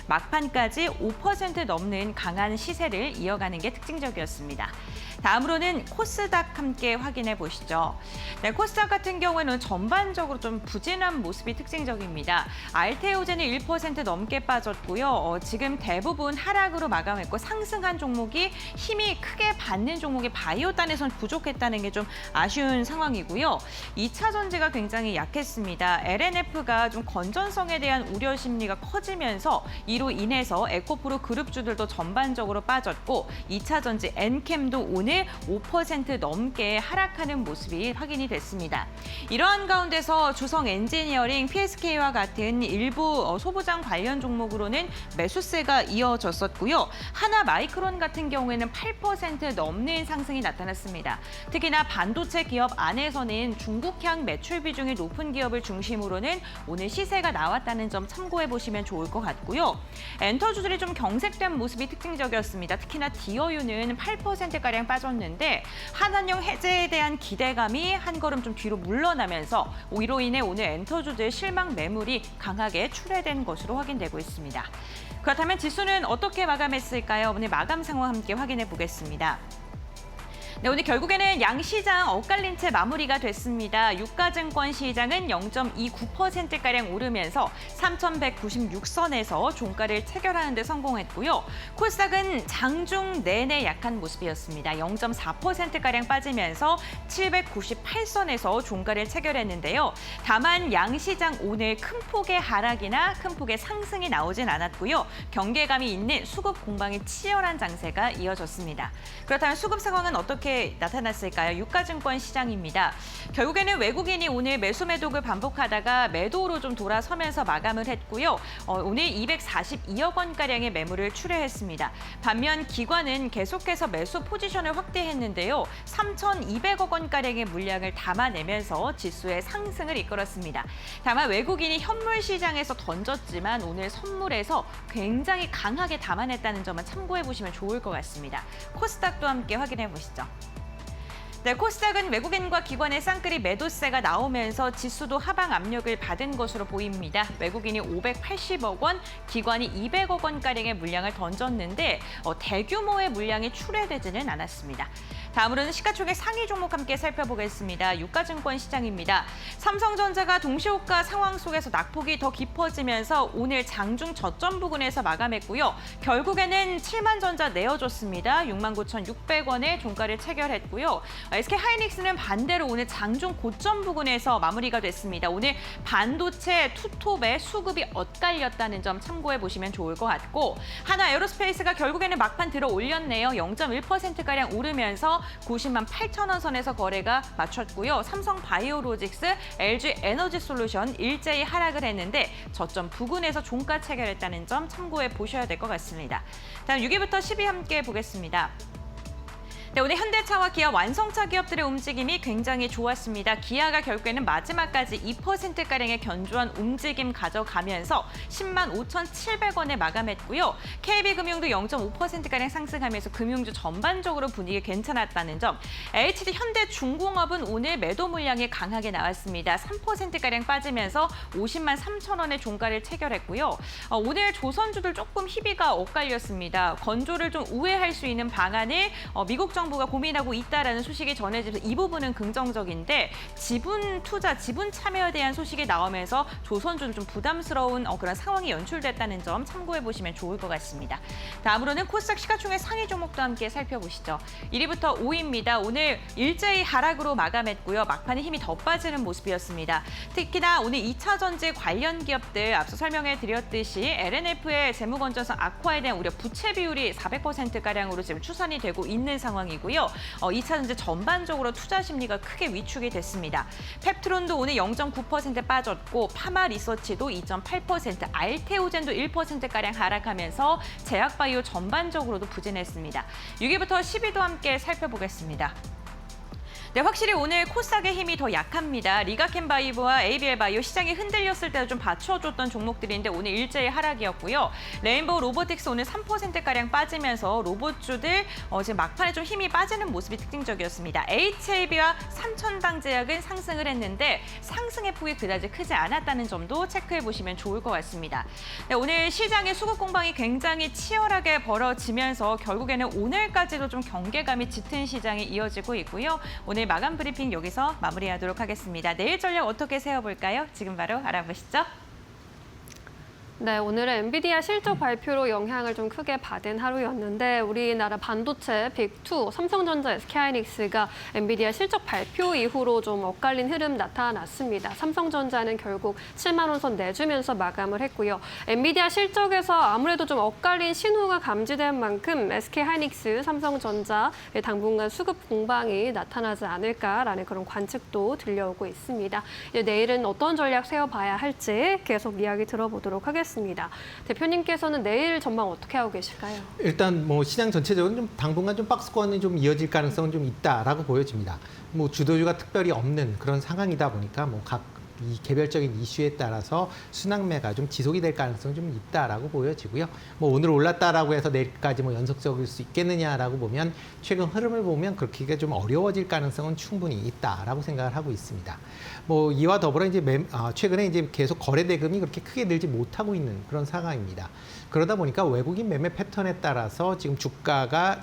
막판까지 5% 넘는 강한 시세를 이어가는 게 특징적이었습니다. 다음으로는 코스닥 함께 확인해 보시죠. 네, 코스닥 같은 경우에는 전반적으로 좀 부진한 모습이 특징적입니다. 알테오젠이 1% 넘게 빠졌고요. 지금 대부분 하락으로 마감했고 상승한 종목이 힘이 크게 받는 종목이 바이오단에선 부족했다는 게 좀 아쉬운 상황이고요. 2차 전지가 굉장히 약했습니다. LNF가 좀 건전성에 대한 우려 심리가 커지면서 이로 인해서 에코프로 그룹주들도 전반적으로 빠졌고 2차 전지 엔캠도 오늘 5% 넘게 하락하는 모습이 확인이 됐습니다. 이러한 가운데서 주성 엔지니어링, PSK와 같은 일부 소부장 관련 종목으로는 매수세가 이어졌었고요. 하나 마이크론 같은 경우에는 8% 넘는 상승이 나타났습니다. 특히나 반도체 기업 안에서는 중국향 매출 비중이 높은 기업을 중심으로는 오늘 오늘 시세가 나왔다는 점 참고해 보시면 좋을 것 같고요. 엔터주들이 좀 경색된 모습이 특징적이었습니다. 특히나 디어유는 8%가량 빠졌는데 한한령 해제에 대한 기대감이 한 걸음 좀 뒤로 물러나면서 이로 인해 오늘 엔터주들 실망 매물이 강하게 출회된 것으로 확인되고 있습니다. 그렇다면 지수는 어떻게 마감했을까요? 오늘 마감 상황 함께 확인해 보겠습니다. 네, 오늘 결국에는 양시장 엇갈린 채 마무리가 됐습니다. 유가증권 시장은 0.29%가량 오르면서 3,196선에서 종가를 체결하는 데 성공했고요. 코스닥은 장중 내내 약한 모습이었습니다. 0.4%가량 빠지면서 798선에서 종가를 체결했는데요. 다만 양시장 오늘 큰 폭의 하락이나 큰 폭의 상승이 나오진 않았고요. 경계감이 있는 수급 공방이 치열한 장세가 이어졌습니다. 그렇다면 수급 상황은 어떻게 나타났을까요? 유가증권 시장입니다. 결국에는 외국인이 오늘 매수 매독을 반복하다가 매도로 좀 돌아서면서 마감을 했고요. 오늘 242억 원가량의 매물을 출회했습니다. 반면 기관은 계속해서 매수 포지션을 확대했는데요. 3,200억 원가량의 물량을 담아내면서 지수의 상승을 이끌었습니다. 다만 외국인이 현물 시장에서 던졌지만 오늘 선물에서 굉장히 강하게 담아냈다는 점은 참고해 보시면 좋을 것 같습니다. 코스닥도 함께 확인해 보시죠. 네, 코스닥은 외국인과 기관의 쌍끌이 매도세가 나오면서 지수도 하방 압력을 받은 것으로 보입니다. 외국인이 580억 원, 기관이 200억 원가량의 물량을 던졌는데 대규모의 물량이 출회되지는 않았습니다. 다음으로는 시가총액 상위 종목 함께 살펴보겠습니다. 유가증권 시장입니다. 삼성전자가 동시호가 상황 속에서 낙폭이 더 깊어지면서 오늘 장중 저점 부근에서 마감했고요. 결국에는 7만전자 내어줬습니다. 69,600원에 종가를 체결했고요. SK하이닉스는 반대로 오늘 장중 고점 부근에서 마무리가 됐습니다. 오늘 반도체 투톱에 수급이 엇갈렸다는 점 참고해 보시면 좋을 것 같고 하나에어로스페이스가 결국에는 막판 들어 올렸네요. 0.1%가량 오르면서 90만 8천 원 선에서 거래가 맞췄고요. 삼성바이오로직스, LG에너지솔루션 일제히 하락을 했는데 저점 부근에서 종가 체결했다는 점 참고해 보셔야 될 것 같습니다. 다음 6위부터 10위 함께 보겠습니다. 네, 오늘 현대차와 기아 완성차 기업들의 움직임이 굉장히 좋았습니다. 기아가 결국에는 마지막까지 2%가량의 견조한 움직임 가져가면서 10만 5,700원에 마감했고요. KB금융도 0.5%가량 상승하면서 금융주 전반적으로 분위기 괜찮았다는 점. HD 현대중공업은 오늘 매도 물량이 강하게 나왔습니다. 3%가량 빠지면서 50만 3천 원의 종가를 체결했고요. 오늘 조선주들 조금 희비가 엇갈렸습니다. 건조를 좀 우회할 수 있는 방안을 미국 정부가 고민하고 있다라는 소식이 전해지면서 이 부분은 긍정적인데 지분 투자, 지분 참여에 대한 소식이 나오면서 조선주는 좀 부담스러운 그런 상황이 연출됐다는 점 참고해 보시면 좋을 것 같습니다. 다음으로는 코스닥 시가총액 상위 종목도 함께 살펴보시죠. 1위부터 5위입니다. 오늘 일제히 하락으로 마감했고요. 막판에 힘이 더 빠지는 모습이었습니다. 특히나 오늘 2차 전지 관련 기업들 앞서 설명해 드렸듯이 LNF의 재무건전성 악화에 대한 우려 부채 비율이 400%가량으로 지금 추산이 되고 있는 상황이고요. 2차 전지 전반적으로 투자 심리가 크게 위축이 됐습니다. 펩트론도 오늘 0.9% 빠졌고 파마 리서치도 2.8%, 알테오젠도 1%가량 하락하면서 제약바이오 전반적으로도 부진했습니다. 6위부터 10위도 함께 살펴보겠습니다. 네, 확실히 오늘 코스닥의 힘이 더 약합니다. 리가켄바이오와 ABL바이오 시장이 흔들렸을 때도 좀 받쳐줬던 종목들인데 오늘 일제히 하락이었고요. 레인보우 로보틱스 오늘 3%가량 빠지면서 로봇주들 지금 막판에 좀 힘이 빠지는 모습이 특징적이었습니다. HAB와 삼천당제약은 상승을 했는데 상승의 폭이 그다지 크지 않았다는 점도 체크해 보시면 좋을 것 같습니다. 네, 오늘 시장의 수급 공방이 굉장히 치열하게 벌어지면서 결국에는 오늘까지도 좀 경계감이 짙은 시장이 이어지고 있고요. 오늘 마감 브리핑 여기서 마무리하도록 하겠습니다. 내일 전략 어떻게 세워볼까요? 지금 바로 알아보시죠. 네, 오늘은 엔비디아 실적 발표로 영향을 좀 크게 받은 하루였는데 우리나라 반도체 빅2, 삼성전자, SK하이닉스가 엔비디아 실적 발표 이후로 좀 엇갈린 흐름 나타났습니다. 삼성전자는 결국 7만 원 선 내주면서 마감을 했고요. 엔비디아 실적에서 아무래도 좀 엇갈린 신호가 감지된 만큼 SK하이닉스, 삼성전자 당분간 수급 공방이 나타나지 않을까라는 그런 관측도 들려오고 있습니다. 내일은 어떤 전략 세워봐야 할지 계속 이야기 들어보도록 하겠습니다. 대표님께서는 내일 전망 어떻게 하고 계실까요? 일단 뭐 시장 전체적으로 좀 당분간 좀 박스권이 좀 이어질 가능성은 좀 있다라고 보여집니다. 뭐 주도주가 특별히 없는 그런 상황이다 보니까 뭐 각 이 개별적인 이슈에 따라서 순항매가 좀 지속이 될 가능성이 좀 있다라고 보여지고요. 뭐 오늘 올랐다라고 해서 내일까지 뭐 연속적일 수 있겠느냐라고 보면 최근 흐름을 보면 그렇게 좀 어려워질 가능성은 충분히 있다라고 생각을 하고 있습니다. 뭐 이와 더불어 이제 최근에 이제 계속 거래 대금이 그렇게 크게 늘지 못하고 있는 그런 상황입니다. 그러다 보니까 외국인 매매 패턴에 따라서 지금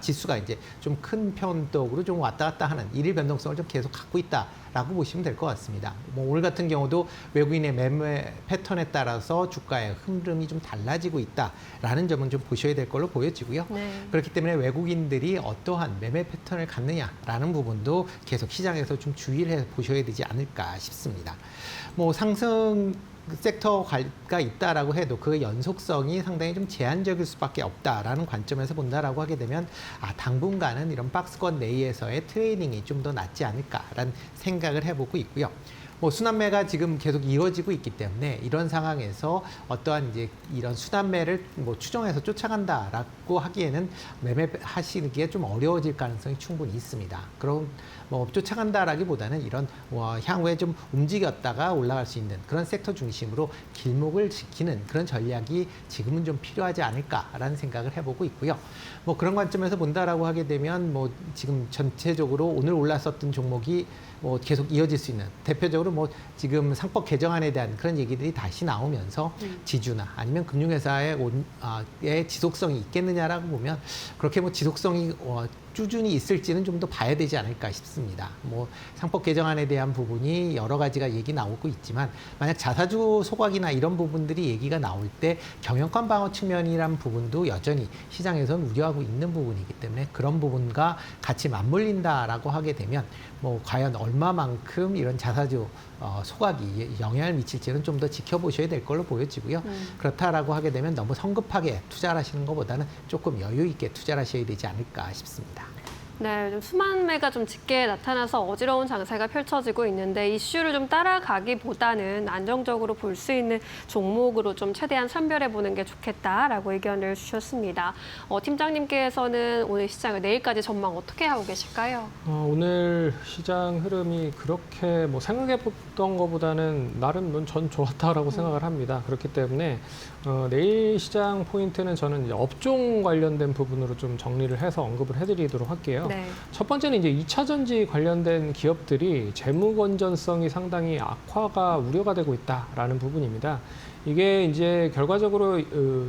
지수가 이제 좀 큰 편덕으로 좀 왔다 갔다 하는 일일 변동성을 좀 계속 갖고 있다라고 보시면 될 것 같습니다. 뭐 오늘 같은 경우도 외국인의 매매 패턴에 따라서 주가의 흐름이 좀 달라지고 있다라는 점은 좀 보셔야 될 걸로 보여지고요. 네. 그렇기 때문에 외국인들이 어떠한 매매 패턴을 갖느냐라는 부분도 계속 시장에서 좀 주의를 해 보셔야 되지 않을까 싶습니다. 뭐 상승 섹터가 있다라고 해도 그 연속성이 상당히 좀 제한적일 수밖에 없다라는 관점에서 본다라고 하게 되면 당분간은 이런 박스권 내에서의 트레이딩이 좀 더 낫지 않을까라는 생각을 해보고 있고요. 뭐 순환매가 지금 계속 이루어지고 있기 때문에 이런 상황에서 어떠한 이제 이런 순환매를 뭐 추정해서 쫓아간다라고 하기에는 매매하시기에 좀 어려워질 가능성이 충분히 있습니다. 그럼 뭐 쫓아간다라기보다는 이런 향후에 좀 움직였다가 올라갈 수 있는 그런 섹터 중심으로 길목을 지키는 그런 전략이 지금은 좀 필요하지 않을까라는 생각을 해보고 있고요. 뭐 그런 관점에서 본다라고 하게 되면 뭐 지금 전체적으로 오늘 올랐었던 종목이 뭐 계속 이어질 수 있는 대표적으로 뭐 지금 상법 개정안에 대한 그런 얘기들이 다시 나오면서 지주나 아니면 금융회사의 지속성이 있겠느냐라고 보면 그렇게 뭐 지속성이 꾸준히 있을지는 좀 더 봐야 되지 않을까 싶습니다. 뭐 상법 개정안에 대한 부분이 여러 가지가 얘기 나오고 있지만 만약 자사주 소각이나 이런 부분들이 얘기가 나올 때 경영권 방어 측면이란 부분도 여전히 시장에서는 우려하고 있는 부분이기 때문에 그런 부분과 같이 맞물린다라고 하게 되면 뭐 과연 얼마만큼 이런 자사주 소각이 영향을 미칠지는 좀 더 지켜보셔야 될 걸로 보여지고요. 그렇다라고 하게 되면 너무 성급하게 투자를 하시는 것보다는 조금 여유 있게 투자를 하셔야 되지 않을까 싶습니다. 네, 요즘 수만매가 좀 짙게 나타나서 어지러운 장세가 펼쳐지고 있는데 이슈를 좀 따라가기보다는 안정적으로 볼 수 있는 종목으로 좀 최대한 선별해보는 게 좋겠다라고 의견을 주셨습니다. 팀장님께서는 오늘 시장을 내일까지 전망 어떻게 하고 계실까요? 오늘 시장 흐름이 그렇게 뭐 생각해봤던 것보다는 나름 전 좋았다라고 생각을 합니다. 그렇기 때문에 내일 시장 포인트는 저는 이제 업종 관련된 부분으로 좀 정리를 해서 언급을 해드리도록 할게요. 네. 첫 번째는 이제 2차 전지 관련된 기업들이 재무 건전성이 상당히 악화가 우려가 되고 있다라는 부분입니다. 이게 이제 결과적으로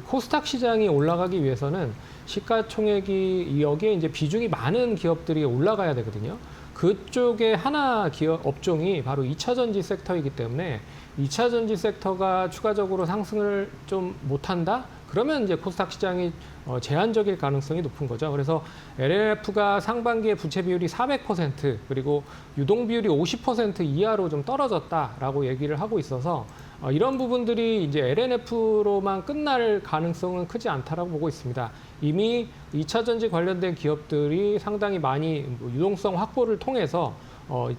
코스닥 시장이 올라가기 위해서는 시가총액이 여기에 이제 비중이 많은 기업들이 올라가야 되거든요. 그쪽에 하나 기업 업종이 바로 2차 전지 섹터이기 때문에 2차 전지 섹터가 추가적으로 상승을 좀 못한다? 그러면 이제 코스닥 시장이 제한적일 가능성이 높은 거죠. 그래서 LLF가 상반기에 부채 비율이 400% 그리고 유동 비율이 50% 이하로 좀 떨어졌다라고 얘기를 하고 있어서 이런 부분들이 이제 LNF로만 끝날 가능성은 크지 않다라고 보고 있습니다. 이미 2차 전지 관련된 기업들이 상당히 많이 유동성 확보를 통해서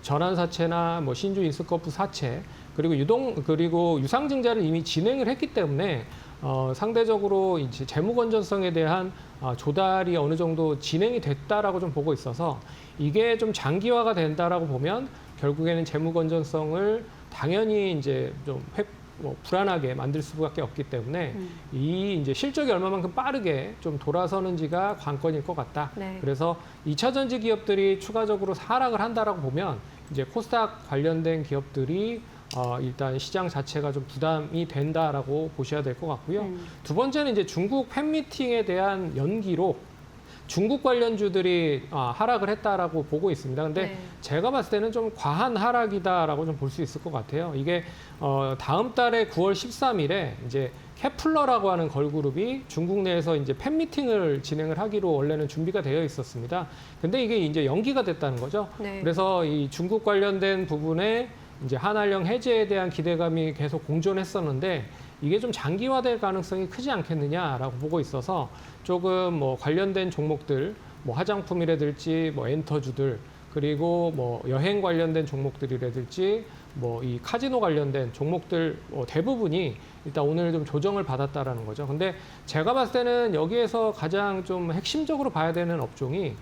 전환사채나 뭐 신주 인스커프 사채 그리고 유상증자를 이미 진행을 했기 때문에 상대적으로 이제 재무 건전성에 대한 조달이 어느 정도 진행이 됐다라고 좀 보고 있어서 이게 좀 장기화가 된다라고 보면 결국에는 재무 건전성을 당연히 이제 좀 불안하게 만들 수밖에 없기 때문에 이 이제 실적이 얼마만큼 빠르게 좀 돌아서는지가 관건일 것 같다. 네. 그래서 2차 전지 기업들이 추가적으로 하락을 한다라고 보면 이제 코스닥 관련된 기업들이 일단 시장 자체가 좀 부담이 된다라고 보셔야 될 것 같고요. 두 번째는 이제 중국 팬미팅에 대한 연기로 중국 관련주들이 하락을 했다라고 보고 있습니다. 근데 네. 제가 봤을 때는 좀 과한 하락이다라고 좀 볼 수 있을 것 같아요. 이게 다음 달에 9월 13일에 이제 케플러라고 하는 걸그룹이 중국 내에서 이제 팬미팅을 진행을 하기로 원래는 준비가 되어 있었습니다. 근데 이게 이제 연기가 됐다는 거죠. 네. 그래서 이 중국 관련된 부분에 이제 한한령 해제에 대한 기대감이 계속 공존했었는데 이게 좀 장기화될 가능성이 크지 않겠느냐라고 보고 있어서 조금 뭐 관련된 종목들, 뭐 화장품이라든지 뭐 엔터주들 그리고 뭐 여행 관련된 종목들이라든지 뭐 이 카지노 관련된 종목들 대부분이 일단 오늘 좀 조정을 받았다라는 거죠. 근데 제가 봤을 때는 여기에서 가장 좀 핵심적으로 봐야 되는 업종이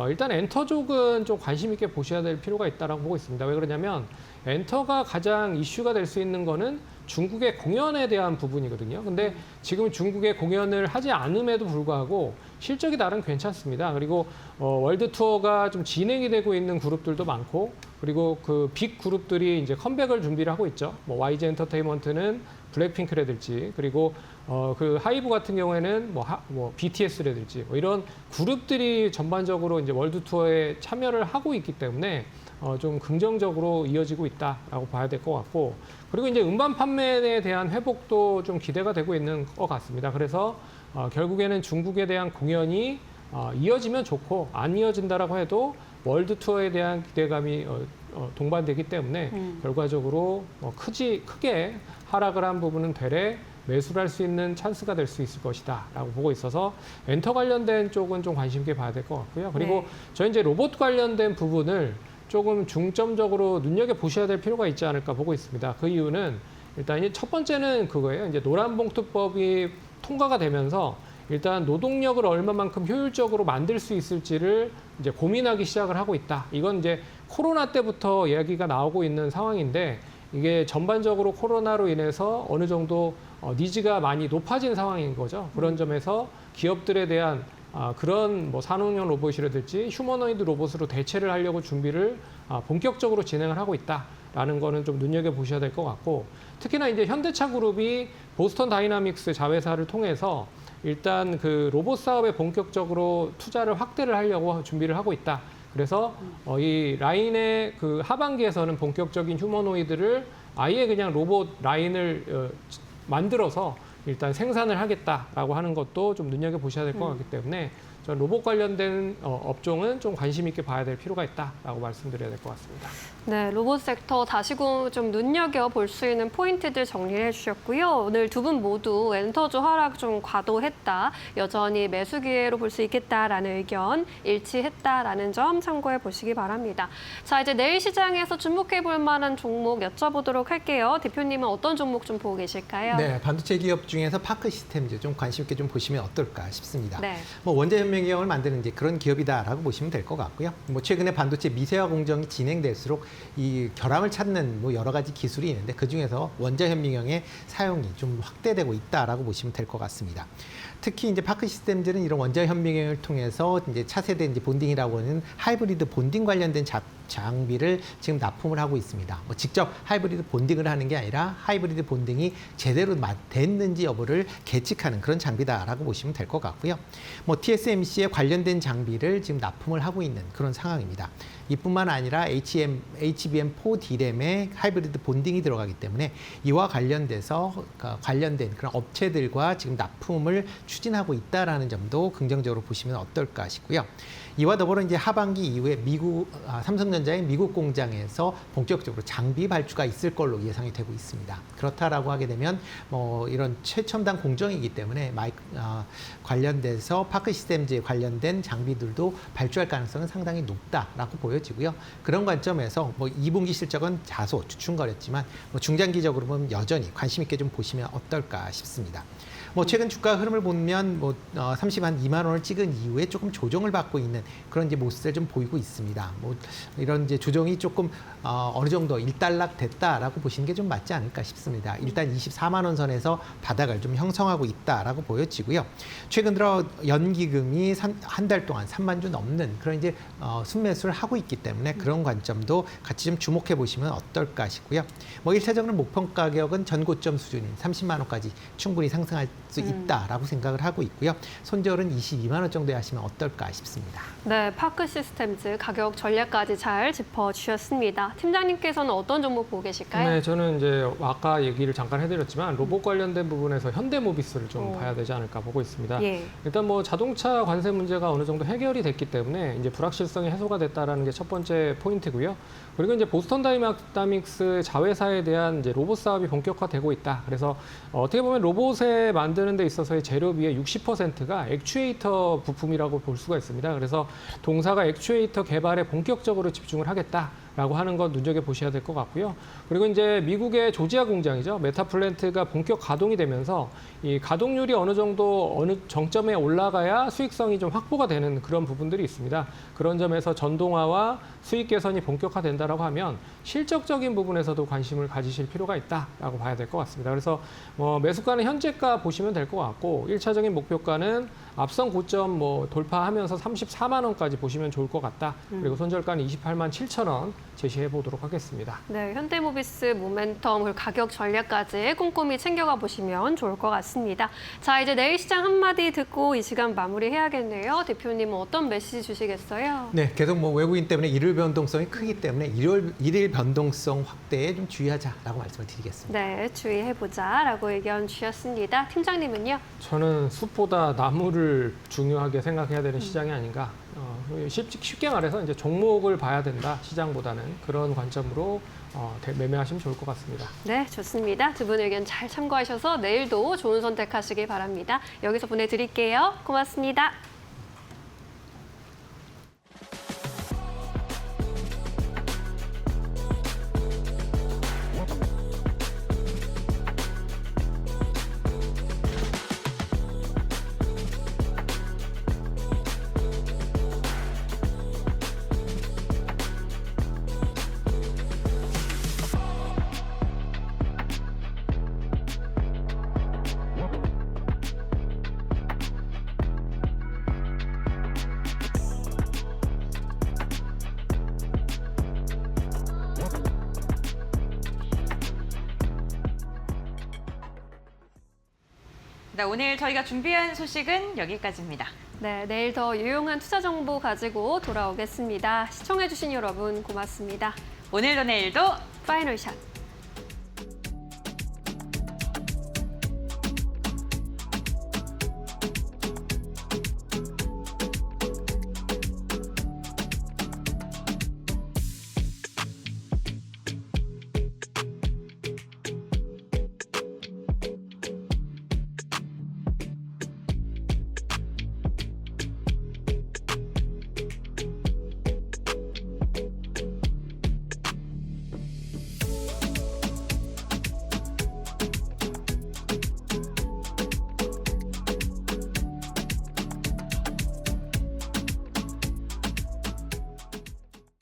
일단 엔터족은 좀 관심 있게 보셔야 될 필요가 있다고 보고 있습니다. 왜 그러냐면 엔터가 가장 이슈가 될 수 있는 거는 중국의 공연에 대한 부분이거든요. 근데 지금 중국의 공연을 하지 않음에도 불구하고 실적이 나름 괜찮습니다. 그리고 월드 투어가 좀 진행이 되고 있는 그룹들도 많고, 그리고 그 빅 그룹들이 이제 컴백을 준비를 하고 있죠. 뭐 YG 엔터테인먼트는 블랙핑크라든지, 그리고 그 하이브 같은 경우에는 뭐 BTS라든지 뭐 이런 그룹들이 전반적으로 이제 월드 투어에 참여를 하고 있기 때문에 좀 긍정적으로 이어지고 있다라고 봐야 될 것 같고, 그리고 이제 음반 판매에 대한 회복도 좀 기대가 되고 있는 것 같습니다. 그래서 결국에는 중국에 대한 공연이 이어지면 좋고, 안 이어진다라고 해도 월드 투어에 대한 기대감이 동반되기 때문에 결과적으로 크게 하락을 한 부분은 되레 매수를 할 수 있는 찬스가 될 수 있을 것이다 라고 보고 있어서 엔터 관련된 쪽은 좀 관심 있게 봐야 될 것 같고요. 그리고 네. 저희 이제 로봇 관련된 부분을 조금 중점적으로 눈여겨보셔야 될 필요가 있지 않을까 보고 있습니다. 그 이유는 일단 첫 번째는 그거예요. 이제 노란봉투법이 통과가 되면서 일단 노동력을 얼마만큼 효율적으로 만들 수 있을지를 이제 고민하기 시작을 하고 있다. 이건 이제 코로나 때부터 이야기가 나오고 있는 상황인데, 이게 전반적으로 코로나로 인해서 어느 정도 니즈가 많이 높아진 상황인 거죠. 그런 점에서 기업들에 대한 그런 뭐 산업용 로봇이라든지 휴머노이드 로봇으로 대체를 하려고 준비를 본격적으로 진행을 하고 있다라는 거는 좀 눈여겨보셔야 될 것 같고, 특히나 이제 현대차 그룹이 보스턴 다이나믹스 자회사를 통해서 일단 그 로봇 사업에 본격적으로 투자를 확대를 하려고 준비를 하고 있다. 그래서 이 라인의 그 하반기에서는 본격적인 휴머노이드를 아예 그냥 로봇 라인을 만들어서 일단 생산을 하겠다라고 하는 것도 좀 눈여겨보셔야 될 것 같기 때문에 전 로봇 관련된 업종은 좀 관심 있게 봐야 될 필요가 있다라고 말씀드려야 될 것 같습니다. 네, 로봇 섹터 다시금 좀 눈여겨볼 수 있는 포인트들 정리해 주셨고요. 오늘 두 분 모두 엔터조 하락 좀 과도했다, 여전히 매수 기회로 볼 수 있겠다라는 의견 일치했다라는 점 참고해 보시기 바랍니다. 자, 이제 내일 시장에서 주목해 볼 만한 종목 여쭤보도록 할게요. 대표님은 어떤 종목 좀 보고 계실까요? 네, 반도체 기업 중에서 파크 시스템즈 좀 관심 있게 좀 보시면 어떨까 싶습니다. 네. 뭐 원자현명기업을 만드는 이제 그런 기업이다라고 보시면 될 것 같고요. 뭐 최근에 반도체 미세화 공정이 진행될수록 이 결함을 찾는 뭐 여러 가지 기술이 있는데, 그 중에서 원자현미경의 사용이 좀 확대되고 있다라고 보시면 될 것 같습니다. 특히 이제 파크 시스템즈는 이런 원자현미경을 통해서 이제 차세대 이제 본딩이라고 하는 하이브리드 본딩 관련된 장비를 지금 납품을 하고 있습니다. 뭐 직접 하이브리드 본딩을 하는 게 아니라 하이브리드 본딩이 제대로 됐는지 여부를 계측하는 그런 장비다라고 보시면 될 것 같고요. 뭐 TSMC에 관련된 장비를 지금 납품을 하고 있는 그런 상황입니다. 이뿐만 아니라 HBM4 D램에 하이브리드 본딩이 들어가기 때문에 이와 관련돼서 관련된 그런 업체들과 지금 납품을 추진하고 있다라는 점도 긍정적으로 보시면 어떨까 싶고요. 이와 더불어 이제 하반기 이후에 삼성전자의 미국 공장에서 본격적으로 장비 발주가 있을 걸로 예상이 되고 있습니다. 그렇다라고 하게 되면 뭐 이런 최첨단 공정이기 때문에 관련돼서 파크 시스템즈에 관련된 장비들도 발주할 가능성은 상당히 높다라고 보여지고요. 그런 관점에서 뭐 2분기 실적은 다소 주춤거렸지만 뭐 중장기적으로 보면 여전히 관심 있게 좀 보시면 어떨까 싶습니다. 뭐 최근 주가 흐름을 보면 뭐 32만 원을 찍은 이후에 조금 조정을 받고 있는 그런 이제 모습을 좀 보이고 있습니다. 뭐 이런 이제 조정이 조금 어느 정도 일단락 됐다라고 보시는 게 좀 맞지 않을까 싶습니다. 일단 24만 원 선에서 바닥을 좀 형성하고 있다라고 보여지고요. 최근 들어 연기금이 한 달 동안 3만 주 넘는 그런 이제 순매수를 하고 있기 때문에 그런 관점도 같이 좀 주목해 보시면 어떨까 싶고요. 뭐 1차적으로 목표 가격은 전고점 수준인 30만 원까지 충분히 상승할 수 있다라고 생각을 하고 있고요. 손절은 22만 원 정도에 하시면 어떨까 싶습니다. 네, 파크 시스템즈 가격 전략까지 잘 짚어주셨습니다. 팀장님께서는 어떤 종목 보고 계실까요? 네, 저는 이제 아까 얘기를 잠깐 해드렸지만 로봇 관련된 부분에서 현대모비스를 좀 봐야 되지 않을까 보고 있습니다. 예. 일단 뭐 자동차 관세 문제가 어느 정도 해결이 됐기 때문에 이제 불확실성이 해소가 됐다라는 게 첫 번째 포인트고요. 그리고 이제 보스턴 다이나믹스 자회사에 대한 이제 로봇 사업이 본격화되고 있다. 그래서 어떻게 보면 로봇에 만드는 데 있어서의 재료비의 60%가 액추에이터 부품이라고 볼 수가 있습니다. 그래서 동사가 액추에이터 개발에 본격적으로 집중을 하겠다. 라고 하는 것 눈여겨보셔야 될 것 같고요. 그리고 이제 미국의 조지아 공장이죠. 메타 플랜트가 본격 가동이 되면서 이 가동률이 어느 정도 어느 정점에 올라가야 수익성이 좀 확보가 되는 그런 부분들이 있습니다. 그런 점에서 전동화와 수익 개선이 본격화된다라고 하면 실적적인 부분에서도 관심을 가지실 필요가 있다라고 봐야 될 것 같습니다. 그래서 매수가는 현재가 보시면 될 것 같고 1차적인 목표가는 앞선 고점 돌파하면서 34만 원까지 보시면 좋을 것 같다. 그리고 손절가는 28만 7천 원 제시해 보도록 하겠습니다. 네, 현대모비스 모멘텀 그리고 가격 전략까지 꼼꼼히 챙겨가 보시면 좋을 것 같습니다. 자, 이제 내일 시장 한마디 듣고 이 시간 마무리해야겠네요. 대표님은 어떤 메시지 주시겠어요? 네, 계속 외국인 때문에 일일 변동성이 크기 때문에 일일 변동성 확대에 좀 주의하자라고 말씀을 드리겠습니다. 네, 주의해보자라고 의견 주셨습니다. 팀장님은요? 저는 숲보다 나무를 중요하게 생각해야 되는 시장이 아닌가. 쉽게 말해서 이제 종목을 봐야 된다, 시장보다는. 그런 관점으로 매매하시면 좋을 것 같습니다. 네, 좋습니다. 두 분 의견 잘 참고하셔서 내일도 좋은 선택하시기 바랍니다. 여기서 보내드릴게요. 고맙습니다. 네, 오늘 저희가 준비한 소식은 여기까지입니다. 네, 내일 더 유용한 투자 정보 가지고 돌아오겠습니다. 시청해주신 여러분 고맙습니다. 오늘도 내일도 파이널샷.